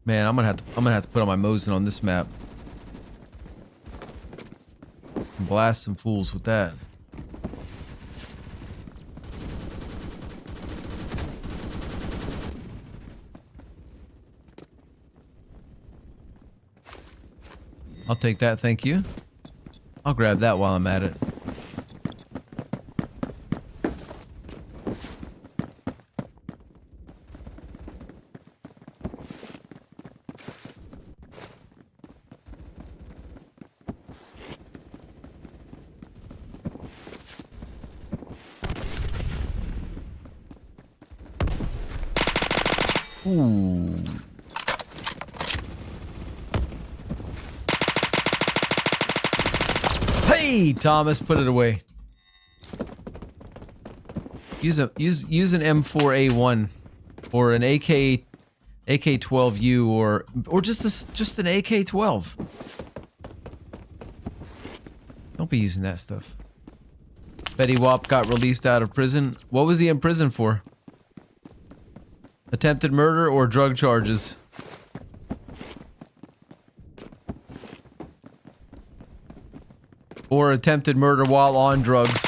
Man, I'm gonna have to put on my Mosin on this map. Blast some fools with that. I'll take that, thank you. I'll grab that while I'm at it. Ooh. Hey, Thomas, put it away. Use an M4A1 or an AK-12U or just an AK-12. Don't be using that stuff. Fetty Wap got released out of prison. What was he in prison for? Attempted murder or drug charges? Or attempted murder while on drugs?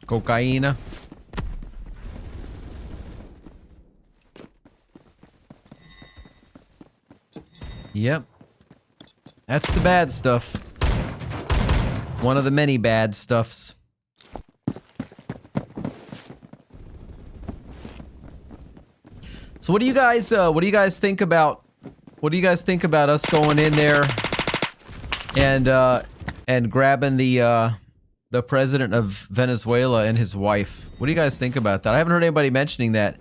Cocaine. Yep. That's the bad stuff. One of the many bad stuffs. So what do you guys think about us going in there and grabbing the president of Venezuela and his wife? What do you guys think about that? I haven't heard anybody mentioning that.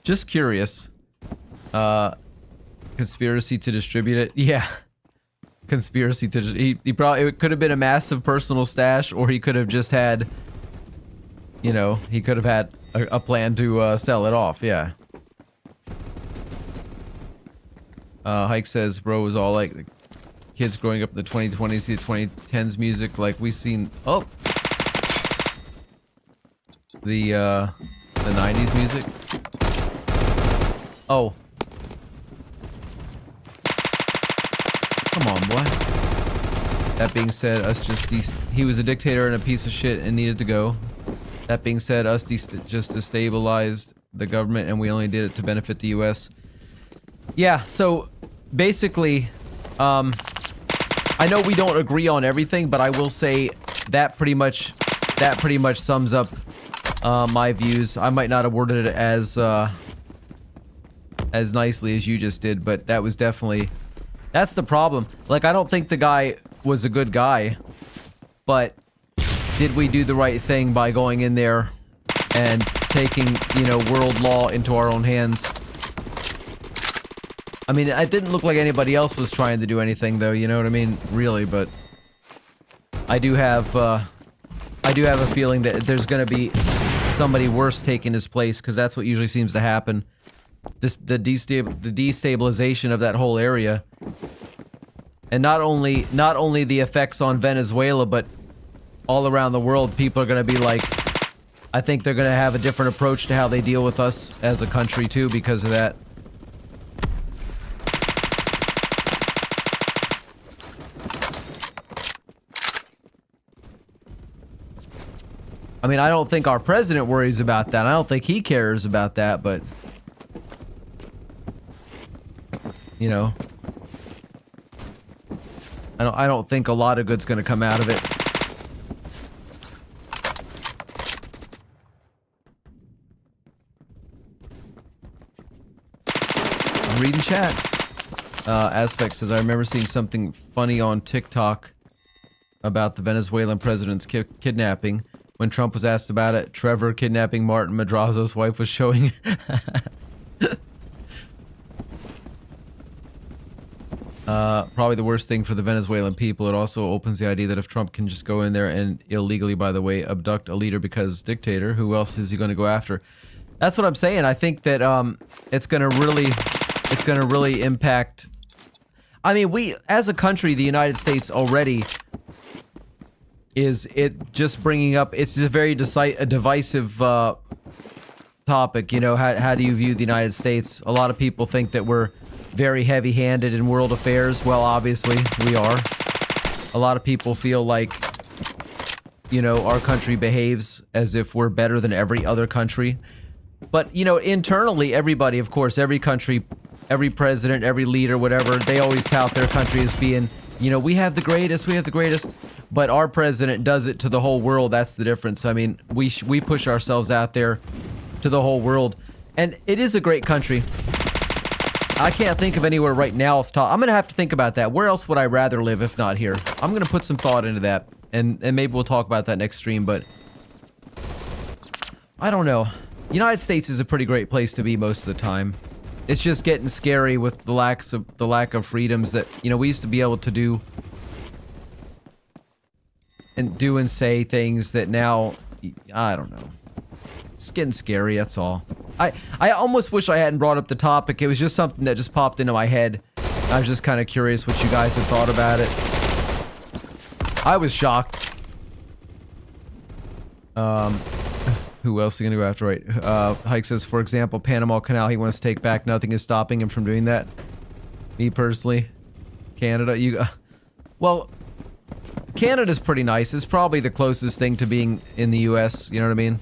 Just curious. Conspiracy to distribute it. Yeah. Conspiracy to he probably, it could have been a massive personal stash, or he could have just had, you know, he could have had a plan to sell it off. Yeah. Hike says, bro was all like the kids growing up in the 2020s, the 2010s music, like we seen. Oh, the 90s music. Oh. Come on, boy. That being said, he was a dictator and a piece of shit and needed to go. That being said, us just destabilized the government and we only did it to benefit the U.S. Yeah, so basically, I know we don't agree on everything, but I will say that pretty much sums up my views. I might not have worded it as nicely as you just did, but that was definitely... That's the problem. Like, I don't think the guy was a good guy, but did we do the right thing by going in there and taking, you know, world law into our own hands? I mean, it didn't look like anybody else was trying to do anything, though, you know what I mean? Really, but I do have I do have a feeling that there's going to be somebody worse taking his place, because that's what usually seems to happen. The destabilization of that whole area, and not only the effects on Venezuela, but all around the world. People are going to be like, I think they're going to have a different approach to how they deal with us as a country too, because of that. I mean, I don't think our president worries about that. I don't think he cares about that, but you know, I don't think a lot of good's going to come out of it. I'm reading chat. Aspect says, I remember seeing something funny on TikTok about the Venezuelan president's kidnapping. When Trump was asked about it, Trevor kidnapping Martin Madrazo's wife was showing. Probably the worst thing for the Venezuelan people. It also opens the idea that if Trump can just go in there and illegally, by the way, abduct a leader because dictator, who else is he going to go after? That's what I'm saying. I think that it's going to really impact. I mean, we as a country, the United States already is it just bringing up. It's just a very divisive topic. You know, how do you view the United States? A lot of people think that we're very heavy-handed in world affairs. Well, obviously, we are. A lot of people feel like, you know, our country behaves as if we're better than every other country. But, you know, internally, everybody, of course, every country, every president, every leader, whatever, they always tout their country as being, you know, we have the greatest, we have the greatest. But our president does it to the whole world. That's the difference. I mean, we push ourselves out there to the whole world. And it is a great country. I can't think of anywhere right now off the top. I'm going to have to think about that. Where else would I rather live if not here? I'm going to put some thought into that. And maybe we'll talk about that next stream, but I don't know. United States is a pretty great place to be most of the time. It's just getting scary with the lack of freedoms that, you know, we used to be able to do and say things that now, I don't know. It's getting scary, that's all. I almost wish I hadn't brought up the topic. It was just something that just popped into my head. I was just kind of curious what you guys had thought about it. I was shocked. Who else is he gonna go after? Right. Hike says, for example, Panama Canal he wants to take back. Nothing is stopping him from doing that. Me personally. Canada, well, Canada's pretty nice. It's probably the closest thing to being in the US, you know what I mean?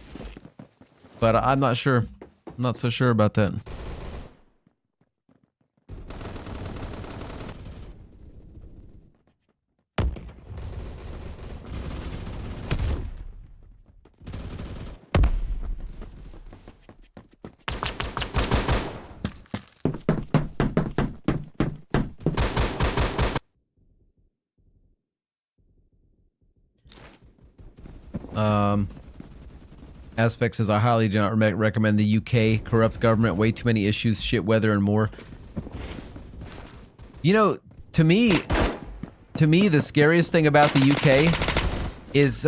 But I'm not sure. I'm not so sure about that. Aspect says, I highly do not recommend the UK. Corrupt government, way too many issues, shit weather, and more. You know, to me, the scariest thing about the UK is,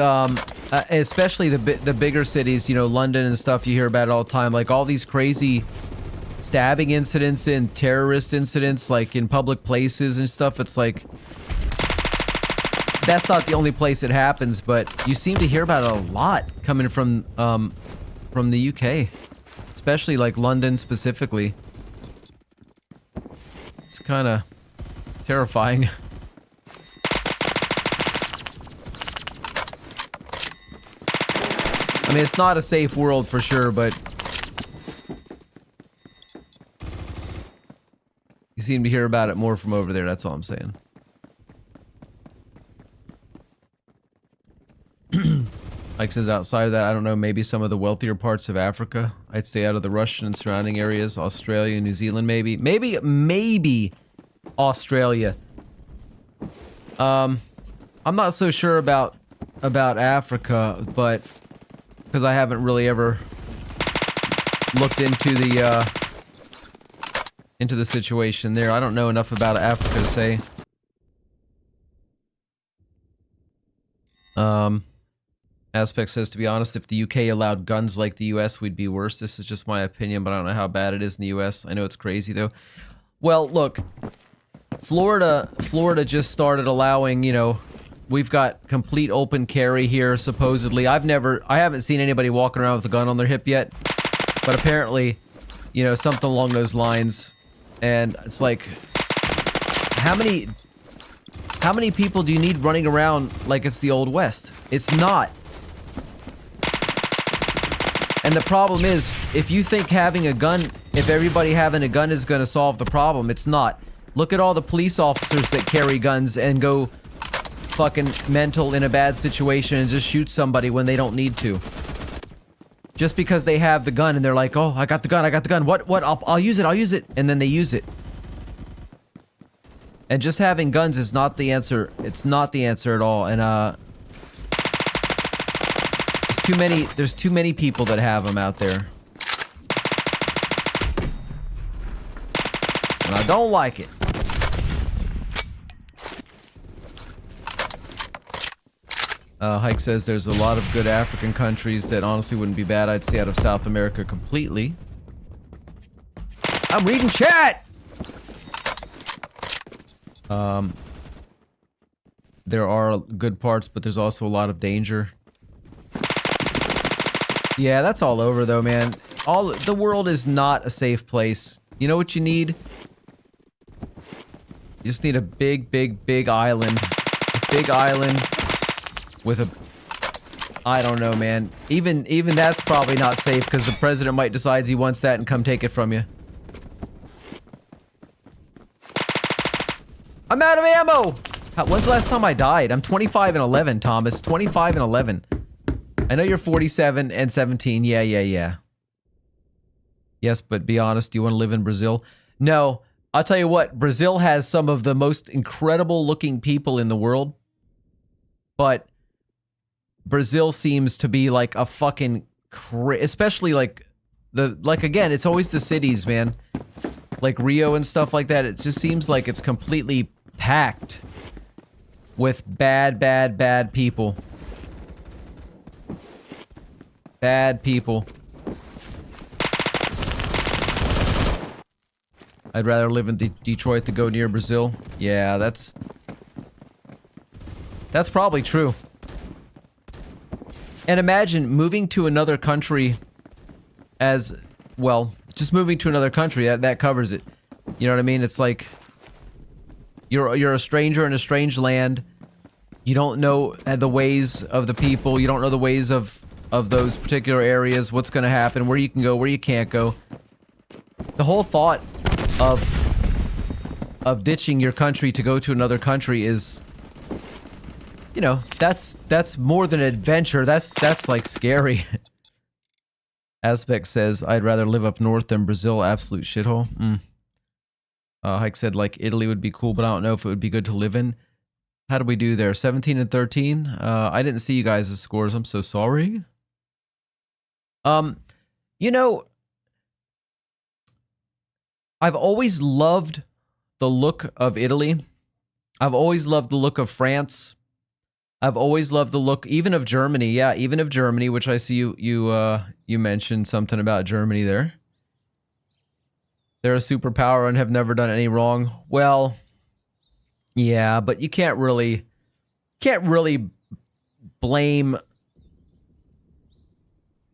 especially the bigger cities, you know, London and stuff, you hear about it all the time, like all these crazy stabbing incidents and terrorist incidents, like in public places and stuff. It's like, that's not the only place it happens, but you seem to hear about it a lot coming from the UK, especially like London specifically. It's kind of terrifying. I mean, it's not a safe world for sure, but you seem to hear about it more from over there. That's all I'm saying. Mike says, outside of that, I don't know, maybe some of the wealthier parts of Africa. I'd stay out of the Russian and surrounding areas. Australia, New Zealand, maybe. Maybe Australia. I'm not so sure about Africa, but because I haven't really ever looked into the situation there. I don't know enough about Africa to say. Aspect says, to be honest, if the UK allowed guns like the US, we'd be worse. This is just my opinion, but I don't know how bad it is in the US. I know it's crazy, though. Well, look, Florida just started allowing, you know, we've got complete open carry here, supposedly. I haven't seen anybody walking around with a gun on their hip yet, but apparently, you know, something along those lines. And it's like, how many people do you need running around like it's the Old West? It's not. And the problem is, if you think having a gun, if everybody having a gun is going to solve the problem, it's not. Look at all the police officers that carry guns and go fucking mental in a bad situation and just shoot somebody when they don't need to. Just because they have the gun and they're like, oh, I got the gun. What? I'll use it. And then they use it. And just having guns is not the answer. It's not the answer at all. And, there's too many people that have them out there. And I don't like it. Hike says there's a lot of good African countries that honestly wouldn't be bad. I'd stay out of South America completely. I'm reading chat! There are good parts, but there's also a lot of danger. Yeah, that's all over though, man. The world is not a safe place. You know what you need? You just need a big island. A big island with a... I don't know, man. Even that's probably not safe because the president might decide he wants that and come take it from you. I'm out of ammo! When's the last time I died? I'm 25 and 11, Thomas. 25 and 11. I know you're 47 and 17. Yeah. Yes, but be honest, do you want to live in Brazil? No. I'll tell you what, Brazil has some of the most incredible looking people in the world. But Brazil seems to be like a fucking... especially like... again, it's always the cities, man. Like Rio and stuff like that. It just seems like it's completely packed with bad people. Bad people. I'd rather live in Detroit than go near Brazil. Yeah, that's probably true. And imagine moving to another country as... well, just moving to another country, that covers it. You know what I mean? It's like... You're a stranger in a strange land. You don't know the ways of the people. You don't know the ways of those particular areas. What's going to happen. Where you can go. Where you can't go. The whole thought of ditching your country to go to another country is... you know, that's more than an adventure. That's like scary. Aspect says, I'd rather live up north than Brazil. Absolute shithole. Hike said, like, Italy would be cool, but I don't know if it would be good to live in. How do we do there? 17 and 13? I didn't see you guys' scores. I'm so sorry. You know, I've always loved the look of Italy. I've always loved the look of France. I've always loved the look, even of Germany. Yeah, even of Germany, which I see you mentioned something about Germany there. They're a superpower and have never done any wrong. Well, yeah, but you can't really blame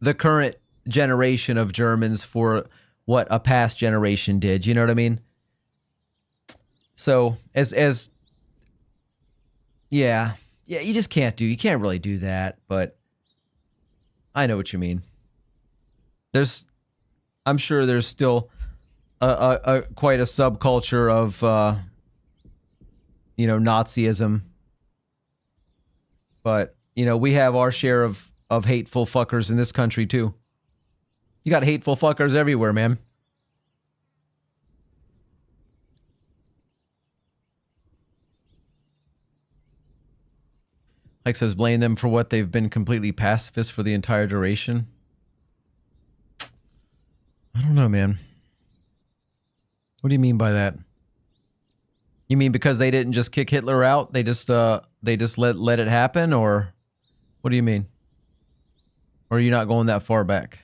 the current generation of Germans for what a past generation did. You know what I mean? So, yeah, you just can't really do that, but I know what you mean. I'm sure there's still quite a subculture of, you know, Nazism. But, you know, we have our share of hateful fuckers in this country, too. You got hateful fuckers everywhere, man. Like says, blame them for what they've been completely pacifist for the entire duration. I don't know, man. What do you mean by that? You mean because they didn't just kick Hitler out? They just let it happen, or what do you mean? Or are you not going that far back?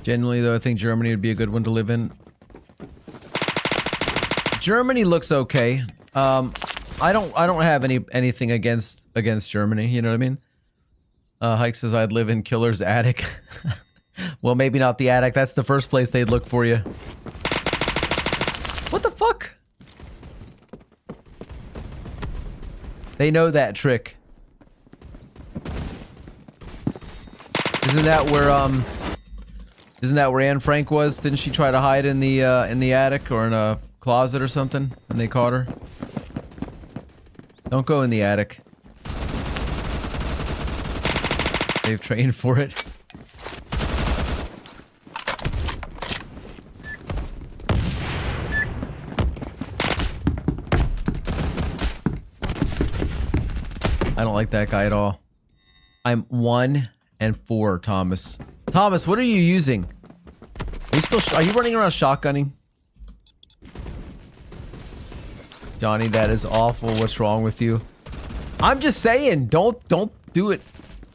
Generally, though, I think Germany would be a good one to live in. Germany looks okay. I don't have anything against Germany. You know what I mean? Hike says I'd live in Killer's attic. Well, maybe not the attic. That's the first place they'd look for you. What the fuck? They know that trick. Isn't that where Anne Frank was? Didn't she try to hide in the attic or in a closet or something, and they caught her? Don't go in the attic. They've trained for it. I don't like that guy at all. I'm 1 and 4, Thomas. Thomas, what are you using? Are you running around shotgunning? Johnny, that is awful. What's wrong with you? I'm just saying, don't do it.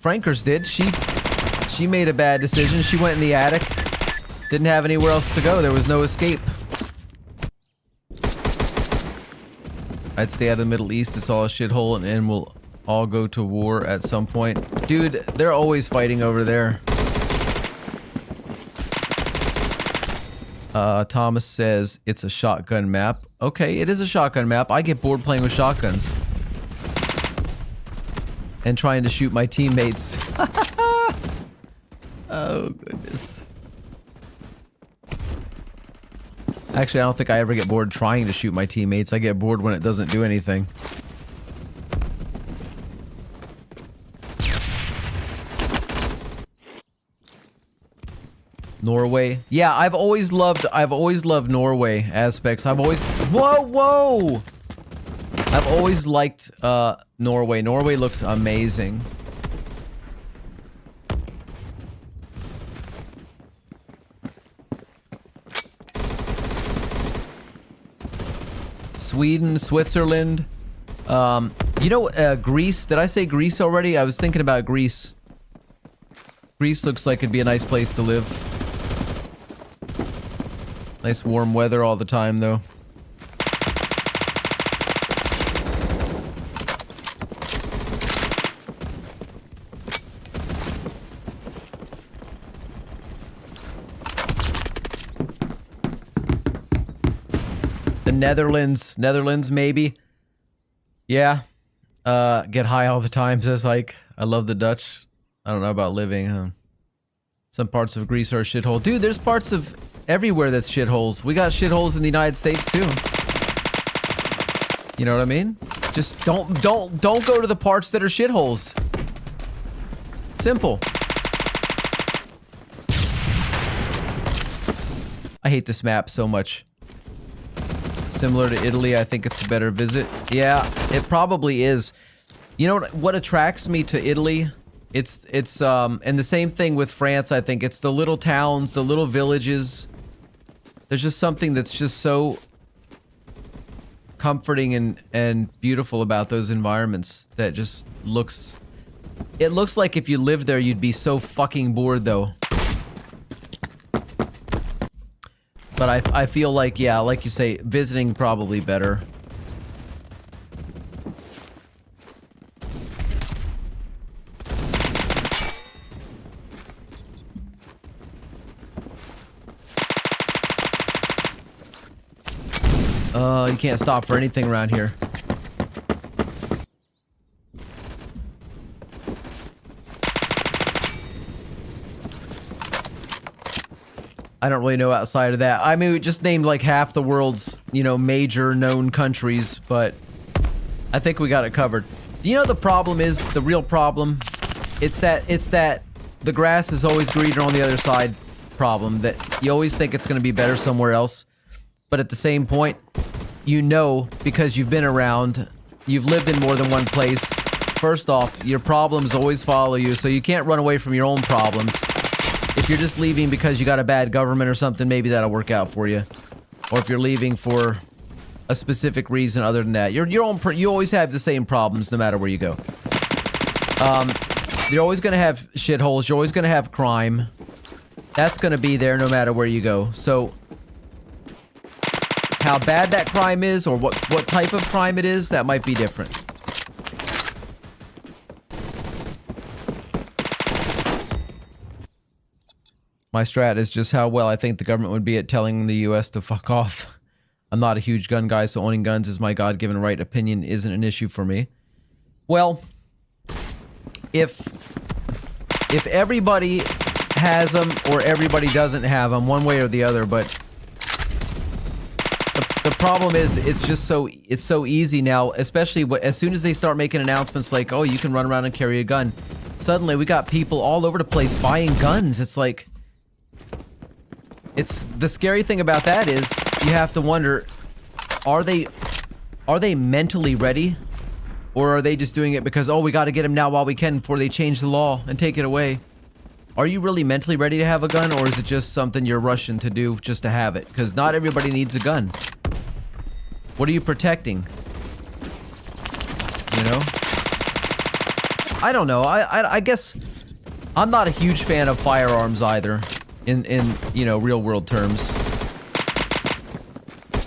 Frankers did. She made a bad decision. She went in the attic. Didn't have anywhere else to go. There was no escape. I'd stay out of the Middle East. It's all a shithole, and we'll all go to war at some point. Dude, they're always fighting over there. Thomas says it's a shotgun map. Okay, it is a shotgun map. I get bored playing with shotguns. And trying to shoot my teammates. Oh, goodness. Actually, I don't think I ever get bored trying to shoot my teammates. I get bored when it doesn't do anything. Norway. Yeah, I've always loved Norway aspects. Whoa! I've always liked Norway. Norway looks amazing. Sweden, Switzerland. You know, Greece. Did I say Greece already? I was thinking about Greece. Greece looks like it'd be a nice place to live. Nice warm weather all the time, though. The Netherlands maybe. Yeah. Get high all the time, says like. I love the Dutch. I don't know about living. Some parts of Greece are a shithole. Dude, there's parts of everywhere that's shitholes. We got shitholes in the United States too. You know what I mean? Just don't go to the parts that are shitholes. Simple. I hate this map so much. Similar to Italy, I think it's a better visit. Yeah, it probably is. You know what attracts me to Italy? It's and the same thing with France, I think. It's the little towns, the little villages. There's just something that's just so comforting and beautiful about those environments that just looks... It looks like if you lived there, you'd be so fucking bored, though. But I feel like, yeah, like you say, visiting probably better. You can't stop for anything around here. I don't really know outside of that. I mean, we just named like half the world's, you know, major known countries, but I think we got it covered. You know, the problem is, the real problem, it's that the grass is always greener on the other side problem, that you always think it's going to be better somewhere else. But at the same point, you know, because you've been around, you've lived in more than one place. First off, your problems always follow you, so you can't run away from your own problems. If you're just leaving because you got a bad government or something, maybe that'll work out for you. Or if you're leaving for a specific reason other than that. You always have the same problems no matter where you go. You're always going to have shitholes. You're always going to have crime. That's going to be there no matter where you go. So, how bad that crime is, or what type of crime it is, that might be different. My strat is just how well I think the government would be at telling the US to fuck off. I'm not a huge gun guy, so owning guns is my God-given right. Opinion isn't an issue for me. Well, if everybody has them or everybody doesn't have them, one way or the other, but the problem is it's so easy now, especially as soon as they start making announcements like, oh, you can run around and carry a gun. Suddenly we got people all over the place buying guns. It's like, it's the scary thing about that is you have to wonder, are they mentally ready, or are they just doing it because, oh, we got to get them now while we can before they change the law and take it away? Are you really mentally ready to have a gun, or is it just something you're rushing to do just to have it? Because not everybody needs a gun. What are you protecting? You know? I don't know. I guess I'm not a huge fan of firearms either. In you know, real world terms.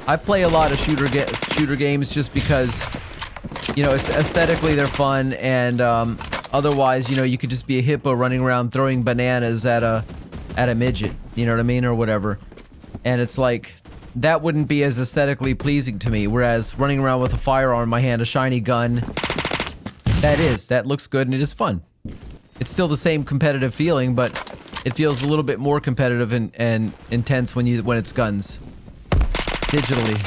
I play a lot of shooter games just because, you know, aesthetically they're fun, and otherwise, you know, you could just be a hippo running around throwing bananas at a midget, you know what I mean, or whatever. And it's like, that wouldn't be as aesthetically pleasing to me, whereas running around with a firearm in my hand, a shiny gun, that looks good and it is fun. It's still the same competitive feeling, but it feels a little bit more competitive and intense when it's guns. Digitally.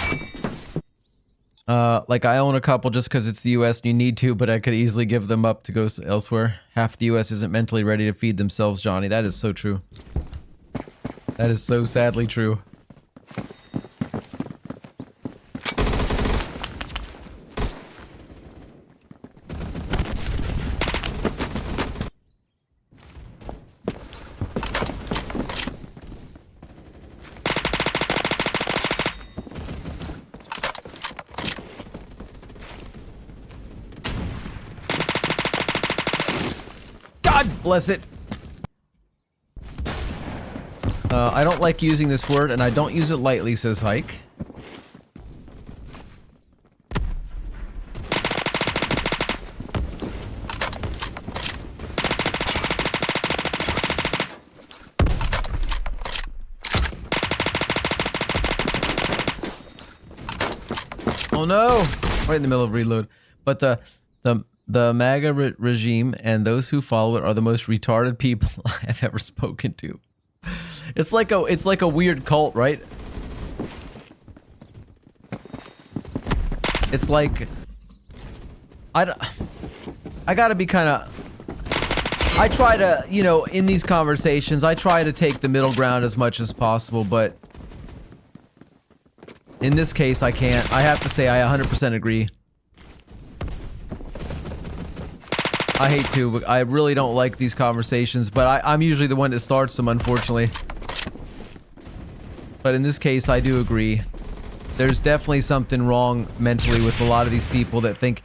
Like, I own a couple just because it's the US and you need to, but I could easily give them up to go elsewhere. Half the US isn't mentally ready to feed themselves, Johnny. That is so true. That is so sadly true. Bless it. I don't like using this word, and I don't use it lightly, says Hike. Oh no! Right in the middle of reload. But the MAGA regime and those who follow it are the most retarded people I have ever spoken to. It's like a weird cult, right? It's like, I gotta be kind of, I try to, you know, in these conversations, I try to take the middle ground as much as possible, but in this case, I can't. I have to say I 100% agree. I hate to, but I really don't like these conversations, but I'm usually the one that starts them, unfortunately. But in this case, I do agree. There's definitely something wrong mentally with a lot of these people that think...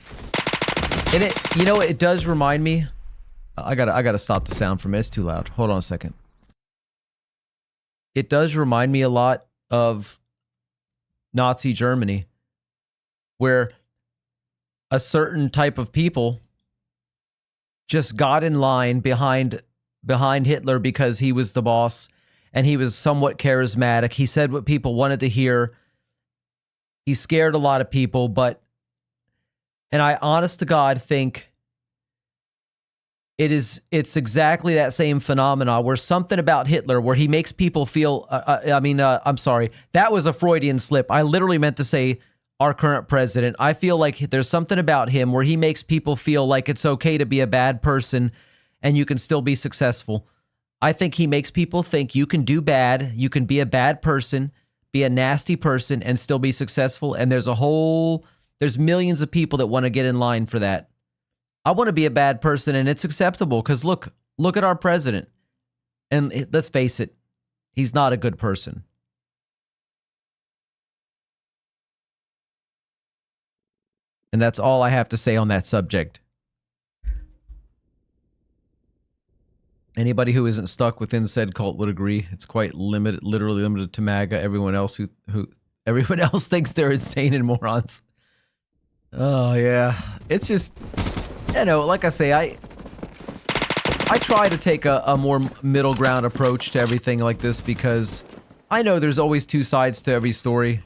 And it, you know, it does remind me... I gotta stop the sound for a minute, it's too loud. Hold on a second. It does remind me a lot of Nazi Germany, where a certain type of people just got in line behind Hitler because he was the boss and he was somewhat charismatic. He said what people wanted to hear. He scared a lot of people, and I honest to God think It's exactly that same phenomena where something about Hitler, where he makes people feel, I'm sorry, that was a Freudian slip. I literally meant to say our current president. I feel like there's something about him where he makes people feel like it's okay to be a bad person and you can still be successful. I think he makes people think you can do bad, you can be a bad person, be a nasty person and still be successful. And there's millions of people that want to get in line for that. I want to be a bad person and it's acceptable because look at our president. And let's face it, he's not a good person. And that's all I have to say on that subject. Anybody who isn't stuck within said cult would agree. It's quite limited, literally limited to MAGA. Everyone else thinks they're insane and morons. Oh yeah, it's just, like I say, I try to take a more middle ground approach to everything like this because I know there's always two sides to every story,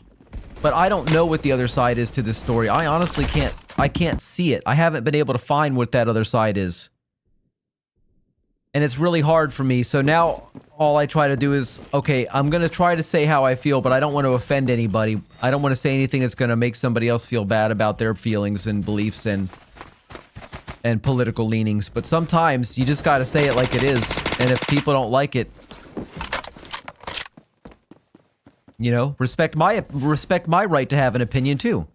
but I don't know what the other side is to this story. I honestly can't see it. I haven't been able to find what that other side is. And it's really hard for me. So now all I try to do is, okay, I'm going to try to say how I feel, but I don't want to offend anybody. I don't want to say anything that's going to make somebody else feel bad about their feelings and beliefs and political leanings. But sometimes you just got to say it like it is. And if people don't like it, respect my right to have an opinion too.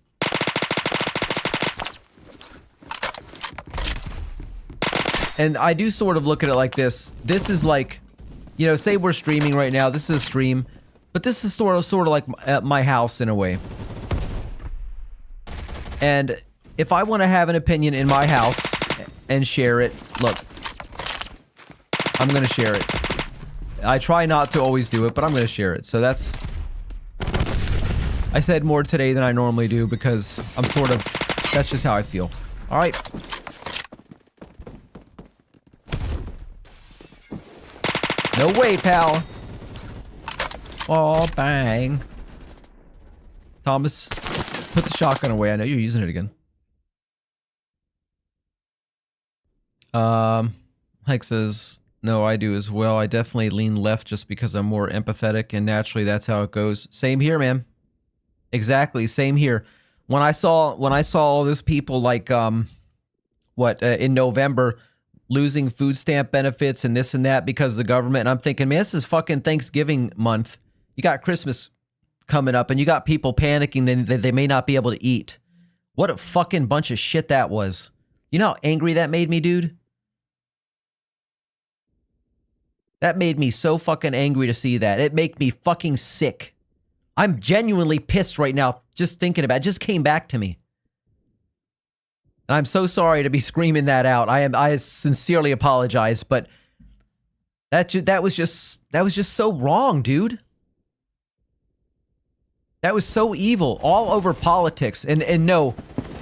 And I do sort of look at it like this. This is like, say we're streaming right now. This is a stream. But this is sort of like my house in a way. And if I want to have an opinion in my house and share it, look. I'm going to share it. I try not to always do it, but I'm going to share it. So that's... I said more today than I normally do because that's just how I feel. All right. No way, pal. Oh, bang. Thomas, put the shotgun away. I know you're using it again. Hike says, no, I do as well. I definitely lean left just because I'm more empathetic and naturally that's how it goes. Same here, man. Exactly, same here. When I saw all those people like, in November, losing food stamp benefits and this and that because of the government. And I'm thinking, man, this is fucking Thanksgiving month. You got Christmas coming up and you got people panicking that they may not be able to eat. What a fucking bunch of shit that was. You know how angry that made me, dude? That made me so fucking angry to see that. It made me fucking sick. I'm genuinely pissed right now just thinking about it. It just came back to me. And I'm so sorry to be screaming that out. I sincerely apologize, but that was just so wrong, dude. That was so evil, all over politics. And no,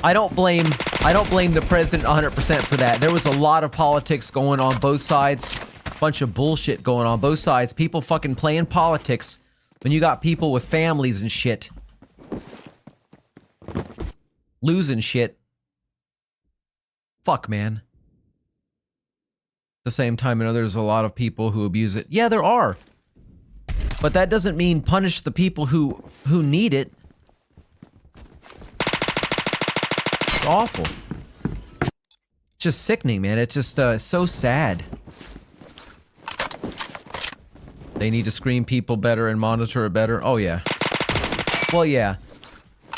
I don't blame the president 100% for that. There was a lot of politics going on both sides. Bunch of bullshit going on both sides. People fucking playing politics when you got people with families and shit losing shit. Fuck, man. At the same time, I know there's a lot of people who abuse it. Yeah, there are. But that doesn't mean punish the people who need it. It's awful. It's just sickening, man. It's just so sad. They need to screen people better and monitor it better. Oh, yeah. Well, yeah.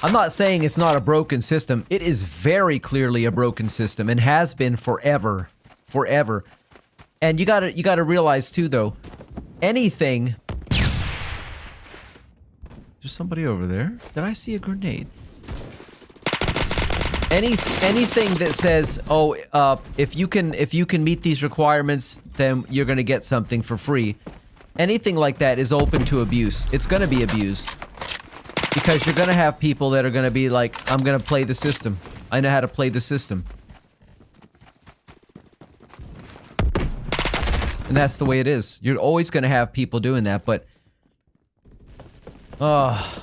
I'm not saying it's not a broken system. It is very clearly a broken system and has been forever. Forever. And you gotta realize too, though, anything... There's somebody over there. Did I see a grenade? Anything that says, oh, if you can meet these requirements, then you're gonna get something for free. Anything like that is open to abuse. It's gonna be abused. Because you're gonna have people that are gonna be like, I'm gonna play the system. I know how to play the system. And that's the way it is. You're always gonna have people doing that, but... Oh.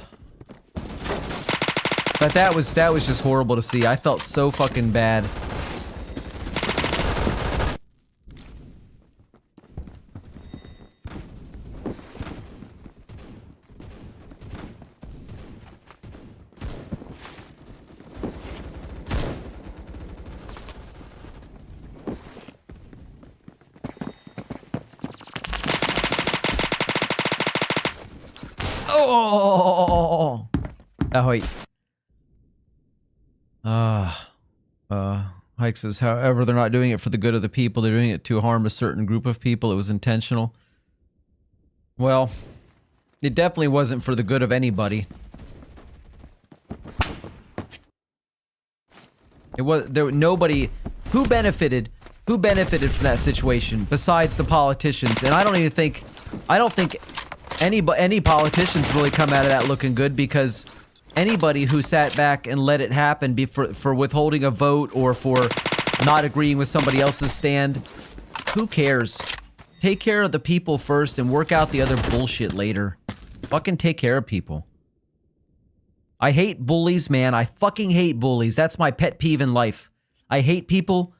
But that was just horrible to see. I felt so fucking bad. Oh wait. Hike says, however, they're not doing it for the good of the people. They're doing it to harm a certain group of people. It was intentional. Well, it definitely wasn't for the good of anybody. It was there. Nobody who benefited from that situation besides the politicians. And I don't think any politicians really come out of that looking good, because anybody who sat back and let it happen for withholding a vote or for not agreeing with somebody else's stand, who cares? Take care of the people first and work out the other bullshit later. Fucking take care of people. I hate bullies, man. I fucking hate bullies. That's my pet peeve in life. I hate people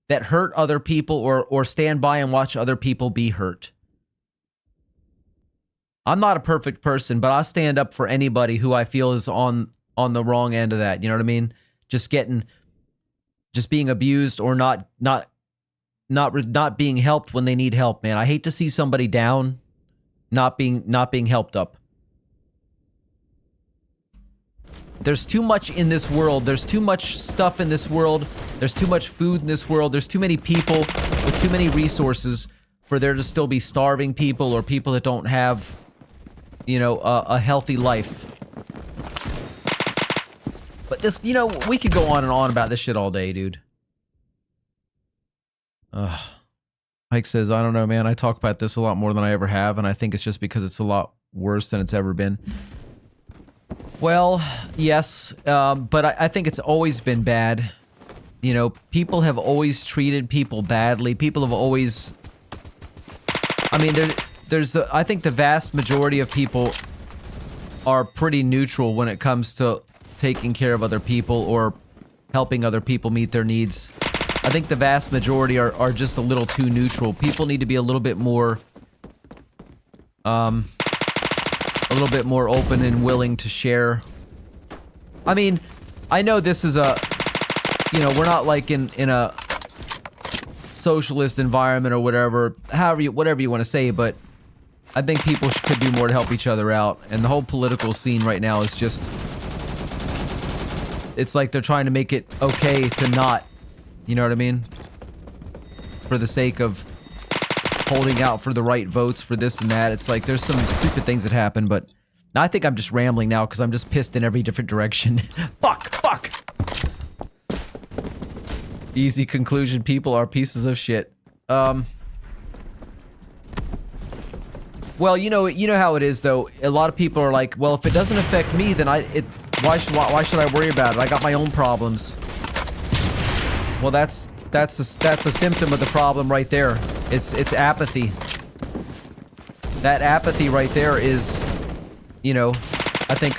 that hurt other people or stand by and watch other people be hurt. I'm not a perfect person, but I'll stand up for anybody who I feel is on the wrong end of that. You know what I mean? Just being abused or not being helped when they need help, man. I hate to see somebody down, not being helped up. There's too much in this world. There's too much stuff in this world. There's too much food in this world. There's too many people with too many resources for there to still be starving people or people that don't have, you know, a healthy life. But this, you know, we could go on and on about this shit all day, dude. Mike says, I don't know, man. I talk about this a lot more than I ever have, and I think it's just because it's a lot worse than it's ever been. Well, yes, but I think it's always been bad. You know, people have always treated people badly. People have always... I mean, I think the vast majority of people are pretty neutral when it comes to taking care of other people or helping other people meet their needs. I think the vast majority are just a little too neutral. People need to be a little bit more open and willing to share. I mean, I know this is a, you know, we're not like in a socialist environment or whatever, whatever you want to say, but I think people could do more to help each other out. And the whole political scene right now is just, it's like they're trying to make it okay to not, you know what I mean? For the sake of holding out for the right votes for this and that. It's like there's some stupid things that happen, but I think I'm just rambling now because I'm just pissed in every different direction. Fuck! Easy conclusion, people are pieces of shit. Well, you know how it is though. A lot of people are like, well, if it doesn't affect me, then why should I worry about it? I got my own problems. Well, that's a symptom of the problem right there. It's apathy. That apathy right there is, you know, I think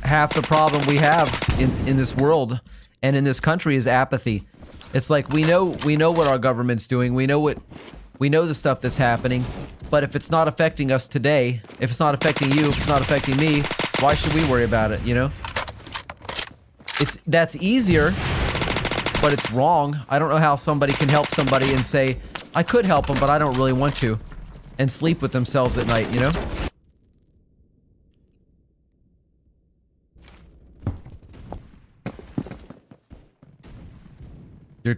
half the problem we have in this world and in this country is apathy. It's like we know what our government's doing. We know the stuff that's happening. But if it's not affecting us today, if it's not affecting you, if it's not affecting me, why should we worry about it, you know? That's easier, but it's wrong. I don't know how somebody can help somebody and say, I could help them, but I don't really want to. And sleep with themselves at night, you know?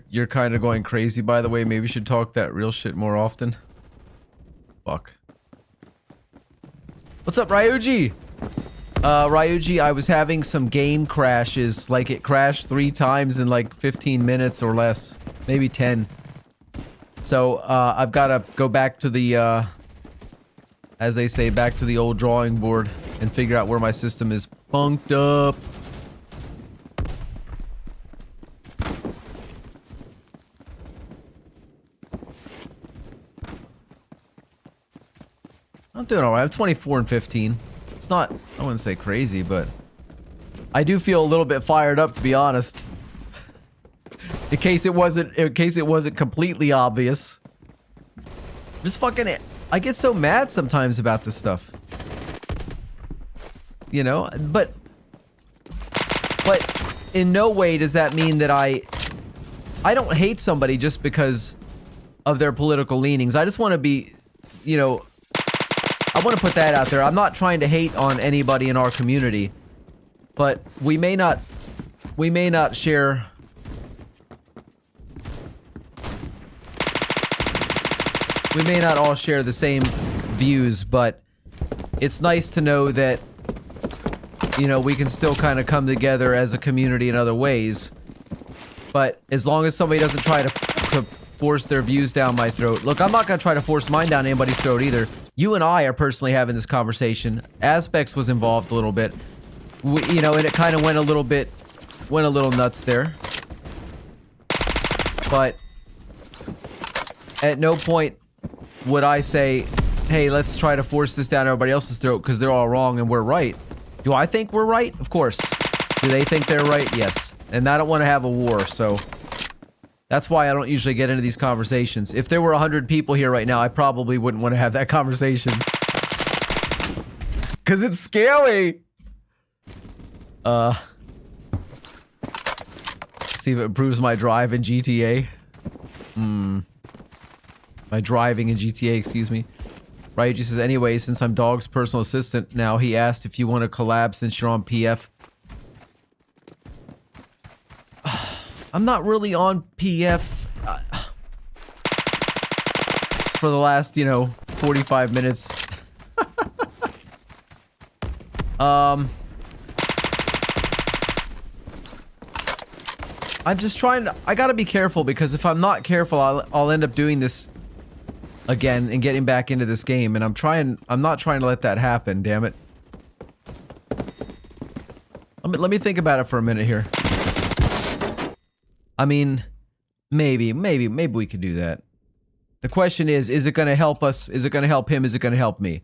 You're kind of going crazy, by the way. Maybe you should talk that real shit more often. Fuck. What's up, Ryuji? Ryuji, I was having some game crashes. Like, it crashed 3 times in like 15 minutes or less. Maybe 10. So, I've got to go back to the, as they say, back to the old drawing board and figure out where my system is funked up. I'm doing alright. I'm 24 and 15. It's not, I wouldn't say crazy, but I do feel a little bit fired up, to be honest. In case it wasn't completely obvious. Just fucking, I get so mad sometimes about this stuff. You know, but in no way does that mean that I don't hate somebody just because of their political leanings. I just want to be, you know, I I want to put that out there. I'm not trying to hate on anybody in our community, but we may not share. We may not all share the same views, but it's nice to know that, you know, we can still kind of come together as a community in other ways. But as long as somebody doesn't try to force their views down my throat. Look, I'm not going to try to force mine down anybody's throat either. You and I are personally having this conversation. Aspects was involved a little bit. You know, and it kind of went a little nuts there. But at no point would I say, hey, let's try to force this down everybody else's throat because they're all wrong and we're right. Do I think we're right? Of course. Do they think they're right? Yes. And I don't want to have a war, so that's why I don't usually get into these conversations. If there were 100 people here right now, I probably wouldn't want to have that conversation. Because it's scary. See if it improves my drive in GTA. My driving in GTA, excuse me. Right, he says, anyway, since I'm Dog's personal assistant now, he asked if you want to collab since you're on PF. I'm not really on PF for the last, 45 minutes. I'm just trying to... I gotta be careful because if I'm not careful, I'll end up doing this again and getting back into this game, and I'm not trying to let that happen, damn it. Let me think about it for a minute here. I mean, maybe we could do that. The question is it going to help us? Is it going to help him? Is it going to help me?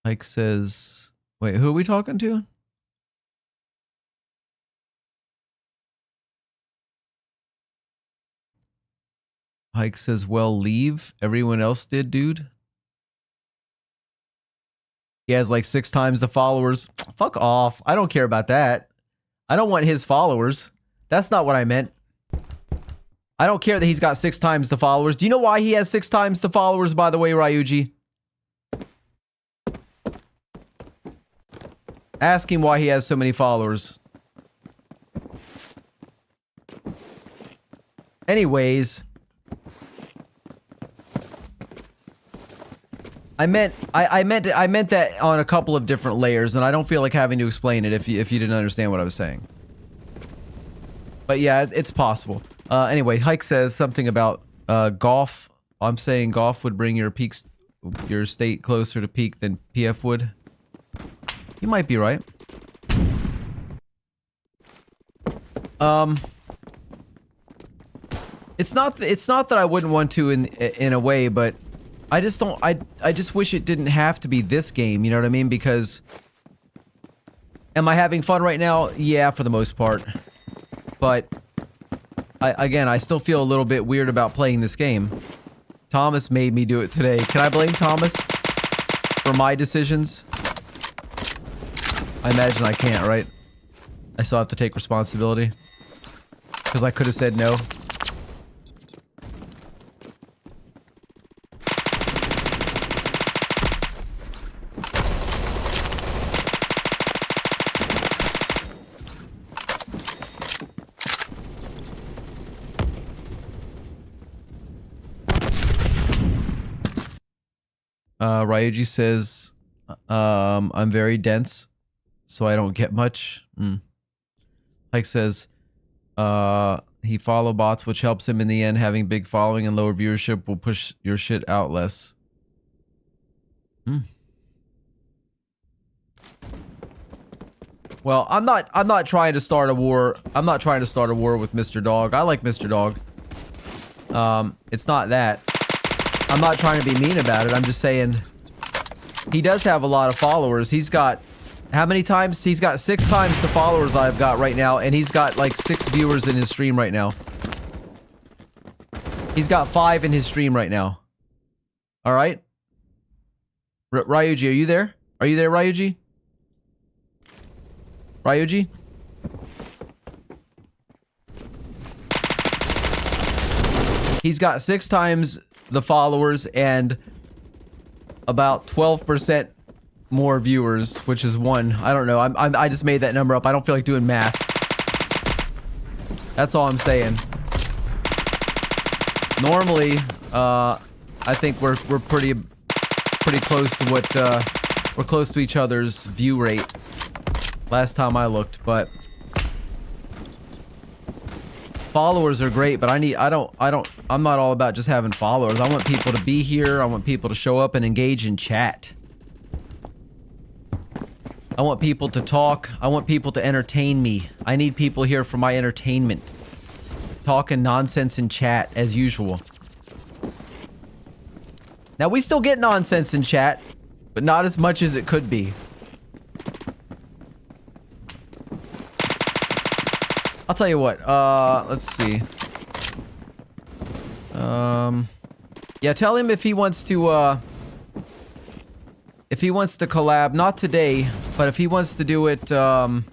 Mike says, wait, who are we talking to? Hike says, well, leave. Everyone else did, dude. He has like 6 times the followers. Fuck off. I don't care about that. I don't want his followers. That's not what I meant. I don't care that he's got 6 times the followers. Do you know why he has 6 times the followers, by the way, Ryuji? Ask him why he has so many followers. Anyways... I meant that on a couple of different layers, and I don't feel like having to explain it if you didn't understand what I was saying. But yeah, it's possible. Anyway, Hike says something about golf. I'm saying golf would bring your state closer to peak than PF would. You might be right. It's not that I wouldn't want to in a way, but I just don't... I just wish it didn't have to be this game, you know what I mean? Because... Am I having fun right now? Yeah, for the most part. But... Again, I still feel a little bit weird about playing this game. Thomas made me do it today. Can I blame Thomas for my decisions? I imagine I can't, right? I still have to take responsibility. Because I could have said no. Ryuji says, I'm very dense, so I don't get much. Hike says, he follow bots, which helps him in the end. Having big following and lower viewership will push your shit out less. Well, I'm not trying to start a war. I'm not trying to start a war with Mr. Dog. I like Mr. Dog. It's not that. I'm not trying to be mean about it. I'm just saying he does have a lot of followers. He's got how many times? He's got 6 times the followers I've got right now, and he's got like 6 viewers in his stream right now. He's got 5 in his stream right now. All right? Ryuji, are you there? Are you there, Ryuji? Ryuji? He's got 6 times the followers and about 12% more viewers, which is 1. I don't know. I just made that number up. I don't feel like doing math. That's all I'm saying. Normally, I think we're pretty close to what we're close to each other's view rate. Last time I looked, but followers are great, but I'm not all about just having followers. I want people to be here. I want people to show up and engage in chat. I want people to talk. I want people to entertain me. I need people here for my entertainment. Talking nonsense in chat as usual. Now we still get nonsense in chat, but not as much as it could be. I'll tell you what, let's see. Yeah, tell him if he wants to collab, not today, but if he wants to do it, what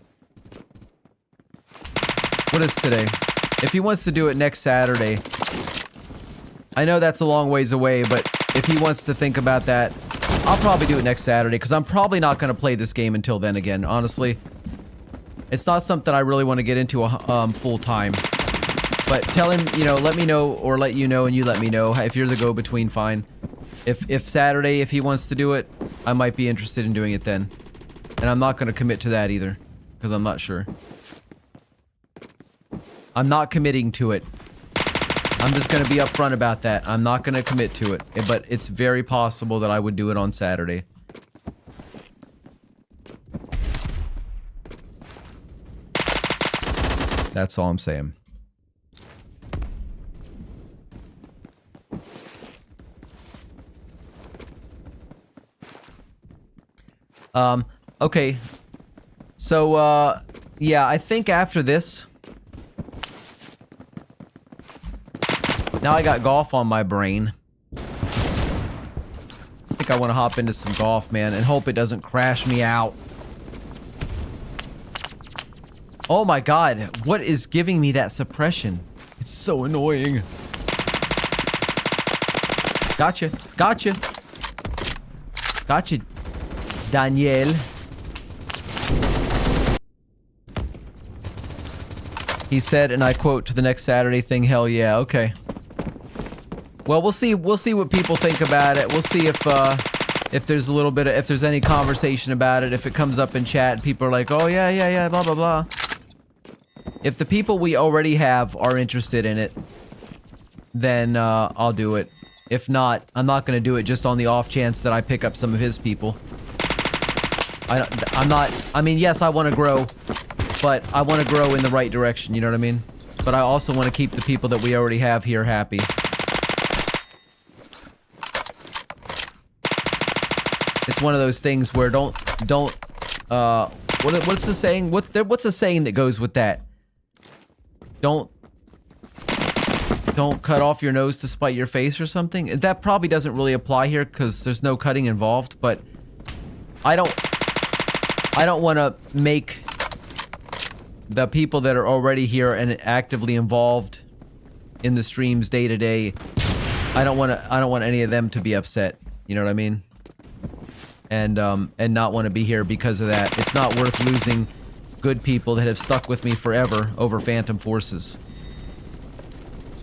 is today? If he wants to do it next Saturday. I know that's a long ways away, but if he wants to think about that, I'll probably do it next Saturday, because I'm probably not going to play this game until then again, honestly. It's not something I really want to get into full time. But tell him, you know, let me know, or let you know and you let me know. If you're the go-between, fine. If Saturday, if he wants to do it, I might be interested in doing it then. And I'm not going to commit to that either, because I'm not sure. I'm not committing to it. I'm just going to be upfront about that. I'm not going to commit to it. But it's very possible that I would do it on Saturday. That's all I'm saying. Okay. So, yeah, I think after this... Now I got golf on my brain. I think I want to hop into some golf, man, and hope it doesn't crash me out. Oh my god, what is giving me that suppression? It's so annoying. Gotcha. Gotcha. Gotcha, Daniel. He said, and I quote, to the next Saturday thing, hell yeah, okay. Well, we'll see what people think about it. We'll see if there's a little bit of, if there's any conversation about it, if it comes up in chat and people are like, oh yeah, blah, blah, blah. If the people we already have are interested in it, then I'll do it. If not, I'm not going to do it just on the off chance that I pick up some of his people. I mean, yes, I want to grow, but I want to grow in the right direction, you know what I mean? But I also want to keep the people that we already have here happy. It's one of those things where what's the saying? What's the saying that goes with that? Don't cut off your nose to spite your face or something. That probably doesn't really apply here because there's no cutting involved, but I don't want to make the people that are already here and actively involved in the streams day to day. I don't want any of them to be upset. You know what I mean? And not want to be here because of that. It's not worth losing good people that have stuck with me forever over Phantom Forces.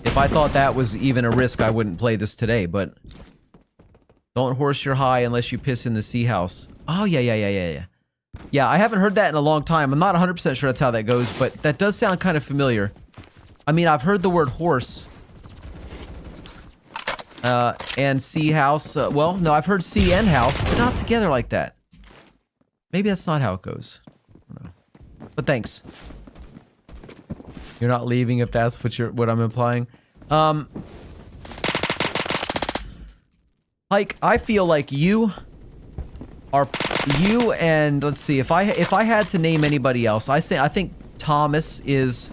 If I thought that was even a risk, I wouldn't play this today, but... Don't horse your high unless you piss in the sea house. Oh, yeah. Yeah, I haven't heard that in a long time. I'm not 100% sure that's how that goes, but that does sound kind of familiar. I mean, I've heard the word horse. And sea house. Well, no, I've heard sea and house, but not together like that. Maybe that's not how it goes. I don't know. But thanks. You're not leaving if that's what I'm implying. Like, I feel like you and let's see, if I had to name anybody else, I think Thomas is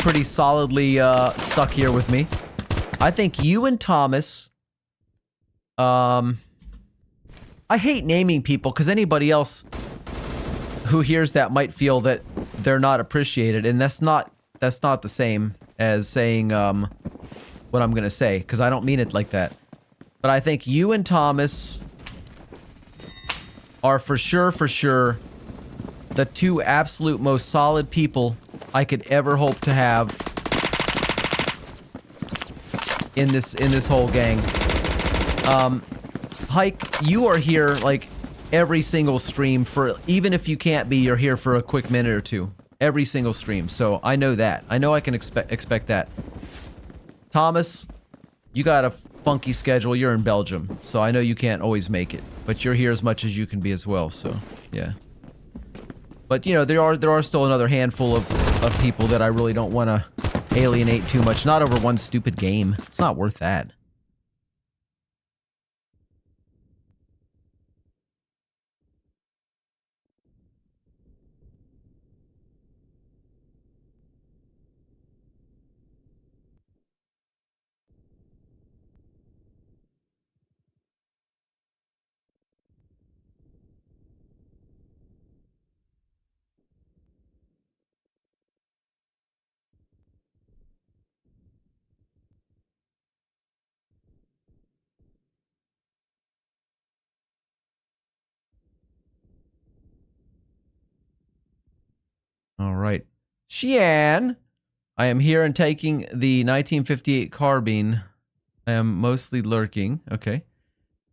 pretty solidly stuck here with me. I think you and Thomas, I hate naming people because anybody else who hears that might feel that they're not appreciated, and that's not the same as saying what I'm gonna say, because I don't mean it like that. But I think you and Thomas are for sure the two absolute most solid people I could ever hope to have in this whole gang. Hike, you are here like every single stream for, even if you can't be, you're here for a quick minute or two. Every single stream. So I know that. I know I can expect that. Thomas, you got a funky schedule. You're in Belgium, so I know you can't always make it. But you're here as much as you can be as well, so yeah. But you know, there are still another handful of people that I really don't want to alienate too much. Not over one stupid game. It's not worth that. All right. Xian, I am here and taking the 1958 carbine. I am mostly lurking. Okay.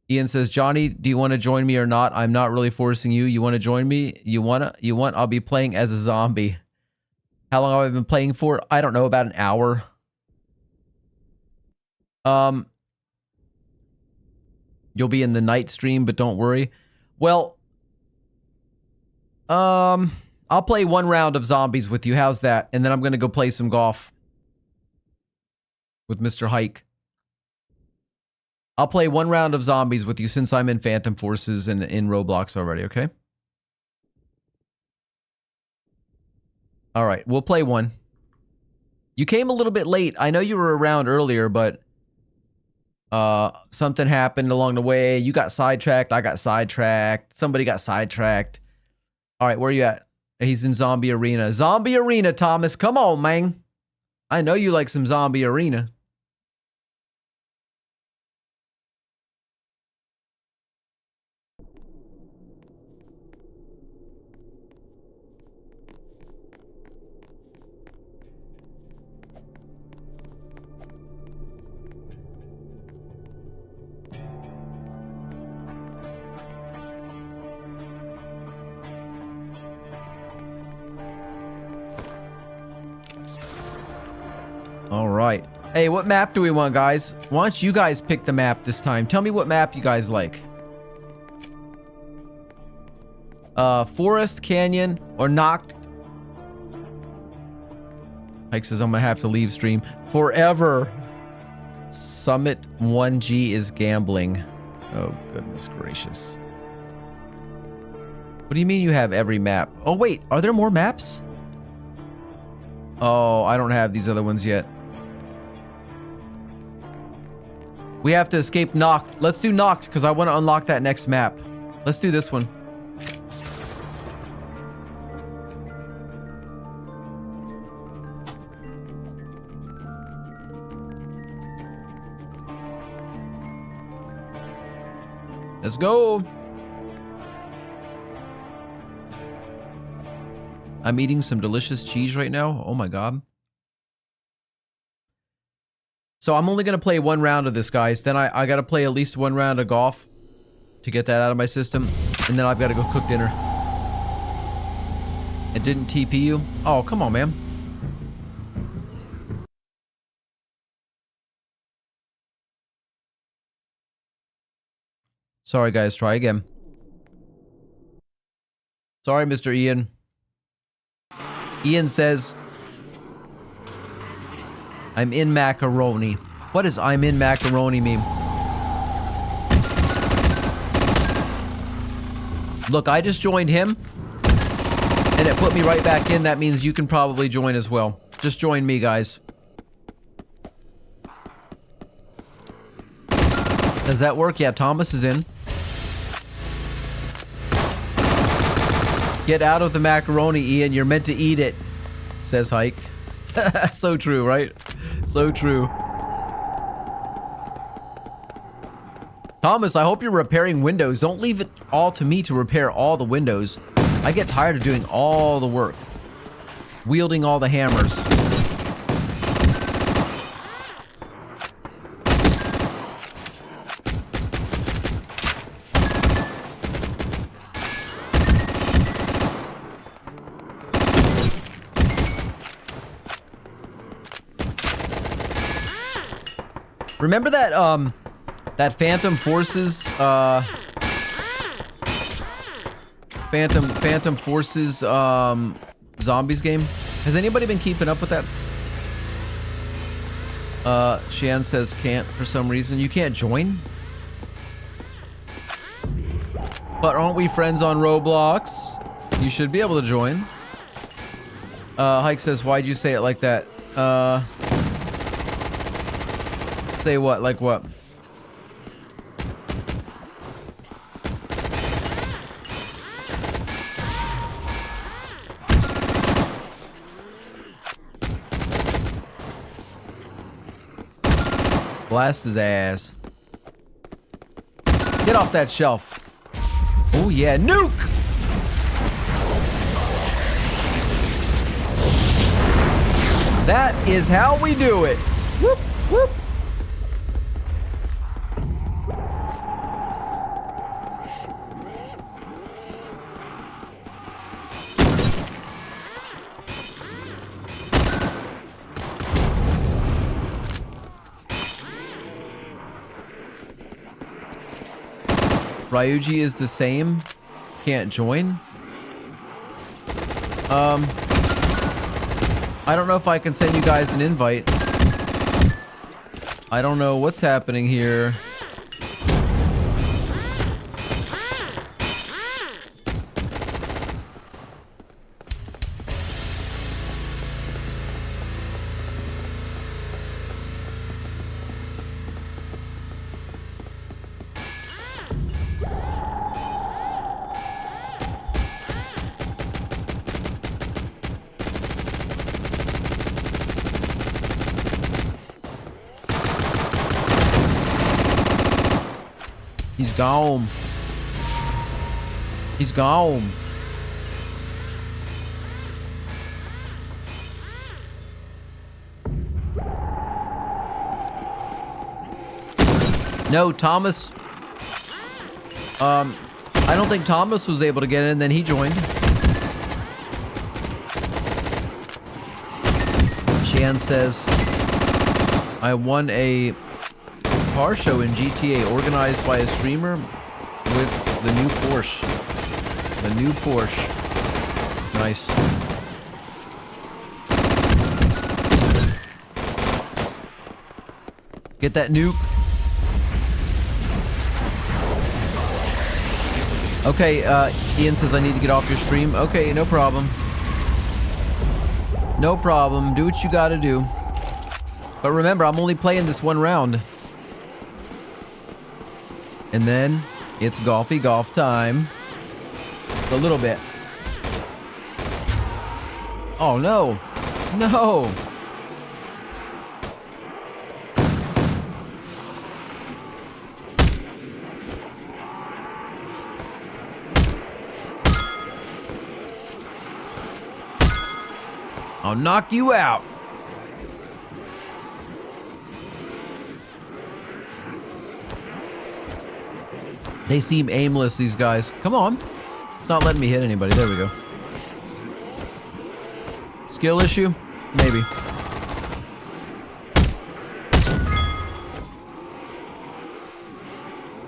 Ian says, Johnny, do you want to join me or not? I'm not really forcing you. You want to join me? You want? I'll be playing as a zombie. How long have I been playing for? I don't know, about an hour. You'll be in the night stream, but don't worry. Well, I'll play one round of zombies with you. How's that? And then I'm going to go play some golf with Mr. Hike. I'll play one round of zombies with you since I'm in Phantom Forces and in Roblox already, okay? All right, we'll play one. You came a little bit late. I know you were around earlier, but something happened along the way. You got sidetracked. I got sidetracked. Somebody got sidetracked. All right, where are you at? He's in Zombie Arena. Zombie Arena, Thomas. Come on, man. I know you like some Zombie Arena. All right. Hey, what map do we want, guys? Why don't you guys pick the map this time? Tell me what map you guys like. Forest, Canyon, or Knocked? Mike says I'm gonna have to leave stream forever. Summit 1G is gambling. Oh, goodness gracious. What do you mean you have every map? Oh, wait. Are there more maps? Oh, I don't have these other ones yet. We have to escape Knocked. Let's do Knocked, because I want to unlock that next map. Let's do this one. Let's go. I'm eating some delicious cheese right now. Oh my god. So I'm only going to play one round of this, guys. Then I got to play at least one round of golf to get that out of my system. And then I've got to go cook dinner. It didn't TP you? Oh, come on, man. Sorry, guys. Try again. Sorry, Mr. Ian. Ian says, I'm in macaroni. What does I'm in macaroni mean? Look, I just joined him. And it put me right back in. That means you can probably join as well. Just join me, guys. Does that work? Yeah, Thomas is in. Get out of the macaroni, Ian. You're meant to eat it, says Hike. So true, right? So true. Thomas, I hope you're repairing windows. Don't leave it all to me to repair all the windows. I get tired of doing all the work. Wielding all the hammers. Remember that, that Phantom Forces, Phantom Forces, zombies game? Has anybody been keeping up with that? Shan says can't for some reason. You can't join? But aren't we friends on Roblox? You should be able to join. Hike says, why'd you say it like that? Say what? Like what? Blast his ass. Get off that shelf. Oh yeah, nuke! That is how we do it. Whoop, whoop. Ryuji is the same. Can't join. I don't know if I can send you guys an invite. I don't know what's happening here. He's gone. He's gone. No, Thomas. I don't think Thomas was able to get in, then he joined. Shan says, I won a car show in GTA organized by a streamer with the new Porsche. The new Porsche. Nice. Get that nuke. Okay, Ian says I need to get off your stream. Okay, no problem. No problem. Do what you gotta do. But remember, I'm only playing this one round. And then it's golfy golf time. A little bit. Oh no. No. I'll knock you out. They seem aimless, these guys. Come on. It's not letting me hit anybody. There we go. Skill issue? Maybe.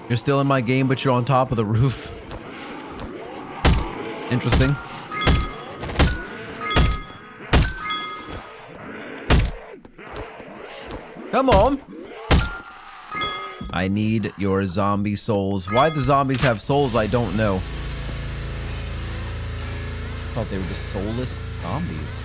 You're still in my game, but you're on top of the roof. Interesting. Come on. I need your zombie souls. Why the zombies have souls, I don't know. I thought they were just soulless zombies.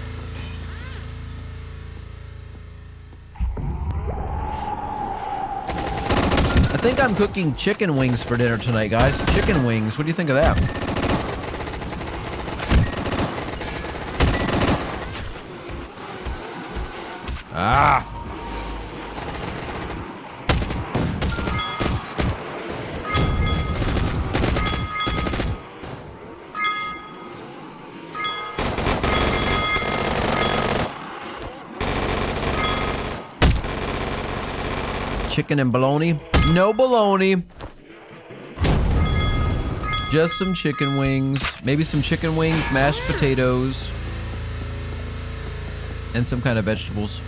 I think I'm cooking chicken wings for dinner tonight, guys. Chicken wings. What do you think of that? Ah. Chicken and bologna? No bologna. Just some chicken wings. Maybe some chicken wings, mashed potatoes, and some kind of vegetables.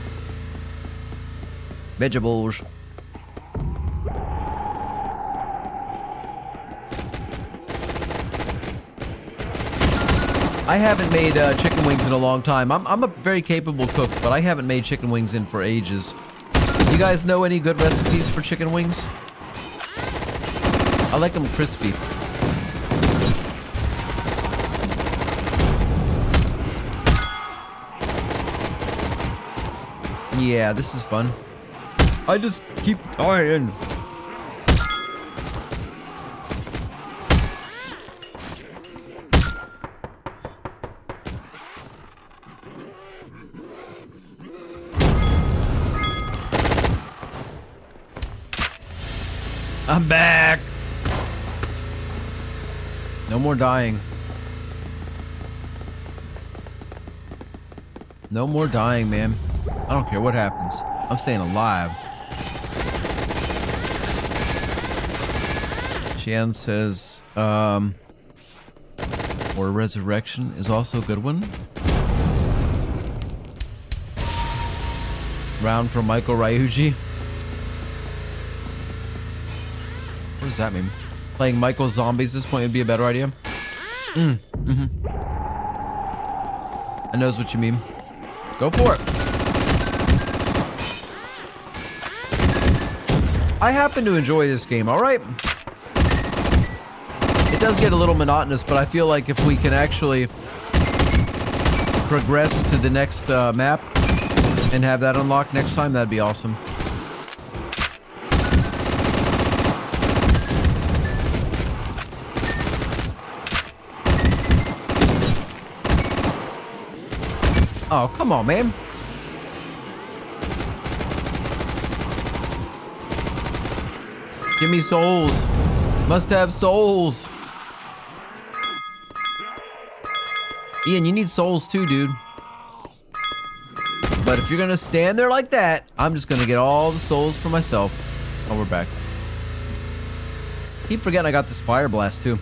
Vegetables. I haven't made chicken wings in a long time. I'm a very capable cook, but I haven't made chicken wings in for ages. You guys know any good recipes for chicken wings? I like them crispy. Yeah, this is fun. I just keep dying. I'm back. No more dying. No more dying, man. I don't care what happens. I'm staying alive. Shan says, or Resurrection is also a good one. Round from Michael Ryuji. What does that mean? Playing Michael Zombies at this point would be a better idea. I knows what you mean. Go for it. I happen to enjoy this game, alright? It does get a little monotonous, but I feel like if we can actually progress to the next map and have that unlocked next time, that'd be awesome. Oh, come on, man. Give me souls. Must have souls. Ian, you need souls too, dude. But if you're gonna stand there like that, I'm just gonna get all the souls for myself. Oh, we're back. Keep forgetting I got this fire blast too.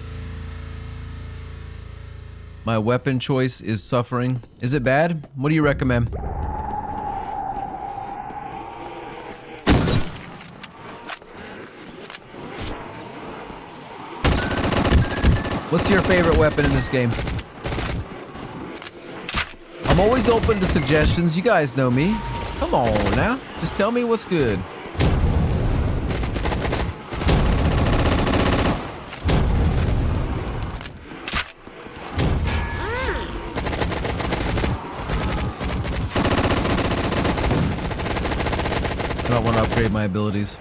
My weapon choice is suffering. Is it bad? What do you recommend? What's your favorite weapon in this game? I'm always open to suggestions. You guys know me. Come on now. Just tell me what's good. I don't want to upgrade my abilities.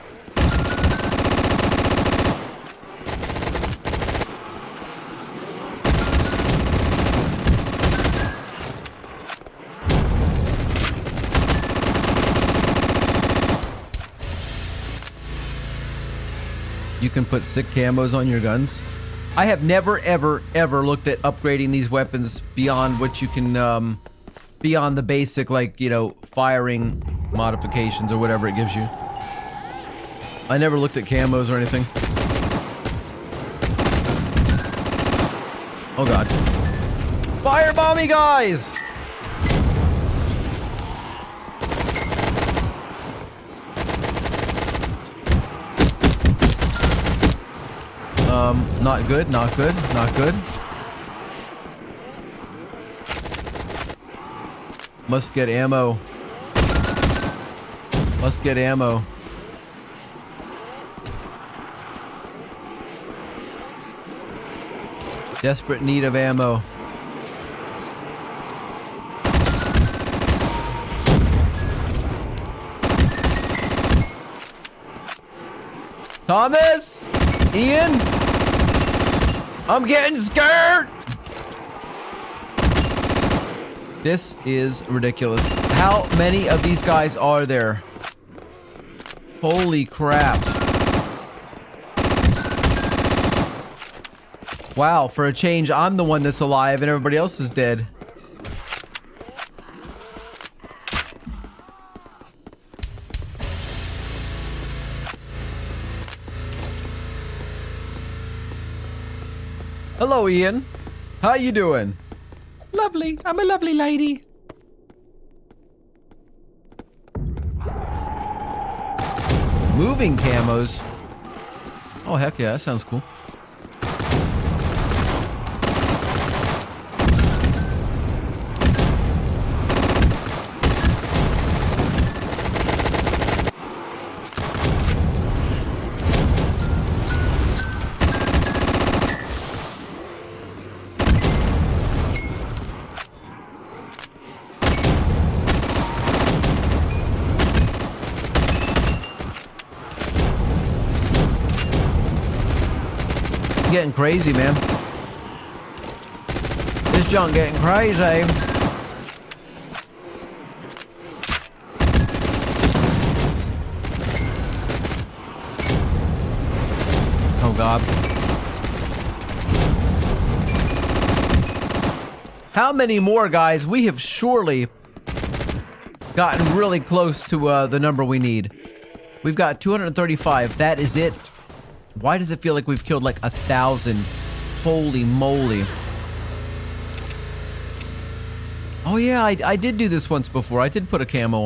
You can put sick camos on your guns. I have never, ever, ever looked at upgrading these weapons beyond what you can, beyond the basic, like, you know, firing modifications or whatever it gives you. I never looked at camos or anything. Oh god. Firebomb me, guys! Not good, not good, not good. Must get ammo. Must get ammo. Desperate need of ammo. Thomas? Ian? I'm getting scared! This is ridiculous. How many of these guys are there? Holy crap. Wow, for a change, I'm the one that's alive and everybody else is dead. Hello, Ian. How you doing? Lovely. I'm a lovely lady. Moving camos. Oh, heck yeah. That sounds cool. Getting crazy, man. This junk getting crazy. Oh god. How many more, guys? We have surely gotten really close to the number we need. We've got 235. That is it. Why does it feel like we've killed like 1,000? Holy moly. Oh yeah, I did do this once before. I did put a camo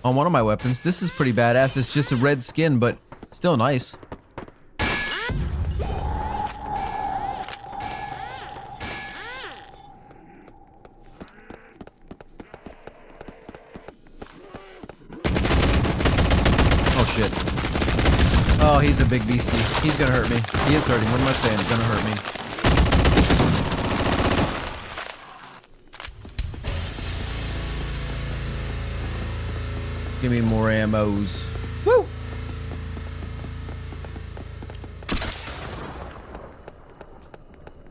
on one of my weapons. This is pretty badass. It's just a red skin, but still nice. Oh shit. Oh, he's a big beastie. He's gonna hurt me. He is hurting. What am I saying? He's gonna hurt me. Give me more ammos. Woo!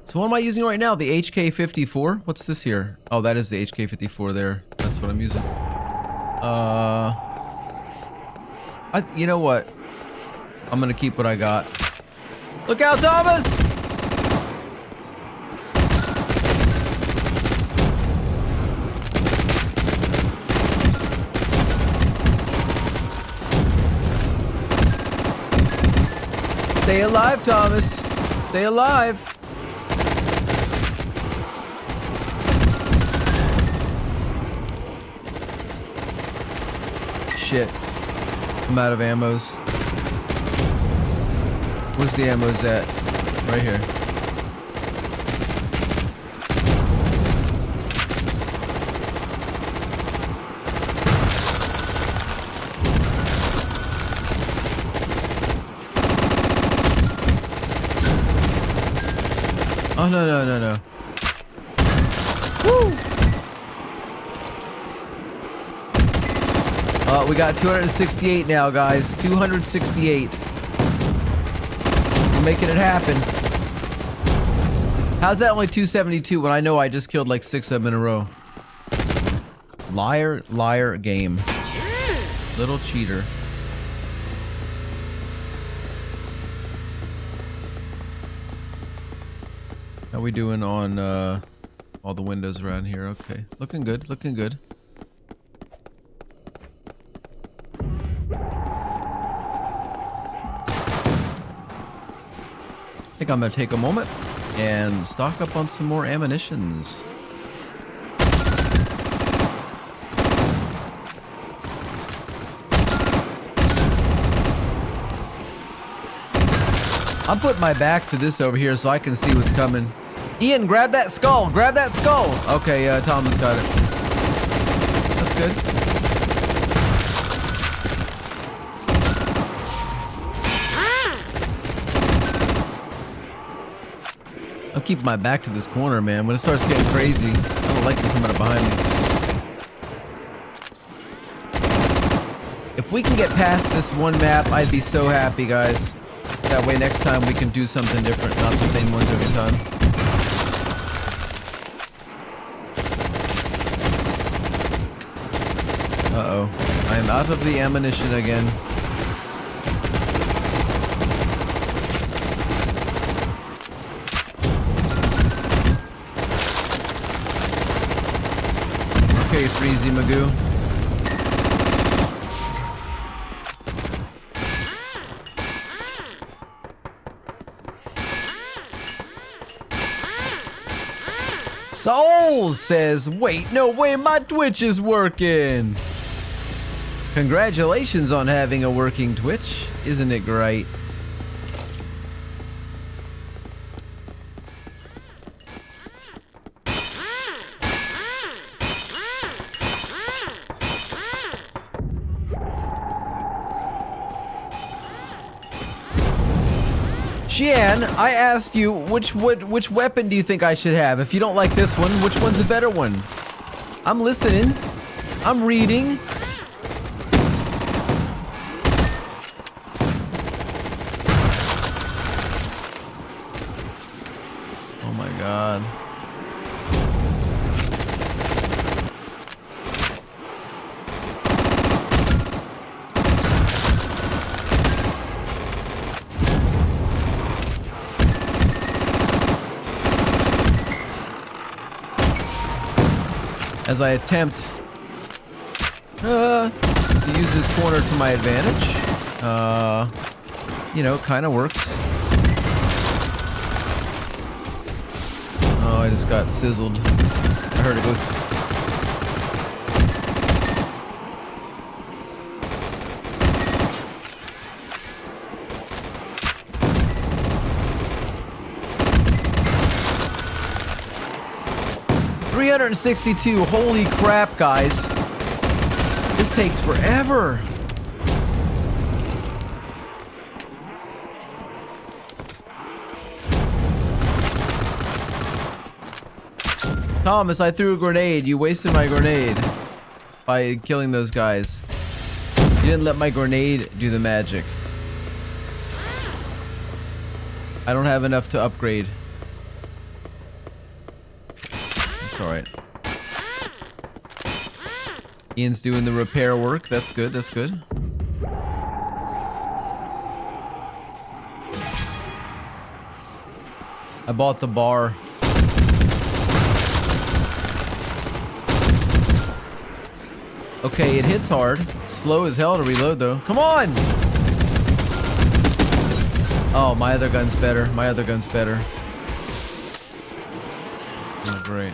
So what am I using right now? The HK54? What's this here? Oh, that is the HK54 there. That's what I'm using. You know what? I'm gonna keep what I got. Look out, Thomas! Stay alive, Thomas. Stay alive. Shit. I'm out of ammos. Where's the ammos at? Right here. Oh, no, no, no, no. Woo! We got 268 now, guys. 268. We're making it happen. How's that only 272 when I know I just killed like 6 of them in a row? Liar, liar game. Little cheater. How we doing on all the windows around here? Okay, looking good, looking good. I think I'm gonna take a moment and stock up on some more ammunitions. I'm putting my back to this over here so I can see what's coming. Ian, grab that skull! Grab that skull! Okay, Thomas got it. That's good. I'll keep my back to this corner, man. When it starts getting crazy, I don't like them coming up behind me. If we can get past this one map, I'd be so happy, guys. That way next time we can do something different, not the same ones every time. Uh-oh. I am out of the ammunition again. Okay, Freezy Magoo. Souls says, wait, no way, my Twitch is working. Congratulations on having a working Twitch. Isn't it great? Jan, I asked you which weapon do you think I should have? If you don't like this one, which one's a better one? I'm listening. I'm reading. Oh my god. As I attempt to use this corner to my advantage. You know, kind of works. Oh, I just got sizzled. I heard it go. $362. Holy crap, guys. This takes forever. Thomas, I threw a grenade. You wasted my grenade by killing those guys. You didn't let my grenade do the magic. I don't have enough to upgrade. That's alright. Ian's doing the repair work. That's good, that's good. I bought the bar. Okay, it hits hard. Slow as hell to reload though. Come on! Oh, my other gun's better. My other gun's better. Oh, great.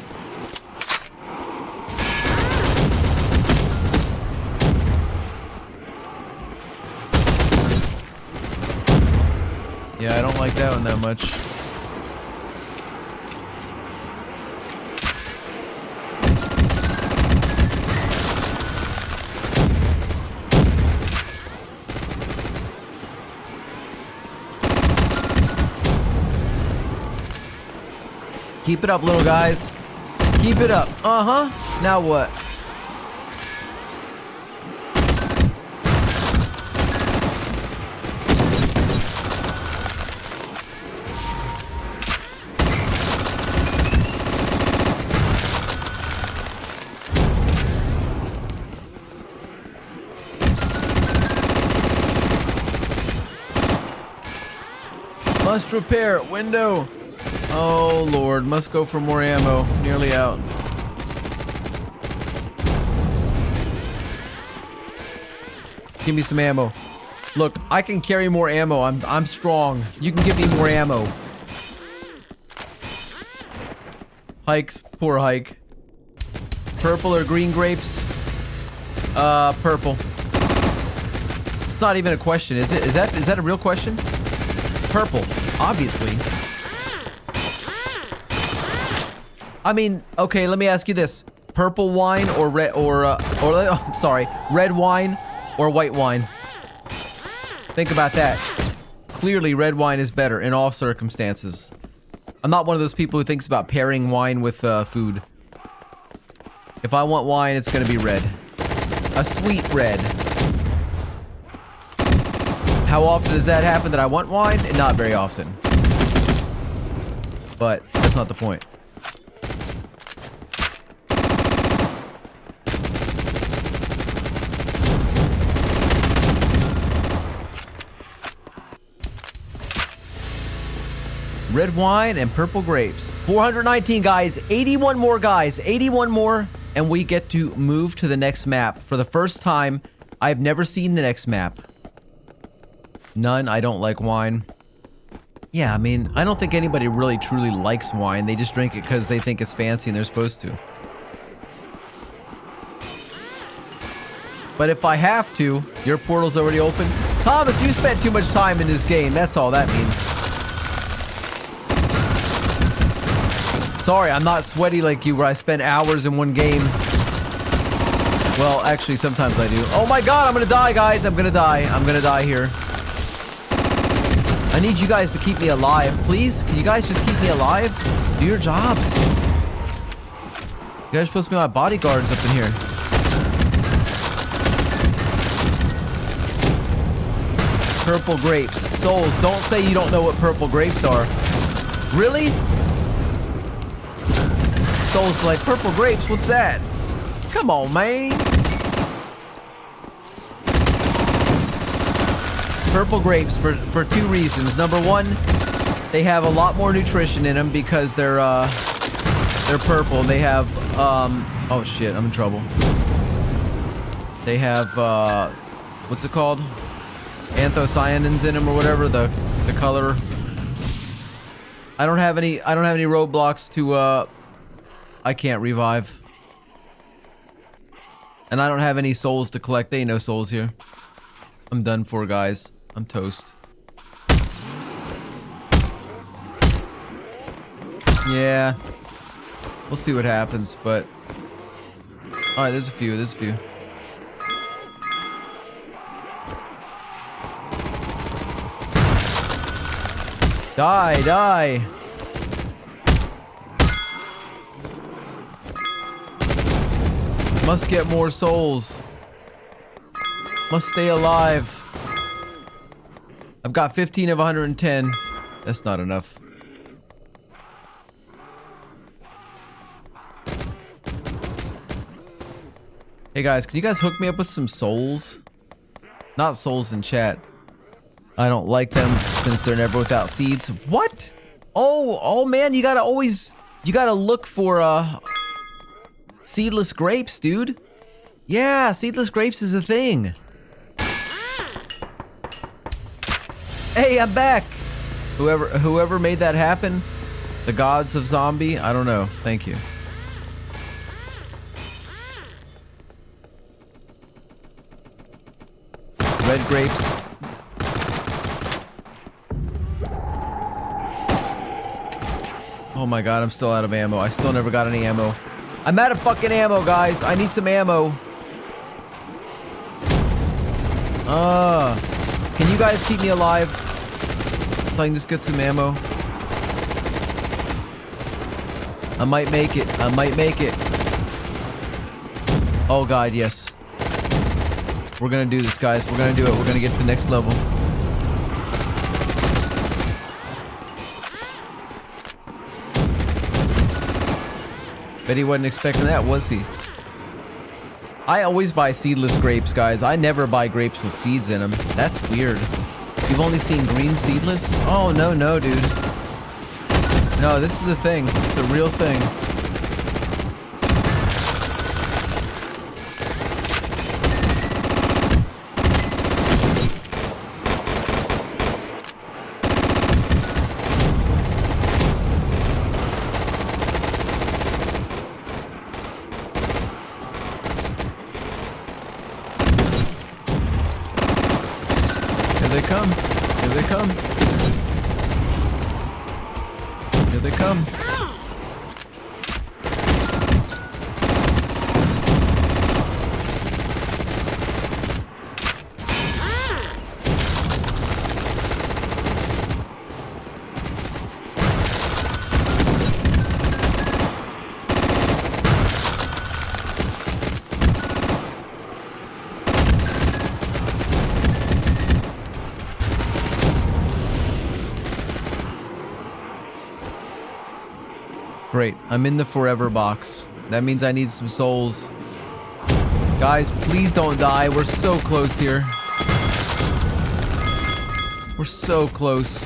Yeah, I don't like that one that much. Keep it up, little guys. Keep it up. Uh-huh. Now what? Must repair. Window. Oh, Lord. Must go for more ammo. Nearly out. Give me some ammo. Look, I can carry more ammo. I'm strong. You can give me more ammo. Hikes. Poor Hike. Purple or green grapes? Purple. It's not even a question, is it? Is that a real question? Purple. Obviously. I mean, okay, let me ask you this. Purple wine or red red wine or white wine? Think about that. Clearly, red wine is better in all circumstances. I'm not one of those people who thinks about pairing wine with food. If I want wine, it's gonna be red. A sweet red. How often does that happen that I want wine? Not very often. But that's not the point. Red wine and purple grapes. 419 guys, 81 more guys, 81 more, and we get to move to the next map. For the first time, I've never seen the next map. None, I don't like wine. Yeah, I mean, I don't think anybody really truly likes wine. They just drink it because they think it's fancy and they're supposed to. But if I have to, your portal's already open. Thomas, you spent too much time in this game. That's all that means. Sorry, I'm not sweaty like you where I spend hours in one game. Well, actually, sometimes I do. Oh my god, I'm gonna die, guys. I'm gonna die. I'm gonna die here. I need you guys to keep me alive. Please? Can you guys just keep me alive? Do your jobs. You guys are supposed to be my bodyguards up in here. Purple grapes. Souls, don't say you don't know what purple grapes are. Really? Souls like, purple grapes, what's that? Come on, man. Purple grapes for two reasons. Number one, they have a lot more nutrition in them because they're purple. They have, oh shit, I'm in trouble. They have, what's it called? Anthocyanins in them or whatever, the color. I don't have any roadblocks to I can't revive. And I don't have any souls to collect. There ain't no souls here. I'm done for, guys. I'm toast. Yeah. We'll see what happens, but alright, there's a few, Die! Must get more souls. Must stay alive. I've got 15 of 110. That's not enough. Hey guys, can you guys hook me up with some souls? Not souls in chat. I don't like them since they're never without seeds. What? Oh man, you gotta look for seedless grapes, dude. Yeah, seedless grapes is a thing. Hey, I'm back. Whoever made that happen, the gods of zombie, I don't know. Thank you. Red grapes. Oh my god, I'm still out of ammo. I still never got any ammo. I'm out of fucking ammo, guys. I need some ammo. Can you guys keep me alive? So I can just get some ammo. I might make it. Oh god, yes. We're gonna do this, guys. We're gonna do it. We're gonna get to the next level. Bet he wasn't expecting that, was he? I always buy seedless grapes, guys. I never buy grapes with seeds in them. That's weird. You've only seen green seedless? Oh, no, dude. No, this is a thing. It's a real thing. Here they come. Great, I'm in the forever box. That means I need some souls. Guys, please don't die. We're so close here. We're so close.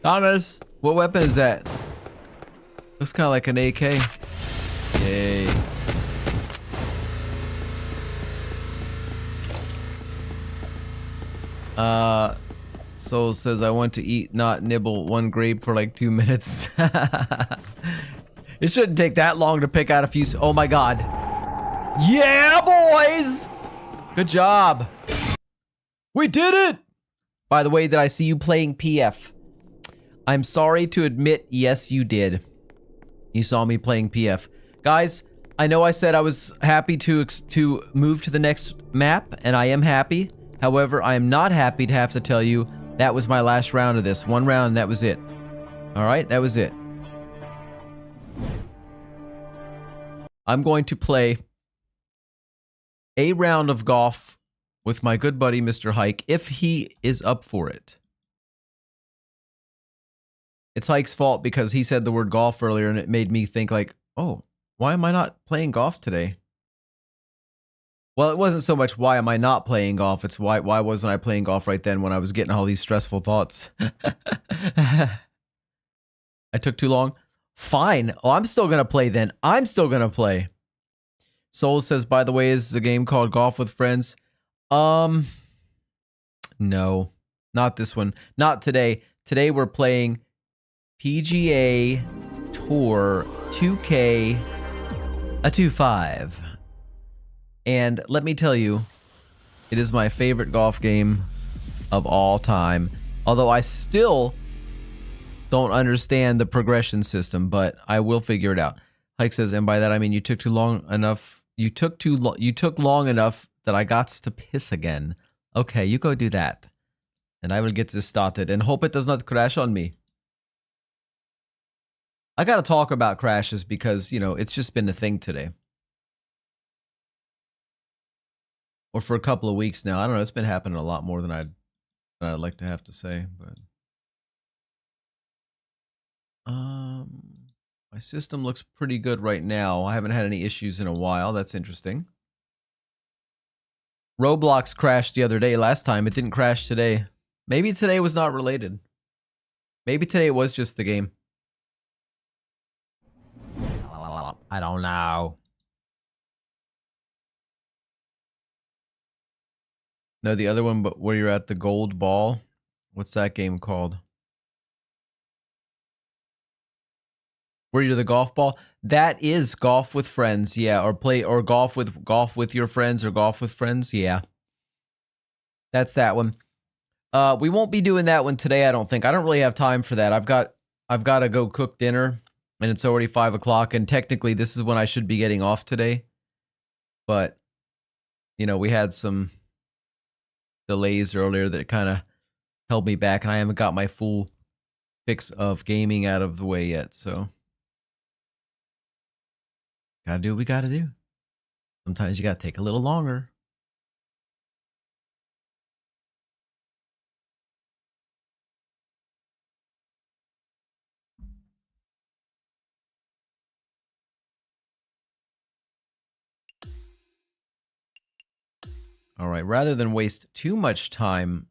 Thomas, what weapon is that? Looks kind of like an AK. Yay. Soul says, I want to eat, not nibble one grape for like 2 minutes. It shouldn't take that long to pick out a few. Oh my god. Yeah, boys! Good job. We did it! By the way, did I see you playing PF? I'm sorry to admit, yes, you did. You saw me playing PF. Guys, I know I said I was happy to move to the next map, and I am happy. However, I am not happy to have to tell you that was my last round of this. One round, and that was it. Alright, that was it. I'm going to play a round of golf with my good buddy, Mr. Hike, if he is up for it. It's Hike's fault because he said the word golf earlier, and it made me think like, oh, why am I not playing golf today? Well, it wasn't so much why am I not playing golf, it's why wasn't I playing golf right then when I was getting all these stressful thoughts. I took too long? Fine. Oh, I'm still going to play then. I'm still going to play. Soul says, by the way, is a game called Golf with Friends? No. Not this one. Not today. Today we're playing PGA Tour 2K a 2.5. And let me tell you, it is my favorite golf game of all time. Although I still don't understand the progression system, but I will figure it out. Hike says, and by that I mean you took too long enough. You took long enough that I got to piss again. Okay, you go do that. And I will get this started and hope it does not crash on me. I gotta talk about crashes because, you know, it's just been a thing today. Or for a couple of weeks now. I don't know, it's been happening a lot more than I'd like to have to say, but my system looks pretty good right now. I haven't had any issues in a while. That's interesting. Roblox crashed the other day. Last time it didn't crash today. Maybe today was not related. Maybe today it was just the game. I don't know. No, the other one, but where you're at the gold ball. What's that game called? Where you're the golf ball? That is Golf with Friends, yeah. Or golf with your friends or golf with friends, yeah. That's that one. We won't be doing that one today, I don't think. I don't really have time for that. I've got to go cook dinner, and it's already 5 o'clock, and technically this is when I should be getting off today. But, you know, we had some delays earlier that kind of held me back, and I haven't got my full fix of gaming out of the way yet, so gotta do what we gotta do. Sometimes you gotta take a little longer. All right, rather than waste too much time,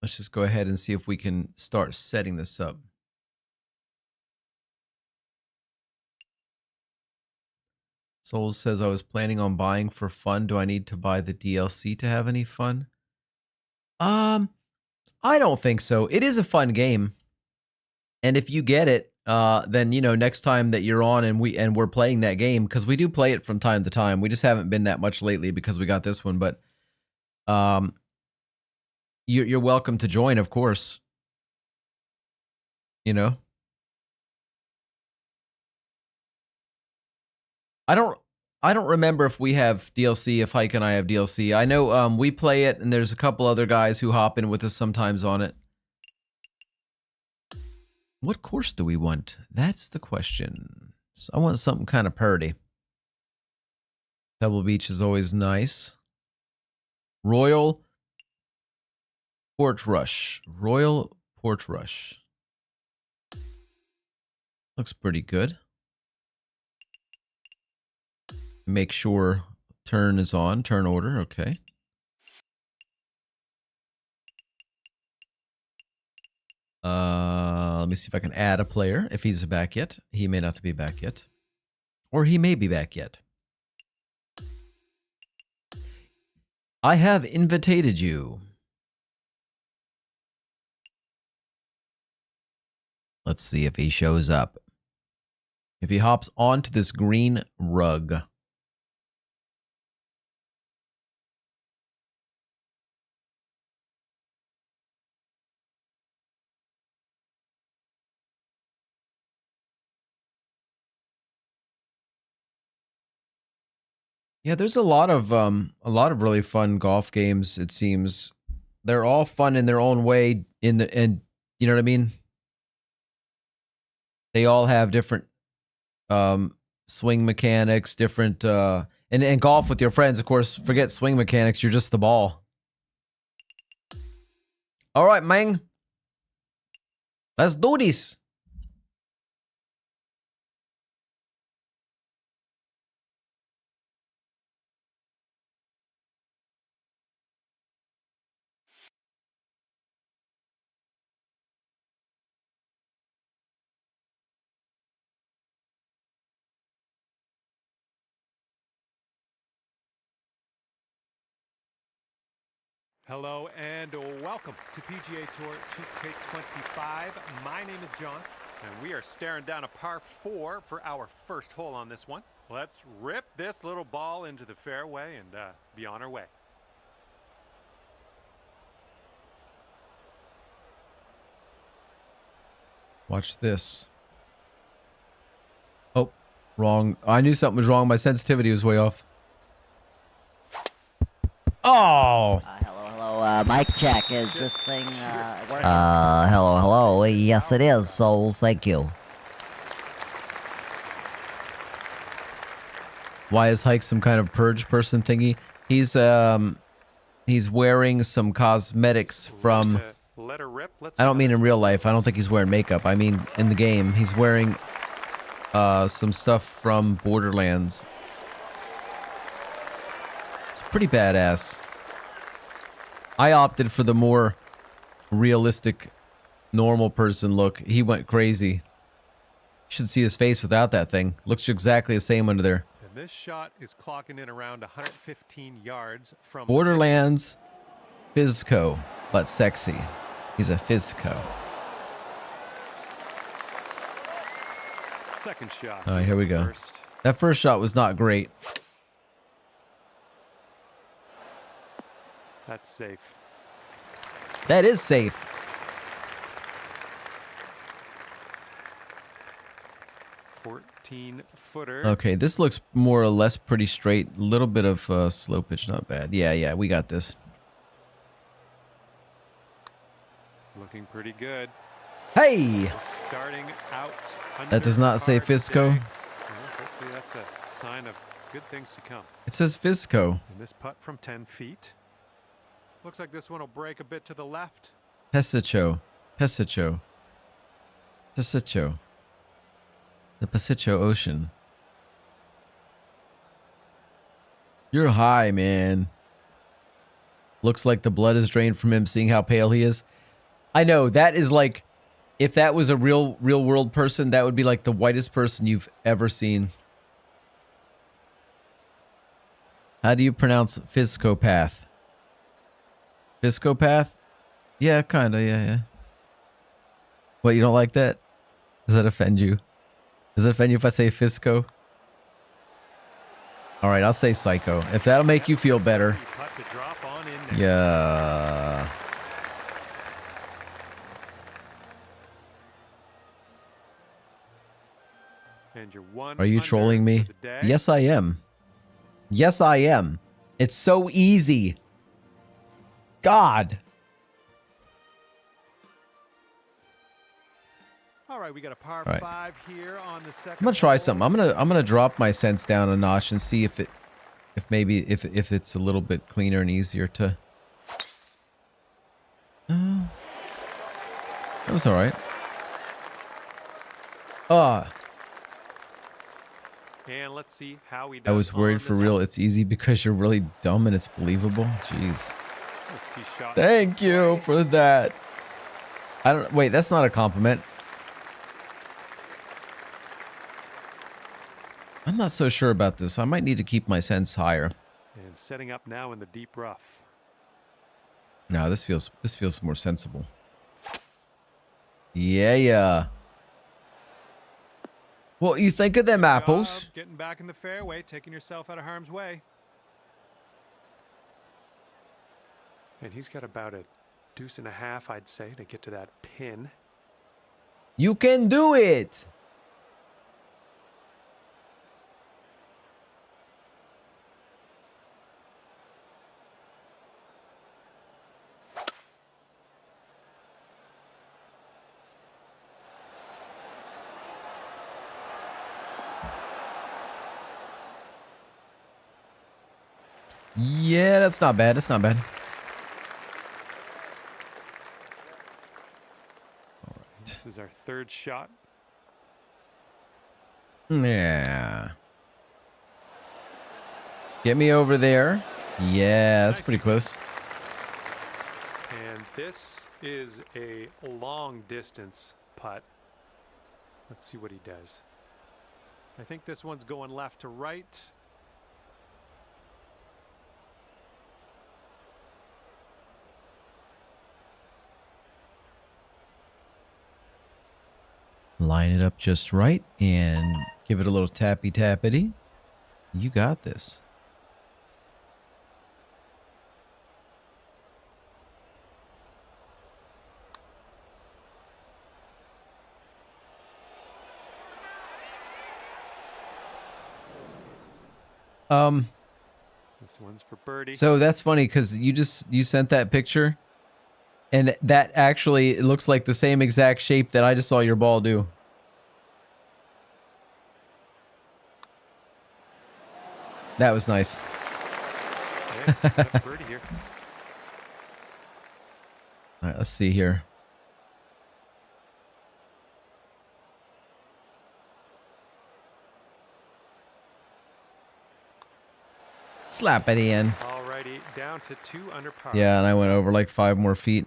let's just go ahead and see if we can start setting this up. Soul says, I was planning on buying for fun. Do I need to buy the DLC to have any fun? I don't think so. It is a fun game. And if you get it, then, you know, next time that you're on and we're playing that game, because we do play it from time to time. We just haven't been that much lately because we got this one, but you're welcome to join, of course. You know? I don't remember if we have DLC, if Hike and I have DLC. I know we play it, and there's a couple other guys who hop in with us sometimes on it. What course do we want? That's the question. So I want something kind of purty. Pebble Beach is always nice. Royal Portrush. Royal Portrush. Looks pretty good. Make sure turn is on. Turn order. Okay. Let me see if I can add a player. If he's back yet. He may not be back yet. Or he may be back yet. I have invitated you. Let's see if he shows up. If he hops onto this green rug. Yeah, there's a lot of really fun golf games, it seems. They're all fun in their own way and you know what I mean? They all have different swing mechanics, different and golf with your friends, of course, forget swing mechanics, you're just the ball. All right, man. Let's do this. Hello and welcome to PGA Tour 2K25. My name is John, and we are staring down a par 4 for our first hole on this one. Let's rip this little ball into the fairway and be on our way. Watch this. Oh, wrong. I knew something was wrong. My sensitivity was way off. Oh! Hello, mic check. Is this thing, working? Hello. Yes, it is, souls. Thank you. Why is Hike some kind of purge person thingy? He's wearing some cosmetics from... Let her rip. I don't mean in real life. I don't think he's wearing makeup. I mean in the game. He's wearing some stuff from Borderlands. It's pretty badass. I opted for the more realistic, normal person look. He went crazy. You should see his face without that thing. Looks exactly the same under there. And this shot is clocking in around 115 yards from Borderlands, Fizco, but sexy. He's a Fizco. Second shot. All right, here we go. First. That first shot was not great. That's safe. That is safe. Footer. Okay, this looks more or less pretty straight. A little bit of slow pitch, not bad. Yeah, we got this. Looking pretty good. Hey! Starting out That does not say Fizco. Well, hopefully that's a sign of good things to come. It says Fizco. And this putt from 10 feet. Looks like this one will break a bit to the left. Pesicho. The Pacific Ocean. You're high, man. Looks like the blood is drained from him, seeing how pale he is. I know, that is like, if that was a real world person, that would be like the whitest person you've ever seen. How do you pronounce Fiscopath? Fiscopath? Yeah, kinda, yeah. What, you don't like that? Does that offend you? Does it offend you if I say Fisco? Alright, I'll say Psycho. If that'll make you feel better. Yeah. And you're one. Are you trolling me? Yes, I am. Yes, I am. It's so easy. God. All right, we got a par 5 here on the second. I'm gonna try something. I'm gonna drop my sense down a notch and see if maybe it's a little bit cleaner and easier to. That was all right. And let's see how we. I was worried for real. It's easy because you're really dumb and it's believable. Jeez. Thank you for that. I don't. Wait, that's not a compliment. I'm not so sure about this. I might need to keep my sense higher. And setting up now in the deep rough. No, this feels more sensible. Yeah. What you think of them apples? Getting back in the fairway, taking yourself out of harm's way. And he's got about a deuce and a half, I'd say, to get to that pin. You can do it. Yeah, that's not bad. That's not bad. This is our third shot. Yeah. Get me over there. Yeah, that's pretty close. And this is a long distance putt. Let's see what he does. I think this one's going left to right. Line it up just right and give it a little tappity. You got this. This one's for birdie. So that's funny because you sent that picture, and that actually it looks like the same exact shape that I just saw your ball do. That was nice. Okay, birdie here. All right, let's see here. Slap it in. Alrighty, down to 2 under par. Yeah, and I went over like 5 more feet.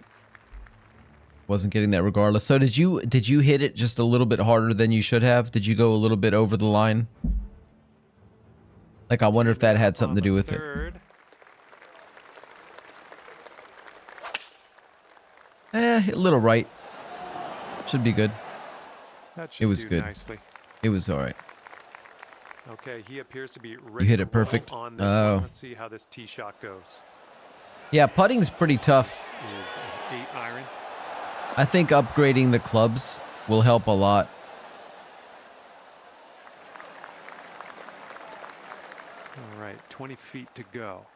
Wasn't getting that regardless. So did you hit it just a little bit harder than you should have? Did you go a little bit over the line? Like, I wonder if that had something to do with it. A little right. Should be good. That should it was do good. Nicely. It was all right. Okay, he appears to be You hit it perfect. on this one. Let's see how this tee shot goes. Yeah, putting's pretty tough. This is an 8 iron. I think upgrading the clubs will help a lot. All right, 20 feet to go.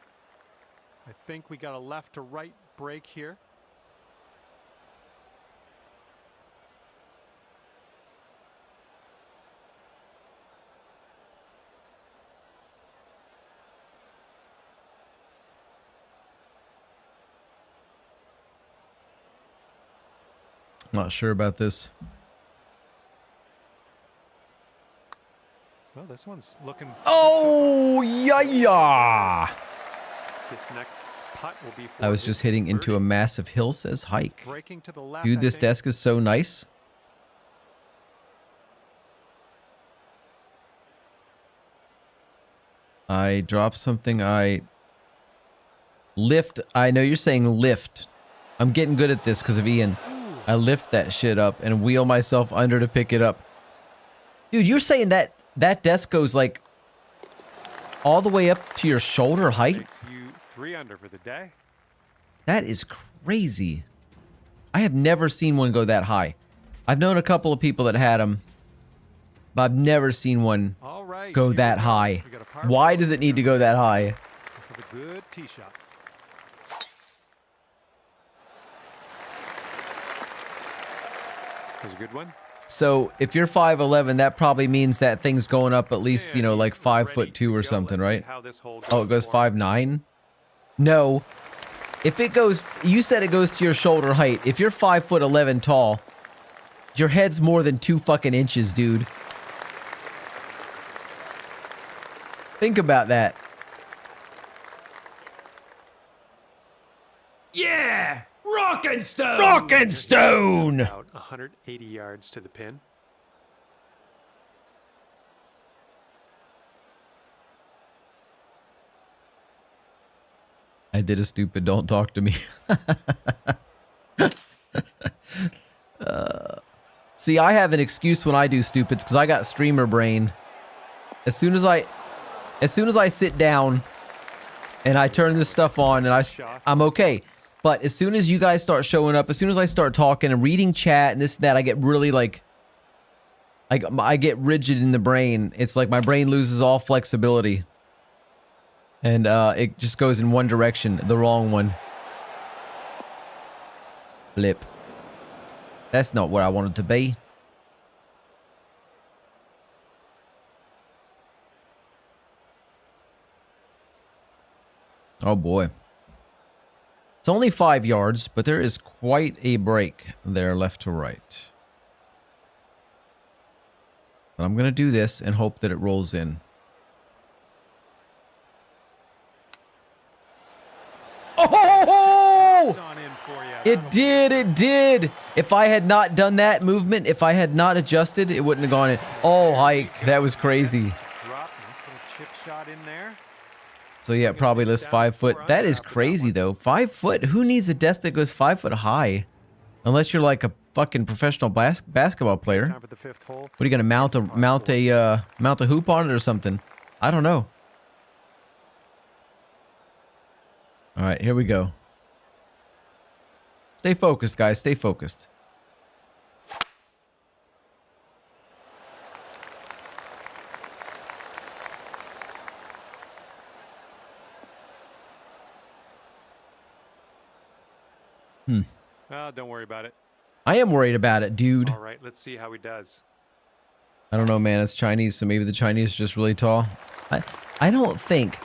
I think we got a left to right break here. Not sure about this. Well, this one's looking. Oh, yeah. This next putt will be for I was just hitting into a massive hill, says Hike. breaking to the left. Dude, I this think. desk is so nice. I dropped something. I lift. I know you're saying lift. I'm getting good at this because of Ian. I lift that shit up and wheel myself under to pick it up. Dude, you're saying that that desk goes like all the way up to your shoulder height? Takes you 3 under for the day. That is crazy. I have never seen one go that high. I've known a couple of people that had them, but I've never seen one go that high. Why does it need to go that high? For the good tee shot. That was a good one. So if you're 5'11", that probably means that thing's going up at least, you know, like 5'2" or something, right? Oh, it goes 5'9"? No. If it goes, you said it goes to your shoulder height. If you're 5'11" tall, your head's more than 2 fucking inches, dude. Think about that. Yeah! Rock Rock and stone. Rock and stone. About 180 yards to the pin. I did a stupid. Don't talk to me. See, I have an excuse when I do stupids because I got streamer brain. As soon as I sit down and I turn this stuff on and I'm okay. But as soon as you guys start showing up, as soon as I start talking and reading chat and this and that, I get really like, I get rigid in the brain. It's like my brain loses all flexibility. And it just goes in one direction, the wrong one. Flip. That's not where I wanted to be. Oh boy. It's only 5 yards, but there is quite a break there left to right. But I'm going to do this and hope that it rolls in. Oh! It did. If I had not done that movement, if I had not adjusted, it wouldn't have gone in. Oh, hike. That was crazy. Drop, nice little chip shot in there. So yeah, probably lists 5 foot. That is crazy though. 5 foot. Who needs a desk that goes 5 foot high? Unless you're like a fucking professional basketball player. What are you gonna mount a hoop on it or something? I don't know. All right, here we go. Stay focused, guys. Stay focused. Don't worry about it. I am worried about it, dude. All right, let's see how he does. I don't know, man. It's Chinese, so maybe the Chinese are just really tall. I don't think.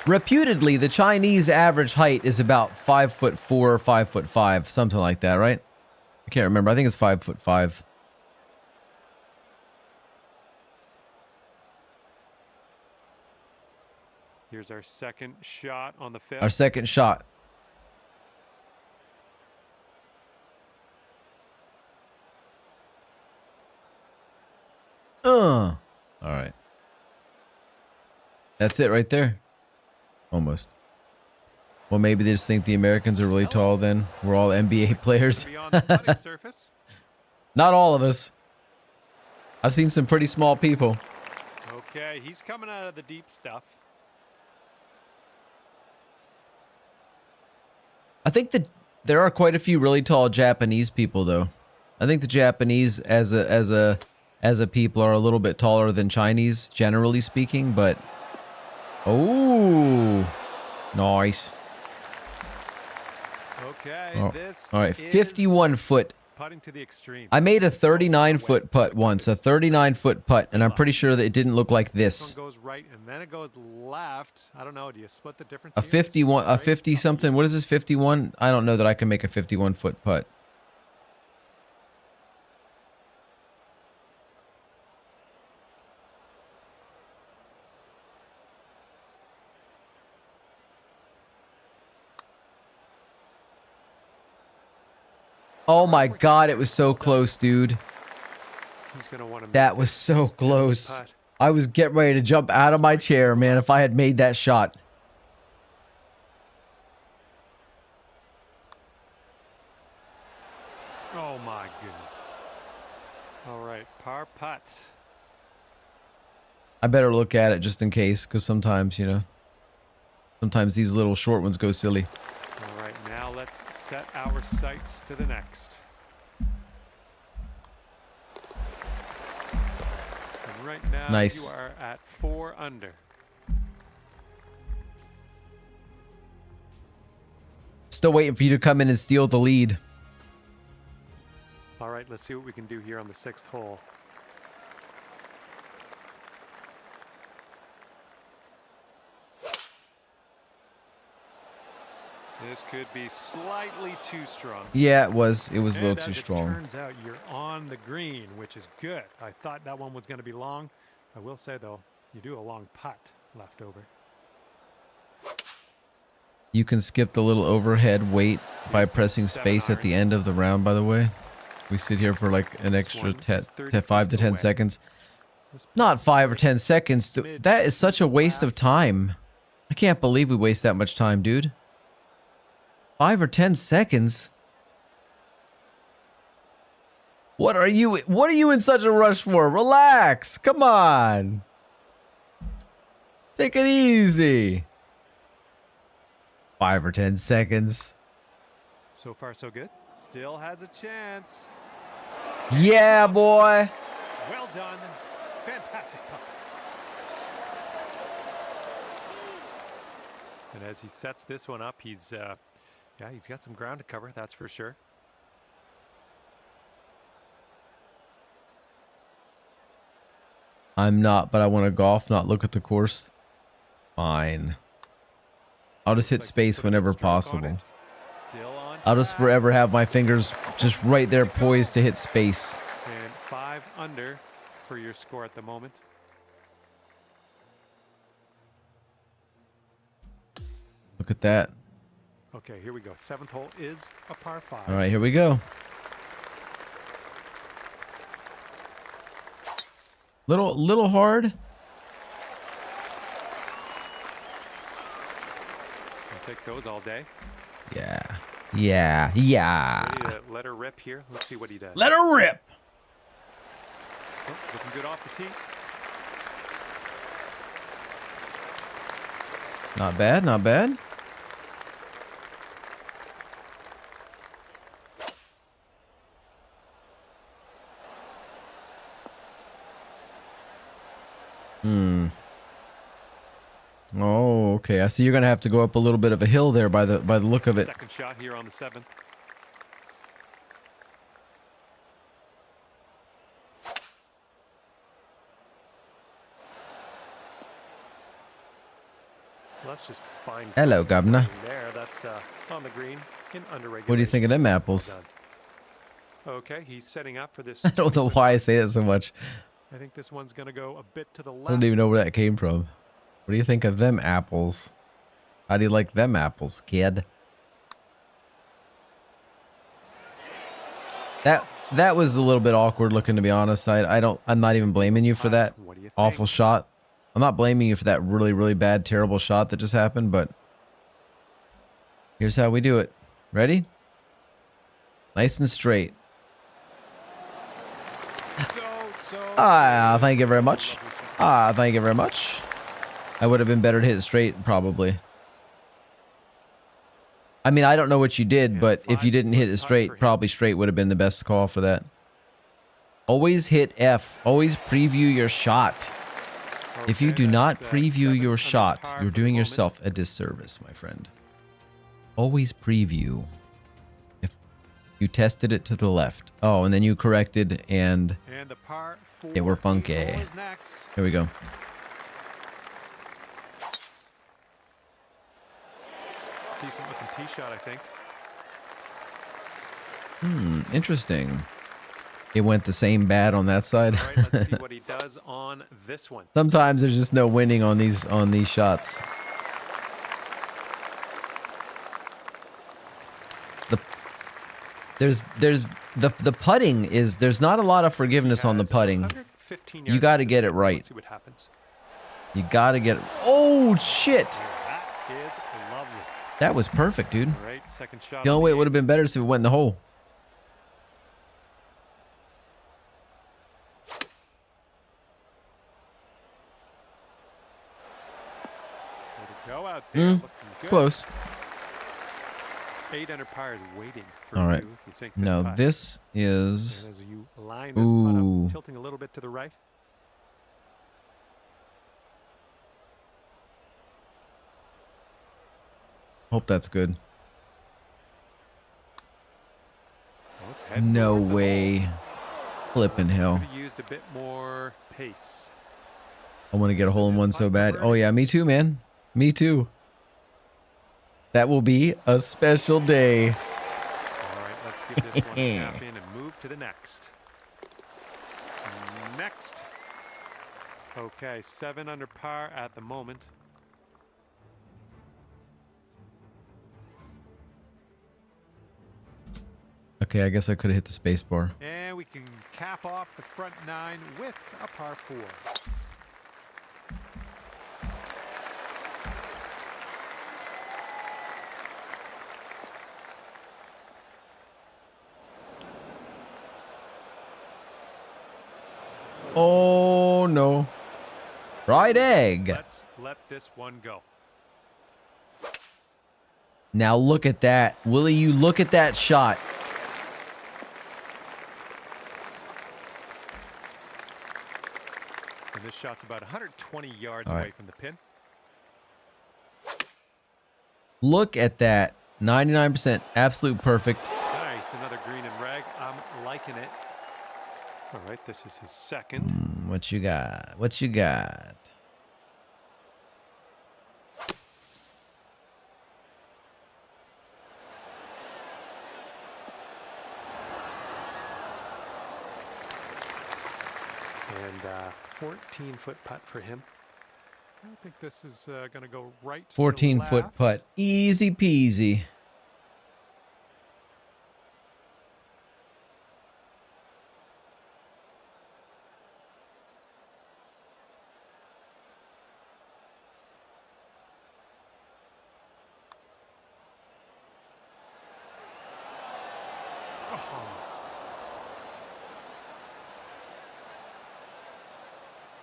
Reputedly, the Chinese average height is about 5'4" or 5'5", something like that, right? I can't remember. I think it's 5'5". Here's our second shot on the 5th. Our second shot. All right. That's it right there. Almost. Well, maybe they just think the Americans are really tall then. We're all NBA players. Not all of us. I've seen some pretty small people. Okay, he's coming out of the deep stuff. I think that there are quite a few really tall Japanese people though. I think the Japanese as a people are a little bit taller than Chinese, generally speaking, but oh, nice. Okay, this all right, 51 foot. Putting to the extreme. I made a 39-foot putt once, a 39-foot putt, and I'm pretty sure that it didn't look like This this. one goes right, and then it goes left. I don't know. Do you split the difference? A 51, a 50 something. What is this? 51? I don't know that I can make a 51-foot putt. Oh my God, it was so close, dude. He's gonna want to That was so close. I was getting ready to jump out of my chair, man, if I had made that shot. Oh my goodness. All right, par putt. I better look at it just in case, because sometimes, you know, sometimes these little short ones go silly. All right, now let's set our sights to the next. And right now Nice. you are at 4 under. Still waiting for you to come in and steal the lead. All right, let's see what we can do here on the 6th hole. This could be slightly too strong. Yeah, it was. It was a little And too as it strong. turns out, you're on the green, which is good. I thought that one was going to be long. I will say, though, you do a long putt left over. You can skip the little overhead weight by pressing space at the end of the round, by the way. We sit here for like an extra 5 to 10 seconds. Not 5 or 10 seconds. That is such a waste of time. I can't believe we waste that much time, dude. 5 or 10 seconds? What are you in such a rush for? Relax. Come on. Take it easy. 5 or 10 seconds. So far, so good. Still has a chance. Yeah, boy. Well done. Fantastic putt. And as he sets this one up, he's got some ground to cover, that's for sure. I'm not, but I want to golf, not look at the course. Fine. I'll just hit space whenever possible. I'll just forever have my fingers just right there poised to hit space. And 5 under for your score at the moment. Look at that. Okay, here we go. 7th hole is a par 5. All right, here we go. Little hard. I'll take those all day. Yeah. Ready to let her rip here. Let's see what he does. Let her rip. Oh, looking good off the tee. Not bad, not bad. Oh, okay. I see you're gonna have to go up a little bit of a hill there by the look of it. Second shot here on the 7th. Let's just find. Hello, Governor. There, that's on the green in under regulation. What do you think of them apples? Okay, he's setting up for this. I don't know why I say that so much. I think this one's gonna go a bit to the left. I don't even know where that came from. What do you think of them apples? How do you like them apples, kid? That was a little bit awkward looking, to be honest. I'm not even blaming you for that awful shot. I'm not blaming you for that really, really bad, terrible shot that just happened, but here's how we do it. Ready? Nice and straight. Thank you very much. Thank you very much. I would have been better to hit it straight, probably. I mean, I don't know what you did, but if you didn't hit it straight, probably straight would have been the best call for that. Always hit F. Always preview your shot. If you do not preview your shot, you're doing yourself a disservice, my friend. Always preview. If you tested it to the left. Oh, and then you corrected, and the par 4 they were funky. is next. Here we go. Decent looking tee shot, I think. Interesting. It went the same bad on that side. All right, let's see what he does on this one. Sometimes there's just no winning on these shots. The putting is, there's not a lot of forgiveness on the putting. You got to get it right. Let's see what happens. You got to get it. Oh shit! That is lovely. That was perfect, dude. All right, second shot. The only way it would have been better is if it went in the hole. Go out there. Looking good. Close. 8 under par is waiting for All right. you. You sink this Now putt. this is. And as you line this putt up, tilting a little bit to the right. Hope that's good. Oh, it's No headwards at way. Flippin' hell. Could have used a bit more pace. I want to get a hole in one so bad. Oh yeah, me too, man. Me too. That will be a special day. All right, let's give this one a tap in and move to the next. Next. Okay, 7 under par at the moment. Okay, I guess I could have hit the space bar. And we can cap off the front 9 with a par 4. Oh no. Fried egg. Let's let this one go. Now look at that. Willie, you look at that shot. And this shot's about 120 yards All away right. from the pin. Look at that. 99%. Absolute perfect. Nice, another green and rag. I'm liking it. All right, this is his second. What you got? What you got? And 14-foot putt for him. I think this is going to go right. 14-foot putt. Easy peasy.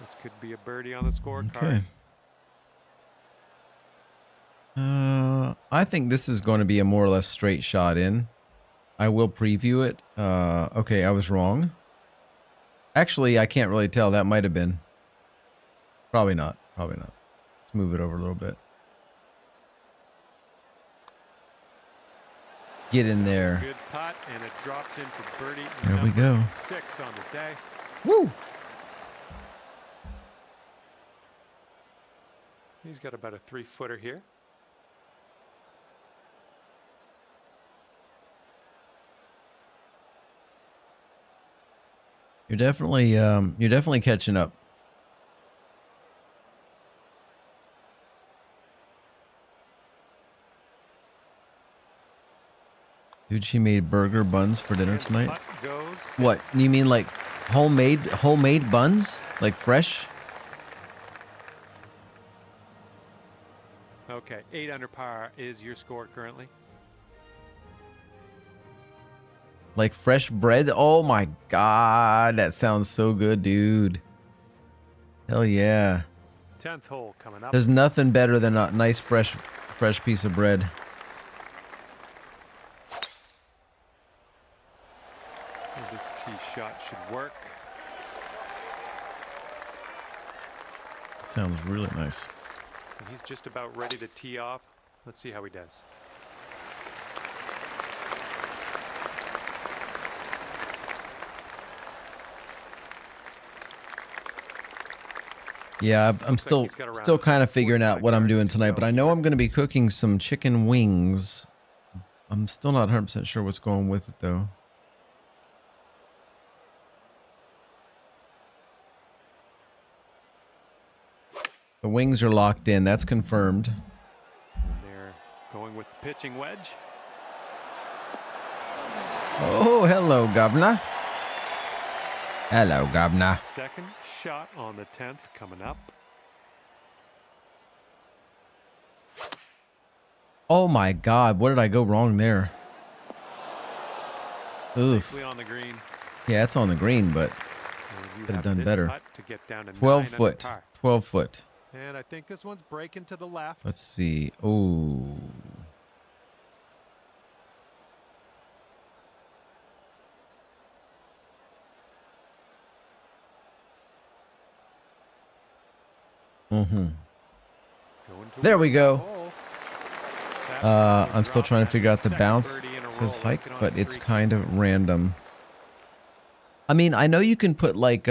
This could be a birdie on the scorecard. Okay. I think this is going to be a more or less straight shot in. I will preview it. Okay, I was wrong. Actually, I can't really tell. That might have been. Probably not. Probably not. Let's move it over a little bit. Get in there. Good putt, and it drops in for birdie. There we go. number 6 on the day. Woo! He's got about a 3-footer here. You're definitely catching up. Dude, she made burger buns for dinner tonight. What? You mean like homemade buns? Like fresh? Okay, 8 under par is your score currently. Like fresh bread? Oh my god, that sounds so good, dude. Hell yeah. 10th hole coming up. There's nothing better than a nice fresh piece of bread. And this tee shot should work. Sounds really nice. And he's just about ready to tee off. Let's see how he does. Yeah, I'm still kind of figuring out what I'm doing tonight, but I know I'm going to be cooking some chicken wings. I'm still not 100% sure what's going with it though. The wings are locked in. That's confirmed. They're going with the pitching wedge. Oh, hello, Governor. Hello, Governor. Second shot on the 10th coming up. Oh my God, what did I go wrong there? Oof. Safely on the green. Yeah, it's on the green, but You could have have done this better. putt to get down to 12 9 under foot. par. 12 foot. And I think this one's breaking to the left. Let's see. Oh. Mm-hmm. There we go. I'm still trying to figure out the bounce. It says hike, but it's kind of random. I mean, I know you can put like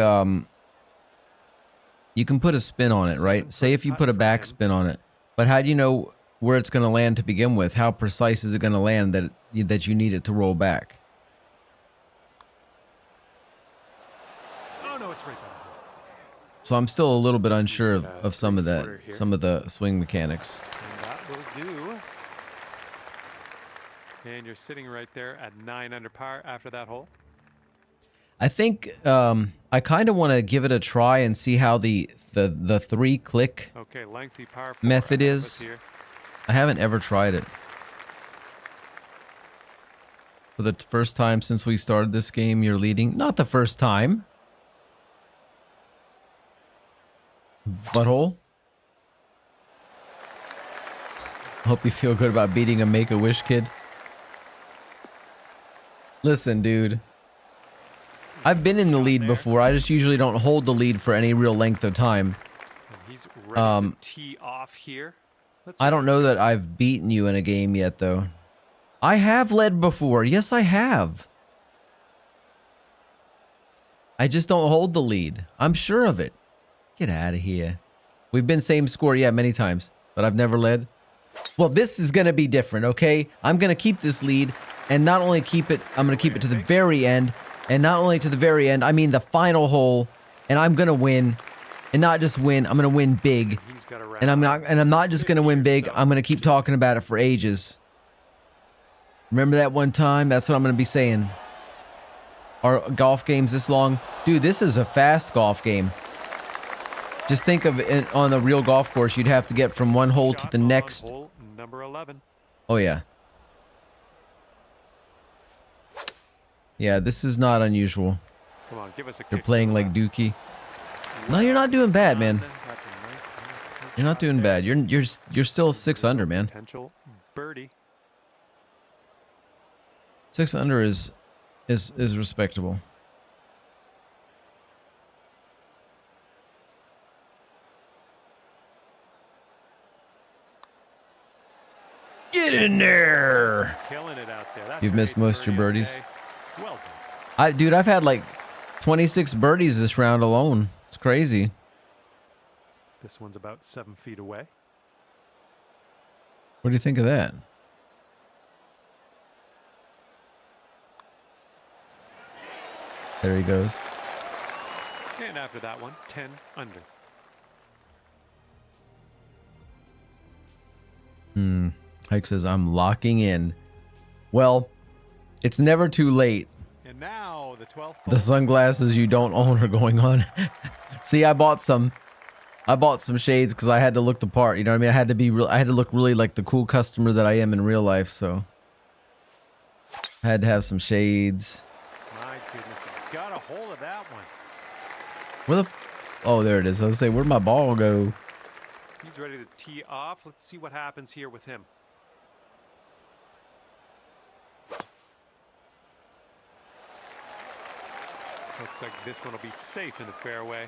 you can put a spin on it, right? Say if you put a backspin on it, but how do you know where it's going to land to begin with? How precise is it going to land that you need it to roll back? Oh no, it's right there. So I'm still a little bit unsure of some of the swing mechanics. And that will do. And you're sitting right there at 9 under par after that hole. I think I kind of want to give it a try and see how the 3-click Okay, lengthy par 4 method ahead of us is. here. I haven't ever tried it. For the first time since we started this game, you're leading. Not the first time. Butthole. Hope you feel good about beating a Make-A-Wish kid. Listen, dude. I've been in the lead before. I just usually don't hold the lead for any real length of time. And he's ready to tee off here. I don't know that I've beaten you in a game yet, though. I have led before. Yes, I have. I just don't hold the lead. I'm sure of it. Get out of here. We've been same score, yeah, many times. But I've never led. Well, this is going to be different, okay? I'm going to keep this lead. And not only keep it, I'm going to keep it to the very end. And not only to the very end, I mean the final hole. And I'm going to win. And not just win, I'm going to win big. And I'm not just going to win big. I'm going to keep talking about it for ages. Remember that one time? That's what I'm going to be saying. Are golf games this long? Dude, this is a fast golf game. Just think of it on a real golf course. You'd have to get from one hole to the next. Hole number 11. Oh, yeah. Yeah, this is not unusual. Come on, give us a You're kick playing to the like left. Dookie. No, you're not doing bad, man. You're not doing bad. You're still 6 under, man. Potential birdie. 6 under is respectable. Get in there. Killing it out there. That's You've a missed great most of your birdie of birdies. the day. Well done. Dude, I've had like 26 birdies this round alone. It's crazy. This one's about 7 feet away. What do you think of that? There he goes. And after that one, 10 under. Hike says, I'm locking in. Well, it's never too late. And now the 12th The sunglasses you don't own are going on. See, I bought some shades because I had to look the part. You know what I mean? I had to look really like the cool customer that I am in real life. So I had to have some shades. My goodness, you got a hold of that one. Where the? Oh, there it is. I was saying, where'd my ball go? He's ready to tee off. Let's see what happens here with him. Looks like this one will be safe in the fairway.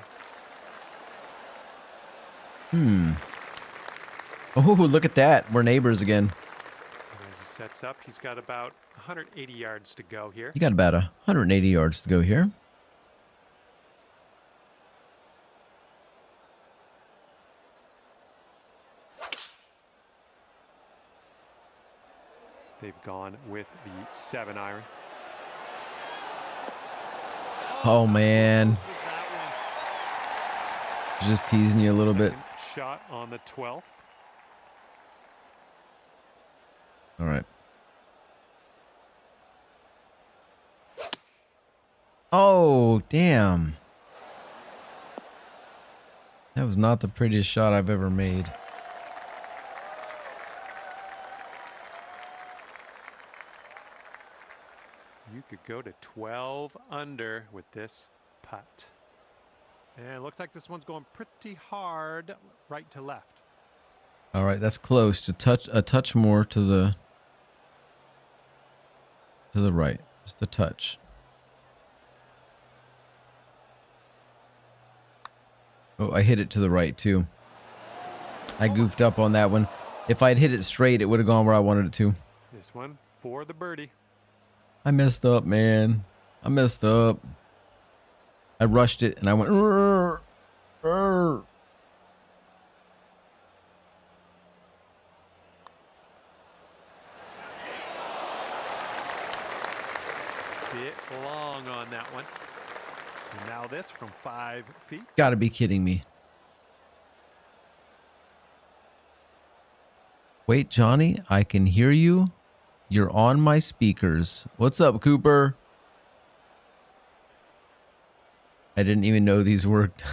Oh, look at that. We're neighbors again. And as he sets up, he's got about 180 yards to go here. You got about 180 yards to go here. They've gone with the 7-iron. Oh, man. Just teasing you a little bit. Second shot on the 12th. All right. Oh, damn. That was not the prettiest shot I've ever made. You could go to 12 under with this putt. And it looks like this one's going pretty hard right to left. All right, that's close. To a touch more to the right. Just a touch. Oh, I hit it to the right too. I goofed up on that one. If I'd hit it straight, it would have gone where I wanted it to. This one for the birdie. I messed up, man. I messed up. I rushed it and I went. "Rrr, rrr." Bit long on that one. And now this from 5 feet. Gotta be kidding me. Wait, Johnny, I can hear you. You're on my speakers. What's up, Cooper? I didn't even know these worked.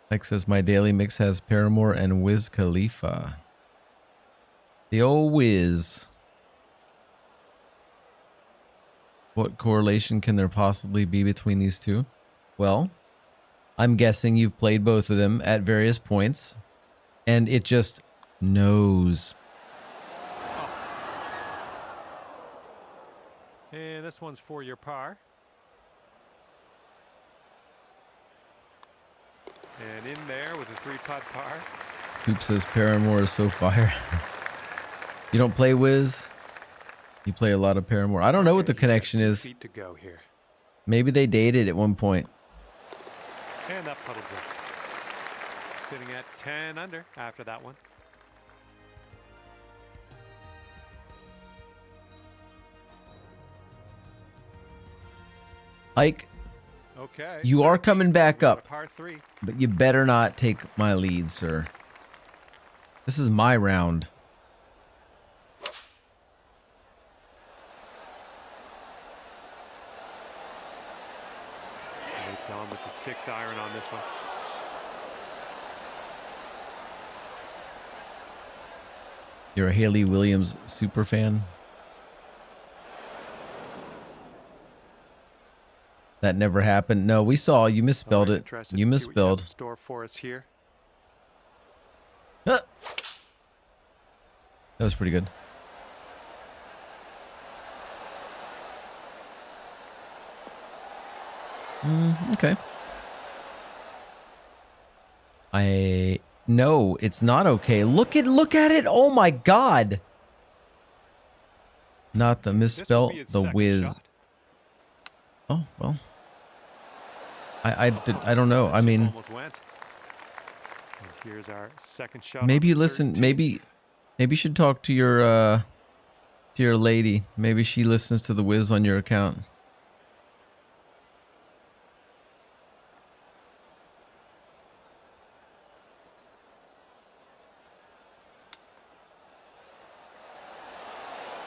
Like says my daily mix has Paramore and Wiz Khalifa. The old Wiz. What correlation can there possibly be between these two? Well, I'm guessing you've played both of them at various points, and it just knows. And this one's for your par. And in there with a 3-putt par. Coop says Paramore is so fire. You don't play Wiz? You play a lot of Paramore. I don't know what the connection is. Feet to go here. Maybe they dated at one point. And that puddle drop. Sitting at 10 under after that one. Ike, Okay. you are coming back up, Par 3. but you better not take my lead, sir. This is my round. They've gone with the 6-iron on this one. You're a Haley Williams super fan? That never happened. No, we saw. You misspelled it. You misspelled. Store for us here. That was pretty good. Okay. No, it's not okay. Look at it. Oh my god. Not the misspell, the Wiz. Oh, well. I don't know. I mean, Almost went. And here's our second shot. maybe you listen. Maybe you should talk to your lady. Maybe she listens to the Wiz on your account.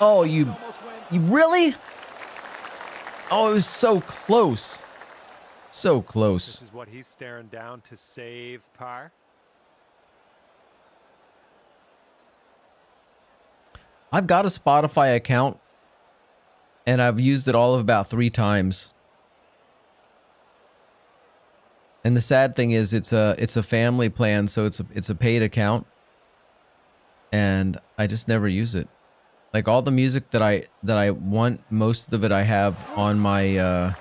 Oh, you really? Oh, it was so close. So close. This is what he's staring down to save par. I've got a Spotify account, and I've used it all of about 3 times. And the sad thing is, it's a family plan, so it's a paid account, and I just never use it. Like all the music that I want, most of it I have on my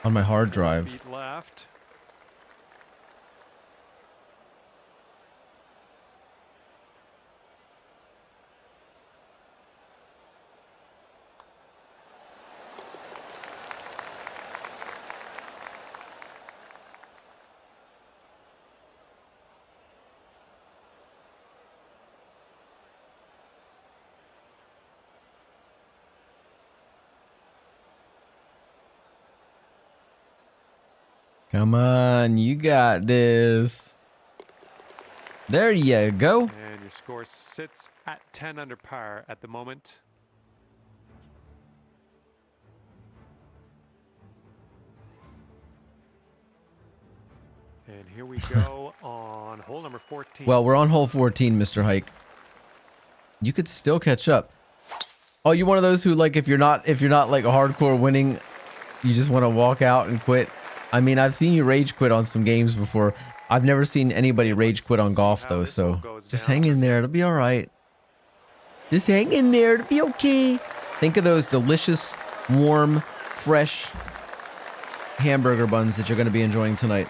hard drive. Feet left. Come on, you got this. There you go. And your score sits at 10 under par at the moment. And here we go on hole number 14. Well, we're on hole 14, Mr. Hike. You could still catch up. Oh, you're one of those who, like, if you're not like a hardcore winning, you just want to walk out and quit. I mean, I've seen you rage quit on some games before. I've never seen anybody rage quit on golf though, so just hang in there. It'll be all right. Just hang in there. It'll be okay. Think of those delicious, warm, fresh hamburger buns that you're going to be enjoying tonight.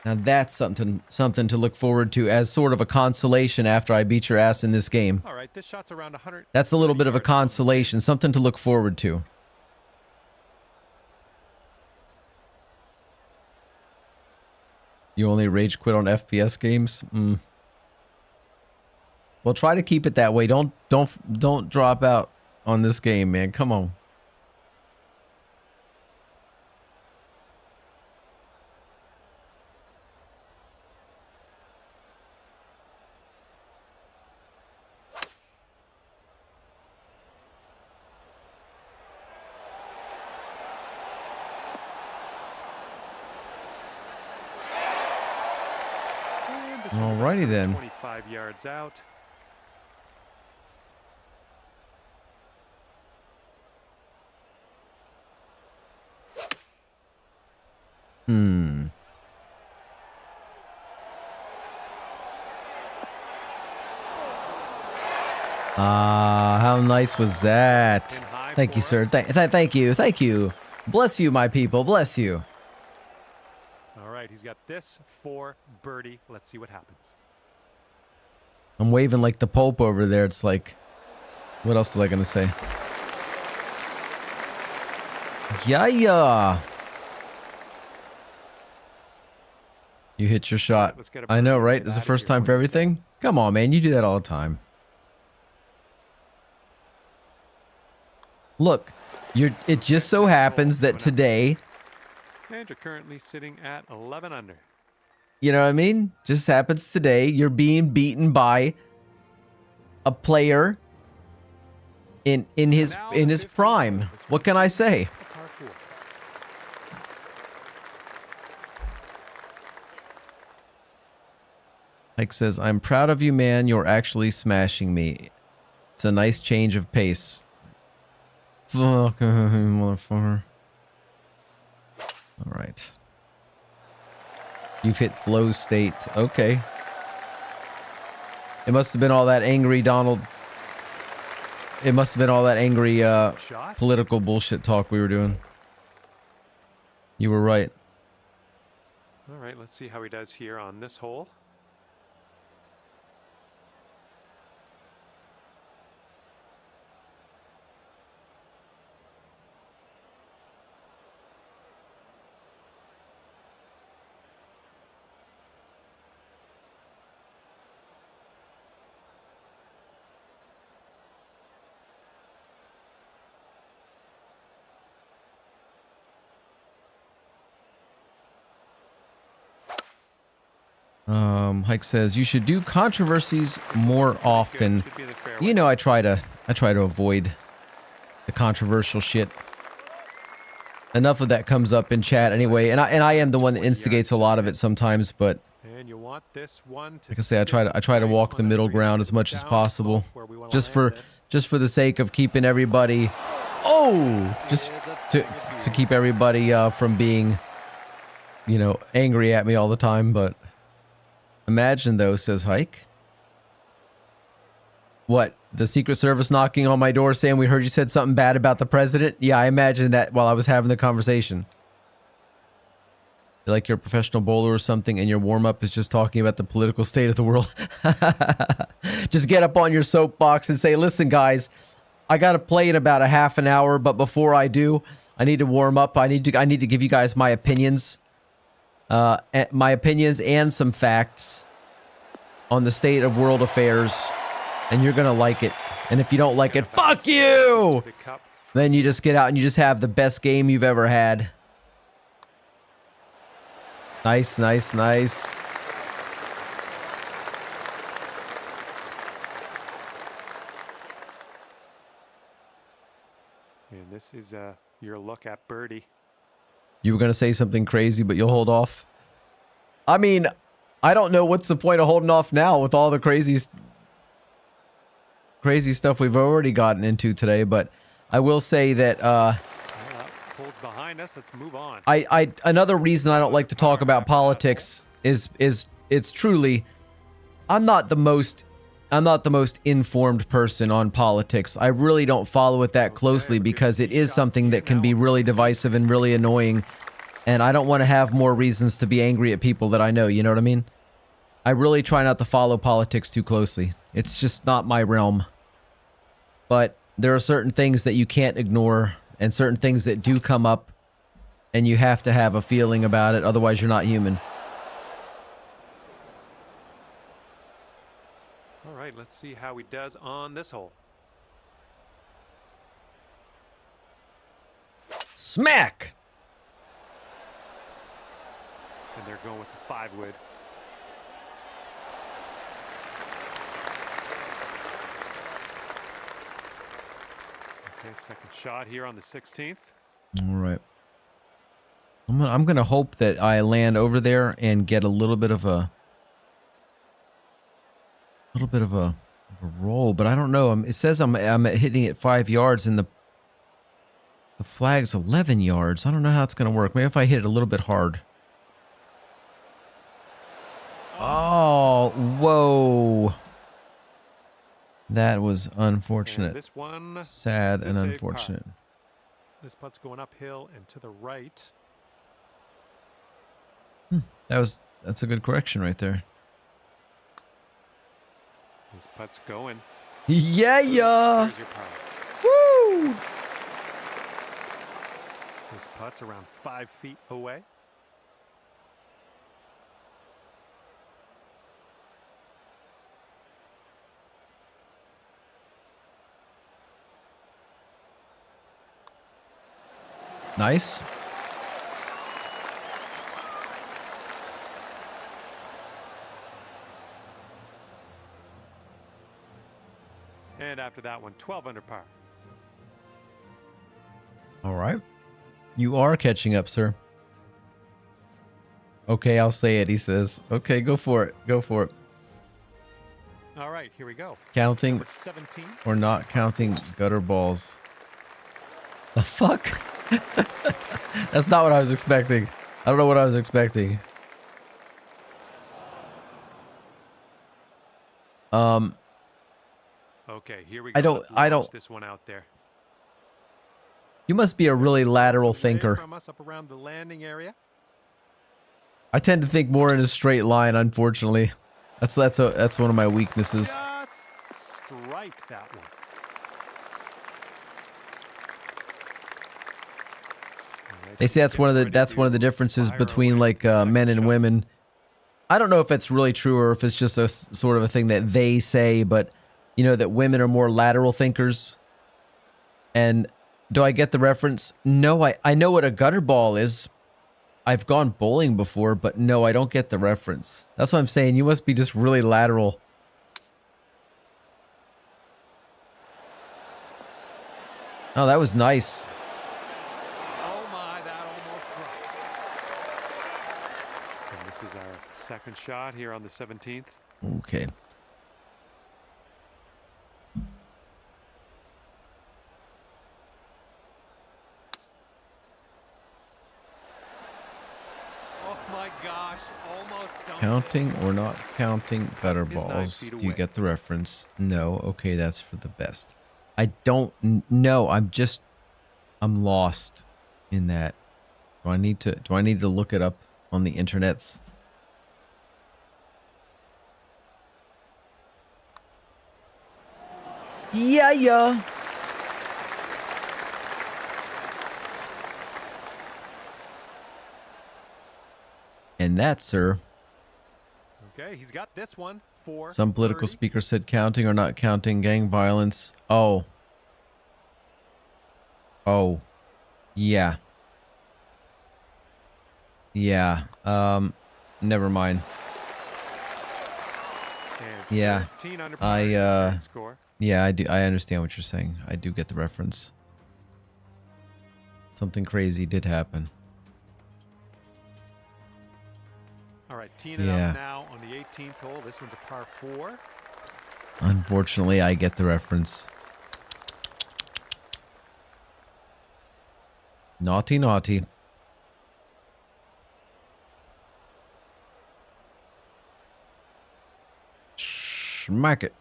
Now that's something to look forward to as sort of a consolation after I beat your ass in this game. All right, this shot's around 100. That's a little bit of a consolation, something to look forward to. You only rage quit on FPS games? Well, try to keep it that way. Don't drop out on this game, man. Come on. This one's about Alrighty then. 25 yards out. How nice was that? Thank you, sir. Thank you. Thank you. Bless you, my people. Bless you. All right, he's got this for birdie. Let's see what happens. I'm waving like the Pope over there. It's like, what else was I going to say? Yeah. You hit your shot. I know, right? It's the first time for everything. Come on, man. You do that all the time. Look, it just so happens that today, And you're currently sitting at 11 under. you know what I mean? Just happens today, you're being beaten by a player in his prime. What can I say? Mike says, "I'm proud of you, man. You're actually smashing me. It's a nice change of pace." Fuck, motherfucker. All right. You've hit flow state. Okay. It must have been all that angry Donald. It must have been all that angry political bullshit talk we were doing. You were right. All right, let's see how he does here on this hole. Hike says you should do controversies more often. You know, I try to avoid the controversial shit. Enough of that comes up in chat anyway, and I am the one that instigates a lot of it sometimes, but And you want this one to like I say, I try to walk the middle ground as much as possible, just for the sake of keeping everybody, just to keep everybody from being, you know, angry at me all the time. But imagine though, says Hike. What? The Secret Service knocking on my door saying, "We heard you said something bad about the president"? Yeah, I imagined that while I was having the conversation. You're like you're a professional bowler or something and your warm-up is just talking about the political state of the world. Just get up on your soapbox and say, "Listen, guys, I got to play in about a half an hour, but before I do, I need to warm up. I need to give you guys my opinions. And some facts on the state of world affairs, and you're gonna like it. And if you don't like it, fuck you! Then you just get out and you just have the best game you've ever had." Nice, nice, nice. And this is your look at birdie. You were gonna say something crazy, but you'll hold off. I mean, I don't know what's the point of holding off now with all the crazy stuff we've already gotten into today, but I will say that Holes behind us. Let's move on. another reason I don't like to talk about politics is it's truly I'm not the most informed person on politics. I really don't follow it that closely because it is something that can be really divisive and really annoying, and I don't want to have more reasons to be angry at people that I know, you know what I mean? I really try not to follow politics too closely. It's just not my realm. But there are certain things that you can't ignore and certain things that do come up, and you have to have a feeling about it, otherwise you're not human. All right, let's see how he does on this hole. Smack! And they're going with the 5-wood. Okay, second shot here on the 16th. All right. I'm gonna hope that I land over there and get a little bit of a little bit of a roll, but I don't know. It says I'm hitting it 5 yards, and the flag's 11 yards. I don't know how it's going to work. Maybe if I hit it a little bit hard. Oh, whoa. That was unfortunate. And this one, sad it's a and safe unfortunate. putt. This putt's going uphill and to the right. That's a good correction right there. This putt's going. Yeah. Here's your putt. Woo! This putt's around 5 feet away. Nice. And after that one, 12 under par. All right. You are catching up, sir. Okay, I'll say it, he says. Okay, go for it. Go for it. All right, here we go. Counting Number 17. or not counting gutter balls. The fuck? That's not what I was expecting. I don't know what I was expecting. Okay, here we go. I don't. Let's launch this one out there. You must be a really lateral Away thinker. From us up around the landing area. I tend to think more in a straight line, unfortunately. That's one of my weaknesses. Just strike that one. They say that's one of the differences between like men and women. I don't know if it's really true or if it's just a sort of a thing that they say, but you know that women are more lateral thinkers. And do I get the reference? No, I know what a gutter ball is. I've gone bowling before, but no, I don't get the reference. That's what I'm saying. You must be just really lateral. Oh, that was nice. Oh my, that almost dropped. And this is our second shot here on the 17th. Okay. Oh my gosh, almost dumped. Counting or not counting gutter Is 9 balls? feet Do you away. get the reference? No. Okay, that's for the best. I don't know. I'm lost in that. Do I need to look it up on the internets? Yeah. And that, sir. Okay, he's got this one for Some political 30. speaker said counting or not counting gang violence. Oh. Yeah. Yeah. Never mind. And Yeah. 13 under par is your current score. Yeah, I do. I understand what you're saying. I do get the reference. Something crazy did happen. All right, teeing it Yeah. up now on the 18th hole. This one's a par 4. Unfortunately, I get the reference. Naughty, naughty. Smack it.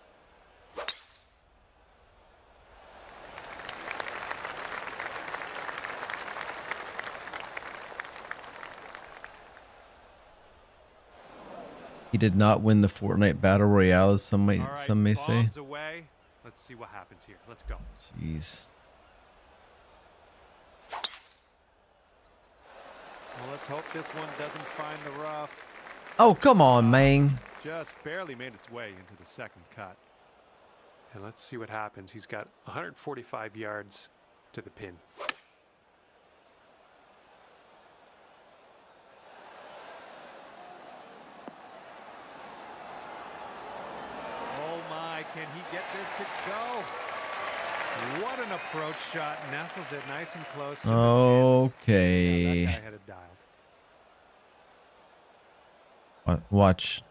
He did not win the Fortnite Battle Royale, as some may say. Bombs away. Let's see what happens here. Let's go. Jeez. Well, let's hope this one doesn't find the rough. Oh, come on, man. Just barely made its way into the second cut. And let's see what happens. He's got 145 yards to the pin. Oh my, can he get this to go? What an approach shot. Nestles it nice and close to the pin. Okay. Yeah, that guy had it dialed. Watch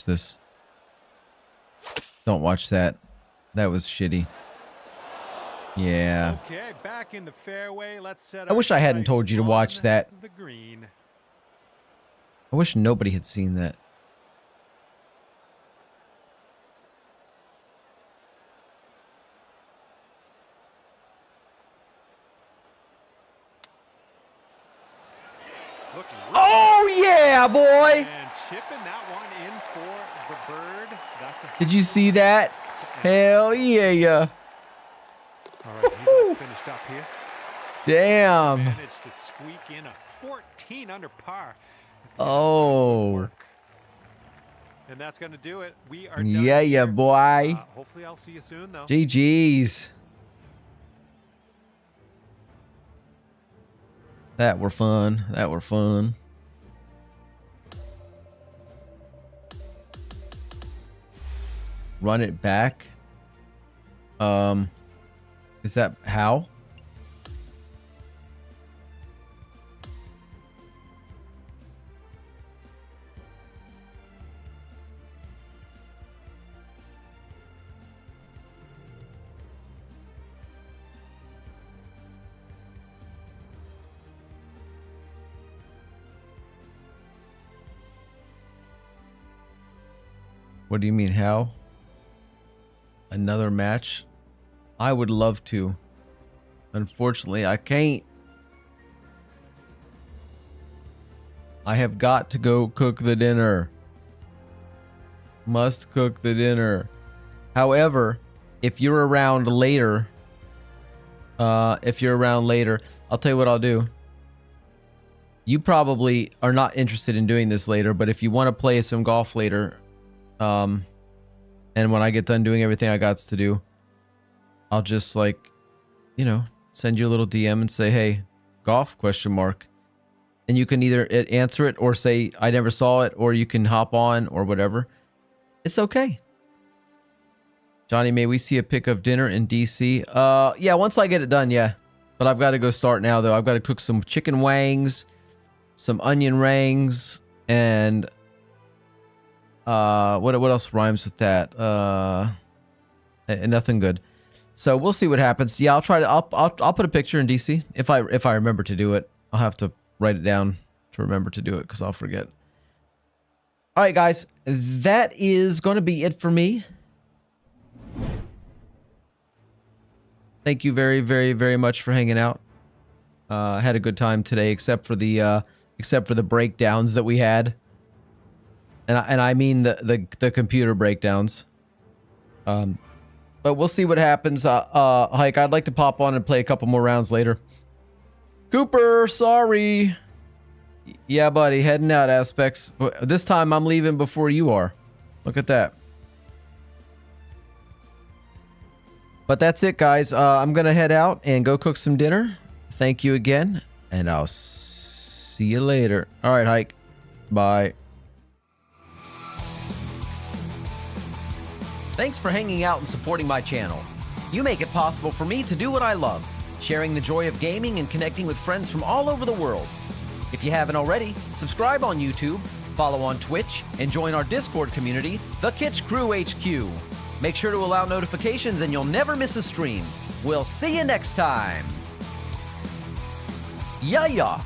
this. Don't watch that. That was shitty. Yeah. Okay, back in the fairway. Let's set I wish I hadn't told you to watch on that. the green. I wish nobody had seen that. Looking Oh yeah, boy! and chipping that one in for the bird. That's a Did you see that? Hell yeah. All right, he's all finished up here. Damn. Managed to squeak in a 14 under par. Oh. And that's going to do it. We are done. Yeah, yeah, boy. Hopefully I'll see you soon, though. GG's. That were fun. That were fun. Run it back. Is that how? What do you mean, how? Another match? I would love to. Unfortunately, I can't. I have got to go cook the dinner. Must cook the dinner. However, if you're around later, I'll tell you what I'll do. You probably are not interested in doing this later, but if you want to play some golf later, and when I get done doing everything I got to do, I'll just send you a little DM and say, hey, golf ? And you can either answer it or say, I never saw it, or you can hop on or whatever. It's okay. Johnny, may we see a pic of dinner in DC? Yeah, once I get it done, yeah. But I've got to go start now, though. I've got to cook some chicken wangs, some onion rings, and what else rhymes with that? Nothing good. So we'll see what happens. Yeah, I'll try to. I'll put a picture in DC if I remember to do it. I'll have to write it down to remember to do it because I'll forget. All right, guys, that is going to be it for me. Thank you very, very, very much for hanging out. I had a good time today, except for the breakdowns that we had. And I mean the computer breakdowns. But we'll see what happens. Hike, I'd like to pop on and play a couple more rounds later. Cooper, sorry. Yeah, buddy, heading out, Aspects. This time I'm leaving before you are. Look at that. But that's it, guys. I'm going to head out and go cook some dinner. Thank you again, and I'll see you later. All right, Hike. Bye. Thanks for hanging out and supporting my channel. You make it possible for me to do what I love, sharing the joy of gaming and connecting with friends from all over the world. If you haven't already, subscribe on YouTube, follow on Twitch, and join our Discord community, The Kitsch Crew HQ. Make sure to allow notifications and you'll never miss a stream. We'll see you next time. Yeah.